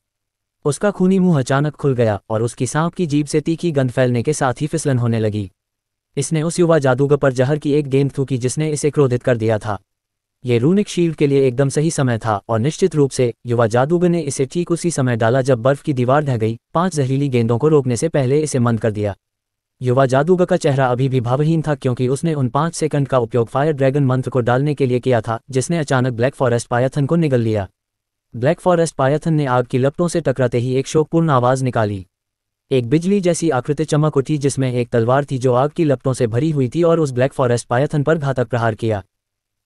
उसका खूनी मुंह अचानक खुल गया और उसकी सांप की जीभ से तीखी गंध फैलने के साथ ही फिसलन होने लगी। इसने उस युवा जादूगर पर जहर की एक गेंद थूकी जिसने इसे क्रोधित कर दिया था। ये रूनिक शील्ड के लिए एकदम सही समय था, और निश्चित रूप से युवा जादूगर ने इसे ठीक उसी समय डाला जब बर्फ की दीवार ढह गई। 5 जहरीली गेंदों को रोकने से पहले इसे मंद कर दिया। युवा जादूगर का चेहरा अभी भी भावहीन था, क्योंकि उसने उन 5 सेकंड का उपयोग फायर ड्रैगन मंत्र को डालने के लिए किया था, जिसने अचानक ब्लैक फॉरेस्ट पायथन को निगल लिया। ब्लैक फॉरेस्ट पायथन ने आग की लपटों से टकराते ही एक शोकपूर्ण आवाज निकाली। एक बिजली जैसी आकृति चमक उठी, जिसमें एक तलवार थी जो आग की लपटों से भरी हुई थी, और उस ब्लैक फॉरेस्ट पायथन पर घातक प्रहार किया।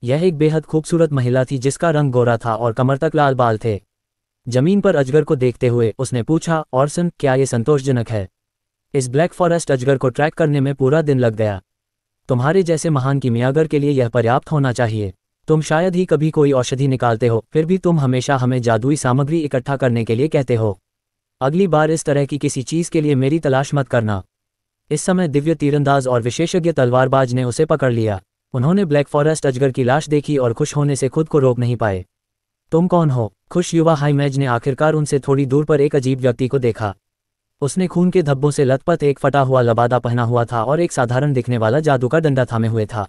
यह एक बेहद खूबसूरत महिला थी जिसका रंग गोरा था और कमर तक लाल बाल थे। जमीन पर अजगर को देखते हुए उसने पूछा, ऑर्सन, क्या ये संतोषजनक है? इस ब्लैक फॉरेस्ट अजगर को ट्रैक करने में पूरा दिन लग गया। तुम्हारे जैसे महान कीमियागर के लिए यह पर्याप्त होना चाहिए। तुम शायद ही कभी कोई औषधि निकालते हो, फिर भी तुम हमेशा हमें जादुई सामग्री इकट्ठा करने के लिए कहते हो। अगली बार इस तरह की किसी चीज़ के लिए मेरी तलाश मत करना। इस समय दिव्य तीरंदाज और विशेषज्ञ तलवारबाज ने उसे पकड़ लिया। उन्होंने ब्लैक फॉरेस्ट अजगर की लाश देखी और खुश होने से खुद को रोक नहीं पाए। तुम कौन हो? खुश युवा हाई मैज ने आखिरकार उनसे थोड़ी दूर पर एक अजीब व्यक्ति को देखा। उसने खून के धब्बों से लथपथ एक फटा हुआ लबादा पहना हुआ था और एक साधारण दिखने वाला जादू का डंडा थामे हुए था।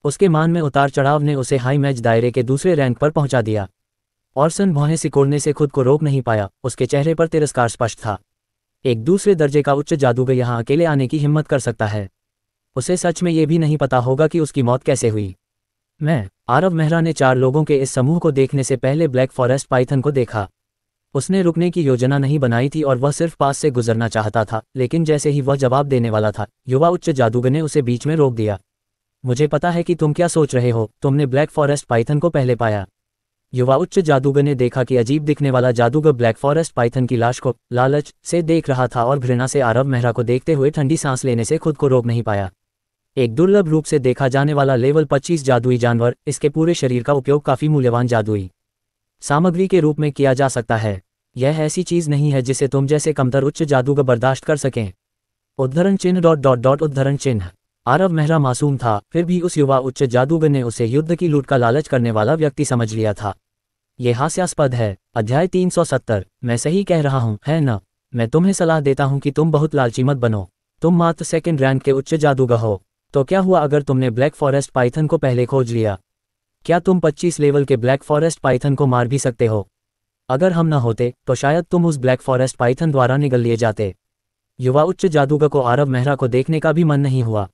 उसके मान में उतार चढ़ाव ने उसे हाई मैच दायरे के दूसरे रैंक पर पहुंचा दिया। ऑर्सन भौहें सिकोड़ने से खुद को रोक नहीं पाया, उसके चेहरे पर तिरस्कार स्पष्ट था। एक दूसरे दर्जे का उच्च जादूगर यहाँ अकेले आने की हिम्मत कर सकता है? उसे सच में ये भी नहीं पता होगा कि उसकी मौत कैसे हुई। मैं आरव मेहरा ने 4 लोगों के इस समूह को देखने से पहले ब्लैक फॉरेस्ट पाइथन को देखा। उसने रुकने की योजना नहीं बनाई थी और वह सिर्फ पास से गुजरना चाहता था, लेकिन जैसे ही वह जवाब देने वाला था, युवा उच्च जादूगर ने उसे बीच में रोक दिया। मुझे पता है कि तुम क्या सोच रहे हो, तुमने ब्लैक फॉरेस्ट पाइथन को पहले पाया। युवा उच्च जादूगर ने देखा कि अजीब दिखने वाला जादूगर ब्लैक फॉरेस्ट पाइथन की लाश को लालच से देख रहा था और घृणा से आरव मेहरा को देखते हुए ठंडी सांस लेने से खुद को रोक नहीं पाया। एक दुर्लभ रूप से देखा जाने वाला लेवल 25 जादुई जानवर, इसके पूरे शरीर का उपयोग काफी मूल्यवान जादुई सामग्री के रूप में किया जा सकता है। यह ऐसी चीज नहीं है जिसे तुम जैसे कमतर उच्च जादूगर बर्दाश्त कर सकें। उद्धरण चिन्ह ... उद्धरण चिन्ह। आरव मेहरा मासूम था, फिर भी उस युवा उच्च जादूगर ने उसे युद्ध की लूट का लालच करने वाला व्यक्ति समझ लिया था। ये हास्यास्पद है। अध्याय 370। मैं सही कह रहा हूँ, है न? मैं तुम्हें सलाह देता हूँ कि तुम बहुत लालची मत बनो। तुम मात्र सेकंड रैंक के उच्च जादूगर हो। तो क्या हुआ अगर तुमने ब्लैक फॉरेस्ट पाइथन को पहले खोज लिया? क्या तुम 25 लेवल के ब्लैक फॉरेस्ट पाइथन को मार भी सकते हो? अगर हम न होते तो शायद तुम उस ब्लैक फॉरेस्ट पाइथन द्वारा निगल लिए जाते। युवा उच्च जादूगर को आरव मेहरा को देखने का भी मन नहीं हुआ।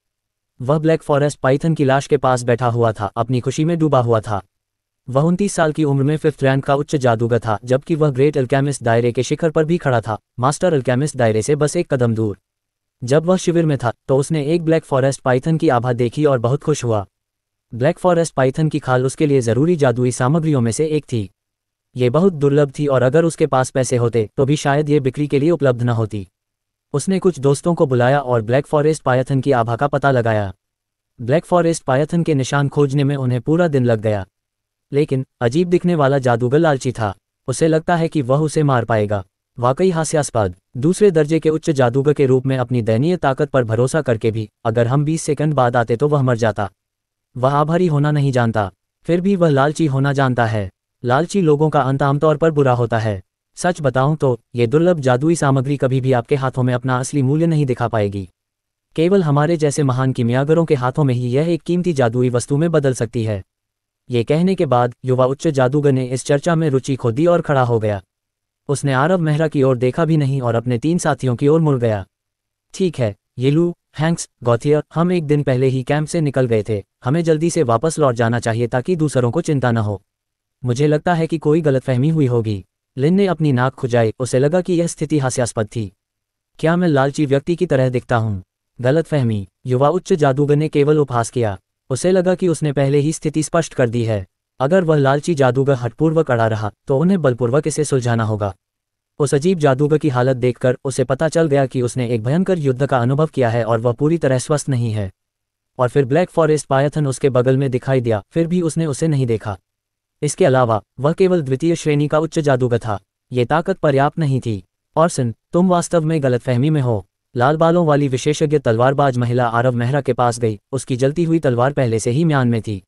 वह ब्लैक फॉरेस्ट पाइथन की लाश के पास बैठा हुआ था, अपनी खुशी में डूबा हुआ था। वह 29 साल की उम्र में 5th रैंक का उच्च जादूगर था, जबकि वह ग्रेट अल्केमिस्ट दायरे के शिखर पर भी खड़ा था, मास्टर अल्केमिस्ट दायरे से बस एक कदम दूर। जब वह शिविर में था तो उसने एक ब्लैक फॉरेस्ट पाइथन की आभा देखी और बहुत खुश हुआ। ब्लैक फॉरेस्ट पाइथन की खाल उसके लिए ज़रूरी जादुई सामग्रियों में से एक थी। ये बहुत दुर्लभ थी और अगर उसके पास पैसे होते तो भी शायद ये बिक्री के लिए उपलब्ध न होती। उसने कुछ दोस्तों को बुलाया और ब्लैक फॉरेस्ट पाइथन की आभा का पता लगाया। ब्लैक फॉरेस्ट पाइथन के निशान खोजने में उन्हें पूरा दिन लग गया। लेकिन अजीब दिखने वाला जादूगर लालची था। उसे लगता है कि वह उसे मार पाएगा। वाकई हास्यास्पद। दूसरे दर्जे के उच्च जादूगर के रूप में अपनी दयनीय ताकत पर भरोसा करके भी अगर हम 20 सेकंड बाद आते तो वह मर जाता। वह आभारी होना नहीं जानता, फिर भी वह लालची होना जानता है। लालची लोगों का अंत आमतौर पर बुरा होता है। सच बताऊं तो ये दुर्लभ जादुई सामग्री कभी भी आपके हाथों में अपना असली मूल्य नहीं दिखा पाएगी। केवल हमारे जैसे महान कीमियागरों के हाथों में ही यह एक कीमती जादुई वस्तु में बदल सकती है। ये कहने के बाद युवा उच्च जादूगर ने इस चर्चा में रुचि खो दी और खड़ा हो गया। उसने आरव मेहरा की ओर देखा भी नहीं और अपने 3 साथियों की ओर मुड़ गया। ठीक है येलू, हैंक्स, गॉथियर, हम एक दिन पहले ही कैंप से निकल गए थे। हमें जल्दी से वापस लौट जाना चाहिए ताकि दूसरों को चिंता न हो। मुझे लगता है कि कोई गलतफहमी हुई होगी। लिन ने अपनी नाक खुजाई, उसे लगा कि यह स्थिति हास्यास्पद थी। क्या मैं लालची व्यक्ति की तरह दिखता हूँ? गलतफहमी। युवा उच्च जादूगर ने केवल उपहास किया। उसे लगा कि उसने पहले ही स्थिति स्पष्ट कर दी है। अगर वह लालची जादूगर हठपूर्वक अड़ा रहा तो उन्हें बलपूर्वक इसे सुलझाना होगा। उस अजीब जादूगर की हालत देखकर उसे पता चल गया कि उसने एक भयंकर युद्ध का अनुभव किया है और वह पूरी तरह स्वस्थ नहीं है। और फिर ब्लैक फॉरेस्ट पाइथन उसके बगल में दिखाई दिया, फिर भी उसने उसे नहीं देखा। इसके अलावा वह केवल द्वितीय श्रेणी का उच्च जादूगर था। ये ताकत पर्याप्त नहीं थी। ऑर्सन, तुम वास्तव में गलतफहमी में हो। लाल बालों वाली विशेषज्ञ तलवारबाज महिला आरव मेहरा के पास गई। उसकी जलती हुई तलवार पहले से ही म्यान में थी।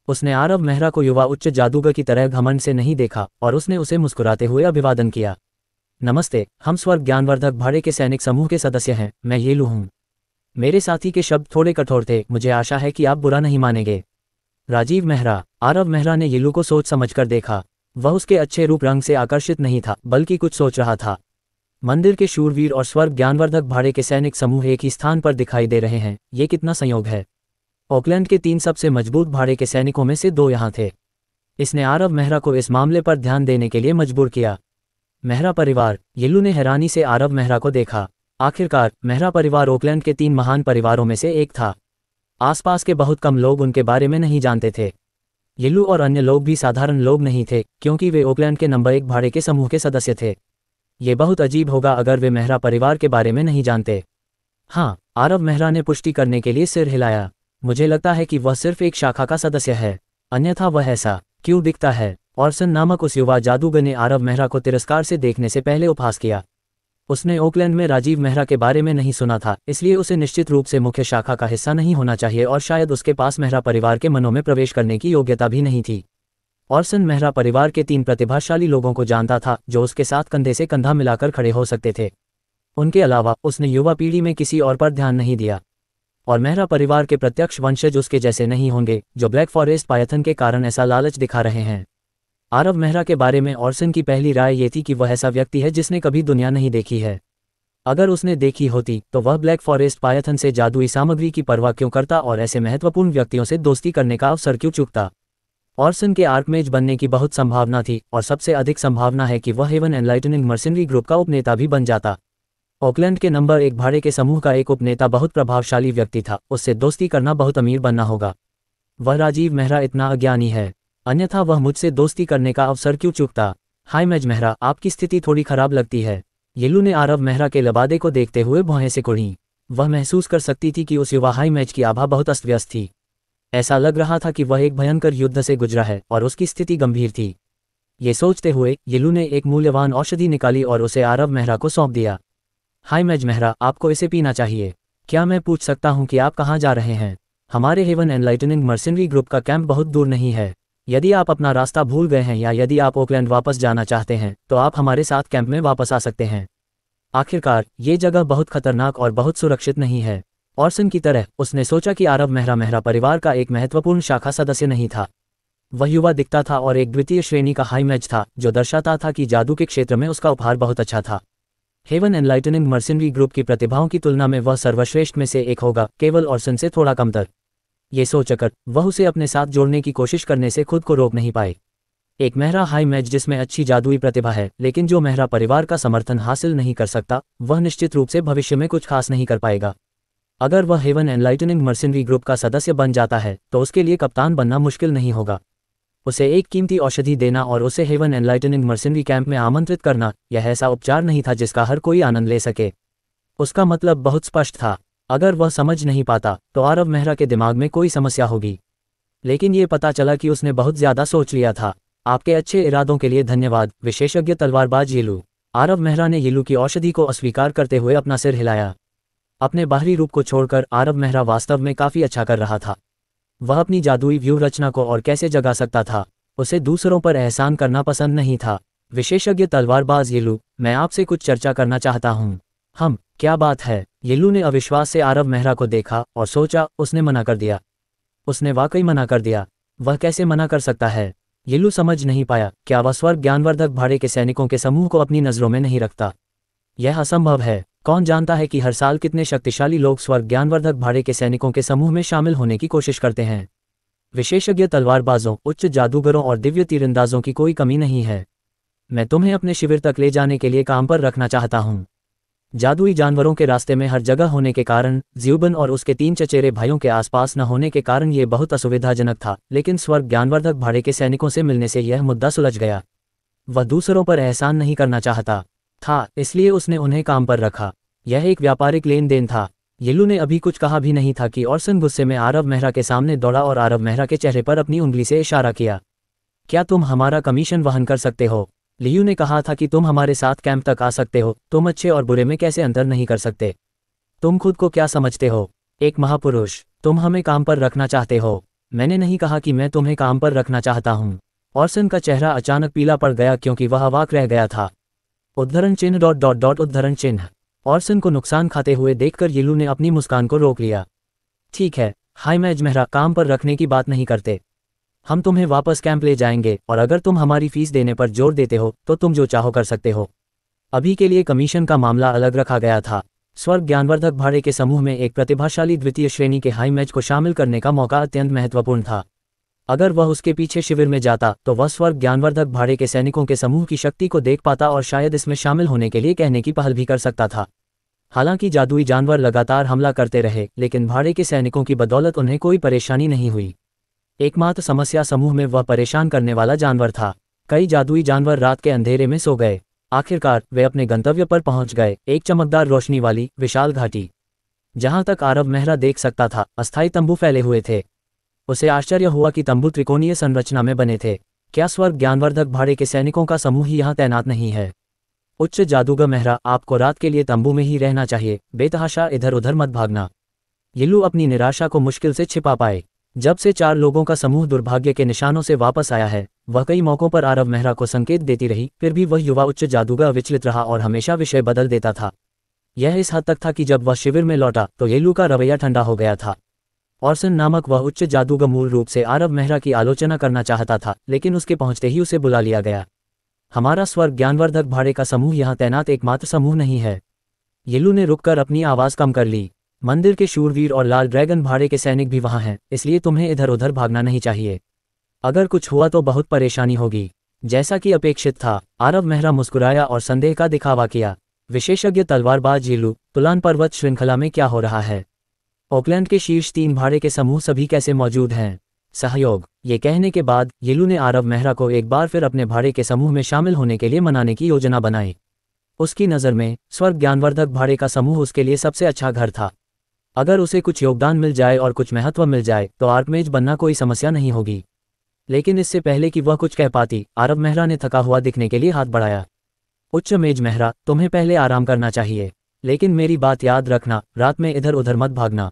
उसने आरव मेहरा को युवा उच्च जादूगर की तरह घमंड से नहीं देखा और उसने उसे मुस्कुराते हुए अभिवादन किया। नमस्ते, हम स्वर्ग ज्ञानवर्धक भाड़े के सैनिक समूह के सदस्य हैं। मैं येलू हूँ। मेरे साथी के शब्द थोड़े कठोर थे। मुझे आशा है कि आप बुरा नहीं मानेंगे। राजीव मेहरा। आरव मेहरा ने येलू को सोच समझकर देखा। वह उसके अच्छे रूप रंग से आकर्षित नहीं था, बल्कि कुछ सोच रहा था। मंदिर के शूरवीर और स्वर्ग ज्ञानवर्धक भाड़े के सैनिक समूह एक ही स्थान पर दिखाई दे रहे हैं। ये कितना संयोग है। ऑकलैंड के 3 सबसे मजबूत भाड़े के सैनिकों में से 2 यहाँ थे। इसने आरव मेहरा को इस मामले पर ध्यान देने के लिए मजबूर किया। मेहरा परिवार। येलू ने हैरानी से आरव मेहरा को देखा। आखिरकार मेहरा परिवार ऑकलैंड के 3 महान परिवारों में से एक था। आसपास के बहुत कम लोग उनके बारे में नहीं जानते थे। येलू और अन्य लोग भी साधारण लोग नहीं थे, क्योंकि वे ऑकलैंड के नंबर 1 भाड़े के समूह के सदस्य थे। ये बहुत अजीब होगा अगर वे मेहरा परिवार के बारे में नहीं जानते। हाँ, आरव मेहरा ने पुष्टि करने के लिए सिर हिलाया। मुझे लगता है कि वह सिर्फ एक शाखा का सदस्य है, अन्यथा वह ऐसा क्यों दिखता है? ऑर्सन नामक उस युवा जादूगर ने आरव मेहरा को तिरस्कार से देखने से पहले उपहास किया। उसने ओकलैंड में राजीव मेहरा के बारे में नहीं सुना था, इसलिए उसे निश्चित रूप से मुख्य शाखा का हिस्सा नहीं होना चाहिए और शायद उसके पास मेहरा परिवार के मनों में प्रवेश करने की योग्यता भी नहीं थी। ऑर्सन मेहरा परिवार के 3 प्रतिभाशाली लोगों को जानता था जो उसके साथ कंधे से कंधा मिलाकर खड़े हो सकते थे। उनके अलावा उसने युवा पीढ़ी में किसी और पर ध्यान नहीं दिया। और मेहरा परिवार के प्रत्यक्ष वंशज उसके जैसे नहीं होंगे जो ब्लैक फॉरेस्ट पायथन के कारण ऐसा लालच दिखा रहे हैं। आरव मेहरा के बारे में ऑर्सन की पहली राय ये थी कि वह ऐसा व्यक्ति है जिसने कभी दुनिया नहीं देखी है। अगर उसने देखी होती तो वह ब्लैक फॉरेस्ट पायथन से जादुई सामग्री की परवाह क्यों करता और ऐसे महत्वपूर्ण व्यक्तियों से दोस्ती करने का अवसर क्यों चूकता? ऑर्सन के आर्कमेज बनने की बहुत संभावना थी और सबसे अधिक संभावना है कि वह हेवन एनलाइटनिंग मर्सिनरी ग्रुप का उपनेता भी बन जाता। ऑकलैंड के नंबर 1 भाड़े के समूह का एक उपनेता बहुत प्रभावशाली व्यक्ति था, उससे दोस्ती करना बहुत अमीर बनना होगा। वह राजीव मेहरा इतना अज्ञानी है, अन्यथा वह मुझसे दोस्ती करने का अवसर क्यों चूकता? हाय मैज मेहरा, आपकी स्थिति थोड़ी खराब लगती है। येलू ने आरव मेहरा के लबादे को देखते हुए भौहें से कुढ़ी। वह महसूस कर सकती थी कि उस युवा हाई मैच की आभा बहुत अस्त व्यस्त थी। ऐसा लग रहा था कि वह एक भयंकर युद्ध से गुजरा है और उसकी स्थिति गंभीर थी। ये सोचते हुए येलू ने एक मूल्यवान औषधि निकाली और उसे आरव मेहरा को सौंप दिया। हाय मैज मेहरा, आपको इसे पीना चाहिए। क्या मैं पूछ सकता हूँ कि आप कहाँ जा रहे हैं? हमारे हेवन एनलाइटनिंग मर्सिनरी ग्रुप का कैंप बहुत दूर नहीं है। यदि आप अपना रास्ता भूल गए हैं या यदि आप ओकलैंड वापस जाना चाहते हैं तो आप हमारे साथ कैंप में वापस आ सकते हैं। आखिरकार ये जगह बहुत खतरनाक और बहुत सुरक्षित नहीं है। ऑर्सन की तरह उसने सोचा कि आरव मेहरा मेहरा परिवार का एक महत्वपूर्ण शाखा सदस्य नहीं था। वह युवा दिखता था और एक द्वितीय श्रेणी का हाई मैच था जो दर्शाता था कि जादू के क्षेत्र में उसका उपहार बहुत अच्छा था। हेवन एनलाइटनिंग मर्सिनरी ग्रुप की प्रतिभाओं की तुलना में वह सर्वश्रेष्ठ में से एक होगा, केवल ऑर्सन से थोड़ा कमतर। ये सोचकर वह उसे अपने साथ जोड़ने की कोशिश करने से खुद को रोक नहीं पाए। एक मेहरा हाई मैच जिसमें अच्छी जादुई प्रतिभा है लेकिन जो मेहरा परिवार का समर्थन हासिल नहीं कर सकता, वह निश्चित रूप से भविष्य में कुछ खास नहीं कर पाएगा। अगर वह हेवन एनलाइटनिंग मर्सिनरी ग्रुप का सदस्य बन जाता है तो उसके लिए कप्तान बनना मुश्किल नहीं होगा। उसे एक कीमती औषधि देना और उसे हेवन एनलाइटनिंग मर्सिनरी कैंप में आमंत्रित करना, यह ऐसा उपचार नहीं था जिसका हर कोई आनंद ले सके। उसका मतलब बहुत स्पष्ट था। अगर वह समझ नहीं पाता तो आरव मेहरा के दिमाग में कोई समस्या होगी। लेकिन ये पता चला कि उसने बहुत ज्यादा सोच लिया था। आपके अच्छे इरादों के लिए धन्यवाद, विशेषज्ञ तलवारबाज येलू। आरव मेहरा ने येलू की औषधि को अस्वीकार करते हुए अपना सिर हिलाया। अपने बाहरी रूप को छोड़कर आरव मेहरा वास्तव में काफी अच्छा कर रहा था। वह अपनी जादुई व्यूह रचना को और कैसे जगा सकता था। उसे दूसरों पर एहसान करना पसंद नहीं था। विशेषज्ञ तलवारबाज येलू, मैं आपसे कुछ चर्चा करना चाहता हूँ। हम, क्या बात है? येलू ने अविश्वास से आरव मेहरा को देखा और सोचा उसने मना कर दिया। उसने वाकई मना कर दिया। वह कैसे मना कर सकता है? येलू समझ नहीं पाया। क्या वह स्वर्ग ज्ञानवर्धक भाड़े के सैनिकों के समूह को अपनी नजरों में नहीं रखता? यह असंभव है। कौन जानता है कि हर साल कितने शक्तिशाली लोग स्वर्ग ज्ञानवर्धक भाड़े के सैनिकों के समूह में शामिल होने की कोशिश करते हैं। विशेषज्ञ तलवारबाजों, उच्च जादूगरों और दिव्य तीरंदाजों की कोई कमी नहीं है। मैं तुम्हें अपने शिविर तक ले जाने के लिए काम पर रखना चाहता हूँ। जादुई जानवरों के रास्ते में हर जगह होने के कारण, ज़्यूबन और उसके 3 चचेरे भाइयों के आसपास न होने के कारण ये बहुत असुविधाजनक था, लेकिन स्वर्ग ज्ञानवर्धक भाड़े के सैनिकों से मिलने से यह मुद्दा सुलझ गया। वह दूसरों पर एहसान नहीं करना चाहता था, इसलिए उसने उन्हें काम पर रखा। यह एक व्यापारिक लेन देन था। येलू ने अभी कुछ कहा भी नहीं था कि ऑर्सन गुस्से में आरव मेहरा के सामने दौड़ा और आरव मेहरा के चेहरे पर अपनी उंगली से इशारा किया। क्या तुम हमारा कमीशन वहन कर सकते हो? लियू ने कहा था कि तुम हमारे साथ कैंप तक आ सकते हो। तुम अच्छे और बुरे में कैसे अंतर नहीं कर सकते? तुम खुद को क्या समझते हो? एक महापुरुष। तुम हमें काम पर रखना चाहते हो? मैंने नहीं कहा कि मैं तुम्हें काम पर रखना चाहता हूँ। ऑर्सन का चेहरा अचानक पीला पड़ गया क्योंकि वह अवाक रह गया था। उद्धरण चिन्ह ... उद्धरण चिन्ह। ऑर्सन को नुकसान खाते हुए देखकर येलू ने अपनी मुस्कान को रोक लिया। ठीक है, हाय मैज मेहरा, काम पर रखने की बात नहीं करते। हम तुम्हें वापस कैंप ले जाएंगे और अगर तुम हमारी फीस देने पर जोर देते हो तो तुम जो चाहो कर सकते हो। अभी के लिए कमीशन का मामला अलग रखा गया था। स्वर्ग ज्ञानवर्धक भाड़े के समूह में एक प्रतिभाशाली द्वितीय श्रेणी के हाई मैच को शामिल करने का मौका अत्यंत महत्वपूर्ण था। अगर वह उसके पीछे शिविर में जाता तो वह स्वर्ग ज्ञानवर्धक भाड़े के सैनिकों के समूह की शक्ति को देख पाता और शायद इसमें शामिल होने के लिए कहने की पहल भी कर सकता था। हालांकि जादुई जानवर लगातार हमला करते रहे, लेकिन भाड़े के सैनिकों की बदौलत उन्हें कोई परेशानी नहीं हुई। एकमात्र समस्या समूह में वह परेशान करने वाला जानवर था। कई जादुई जानवर रात के अंधेरे में सो गए। आखिरकार वे अपने गंतव्य पर पहुंच गए, एक चमकदार रोशनी वाली विशाल घाटी। जहां तक आरव मेहरा देख सकता था, अस्थायी तंबू फैले हुए थे। उसे आश्चर्य हुआ कि तंबू त्रिकोणीय संरचना में बने थे। क्या स्वर्ग ज्ञानवर्धक भाड़े के सैनिकों का समूह ही यहाँ तैनात नहीं है? उच्च जादूगर मेहरा, आपको रात के लिए तंबू में ही रहना चाहिए, बेतहाशा इधर उधर मत भागना। येलू अपनी निराशा को मुश्किल से छिपा पाए। जब से 4 लोगों का समूह दुर्भाग्य के निशानों से वापस आया है, वह कई मौकों पर आरव मेहरा को संकेत देती रही, फिर भी वह युवा उच्च जादूगर विचलित रहा और हमेशा विषय बदल देता था। यह इस हद तक था कि जब वह शिविर में लौटा तो येलू का रवैया ठंडा हो गया था। ऑर्सन नामक वह उच्च जादूगर मूल रूप से आरव मेहरा की आलोचना करना चाहता था, लेकिन उसके पहुंचते ही उसे बुला लिया गया। हमारा स्वर्ग ज्ञानवर्धक भाड़े का समूह यहाँ तैनात एकमात्र समूह नहीं है। येलू ने रुककर अपनी आवाज़ कम कर ली। मंदिर के शूरवीर और लाल ड्रैगन भाड़े के सैनिक भी वहाँ हैं, इसलिए तुम्हें इधर उधर भागना नहीं चाहिए। अगर कुछ हुआ तो बहुत परेशानी होगी। जैसा कि अपेक्षित था, आरव मेहरा मुस्कुराया और संदेह का दिखावा किया। विशेषज्ञ तलवारबाज येलू, तुलान पर्वत श्रृंखला में क्या हो रहा है? ओकलैंड के शीर्ष 3 भाड़े के समूह सभी कैसे मौजूद हैं? सहयोग। ये कहने के बाद येलू ने आरव मेहरा को एक बार फिर अपने भाड़े के समूह में शामिल होने के लिए मनाने की योजना बनाई। उसकी नज़र में स्वर्ग ज्ञानवर्धक भाड़े का समूह उसके लिए सबसे अच्छा घर था। अगर उसे कुछ योगदान मिल जाए और कुछ महत्व मिल जाए तो आर्कमेज बनना कोई समस्या नहीं होगी। लेकिन इससे पहले कि वह कुछ कह पाती, आरव मेहरा ने थका हुआ दिखने के लिए हाथ बढ़ाया। उच्च मेज मेहरा, तुम्हें पहले आराम करना चाहिए, लेकिन मेरी बात याद रखना, रात में इधर उधर मत भागना।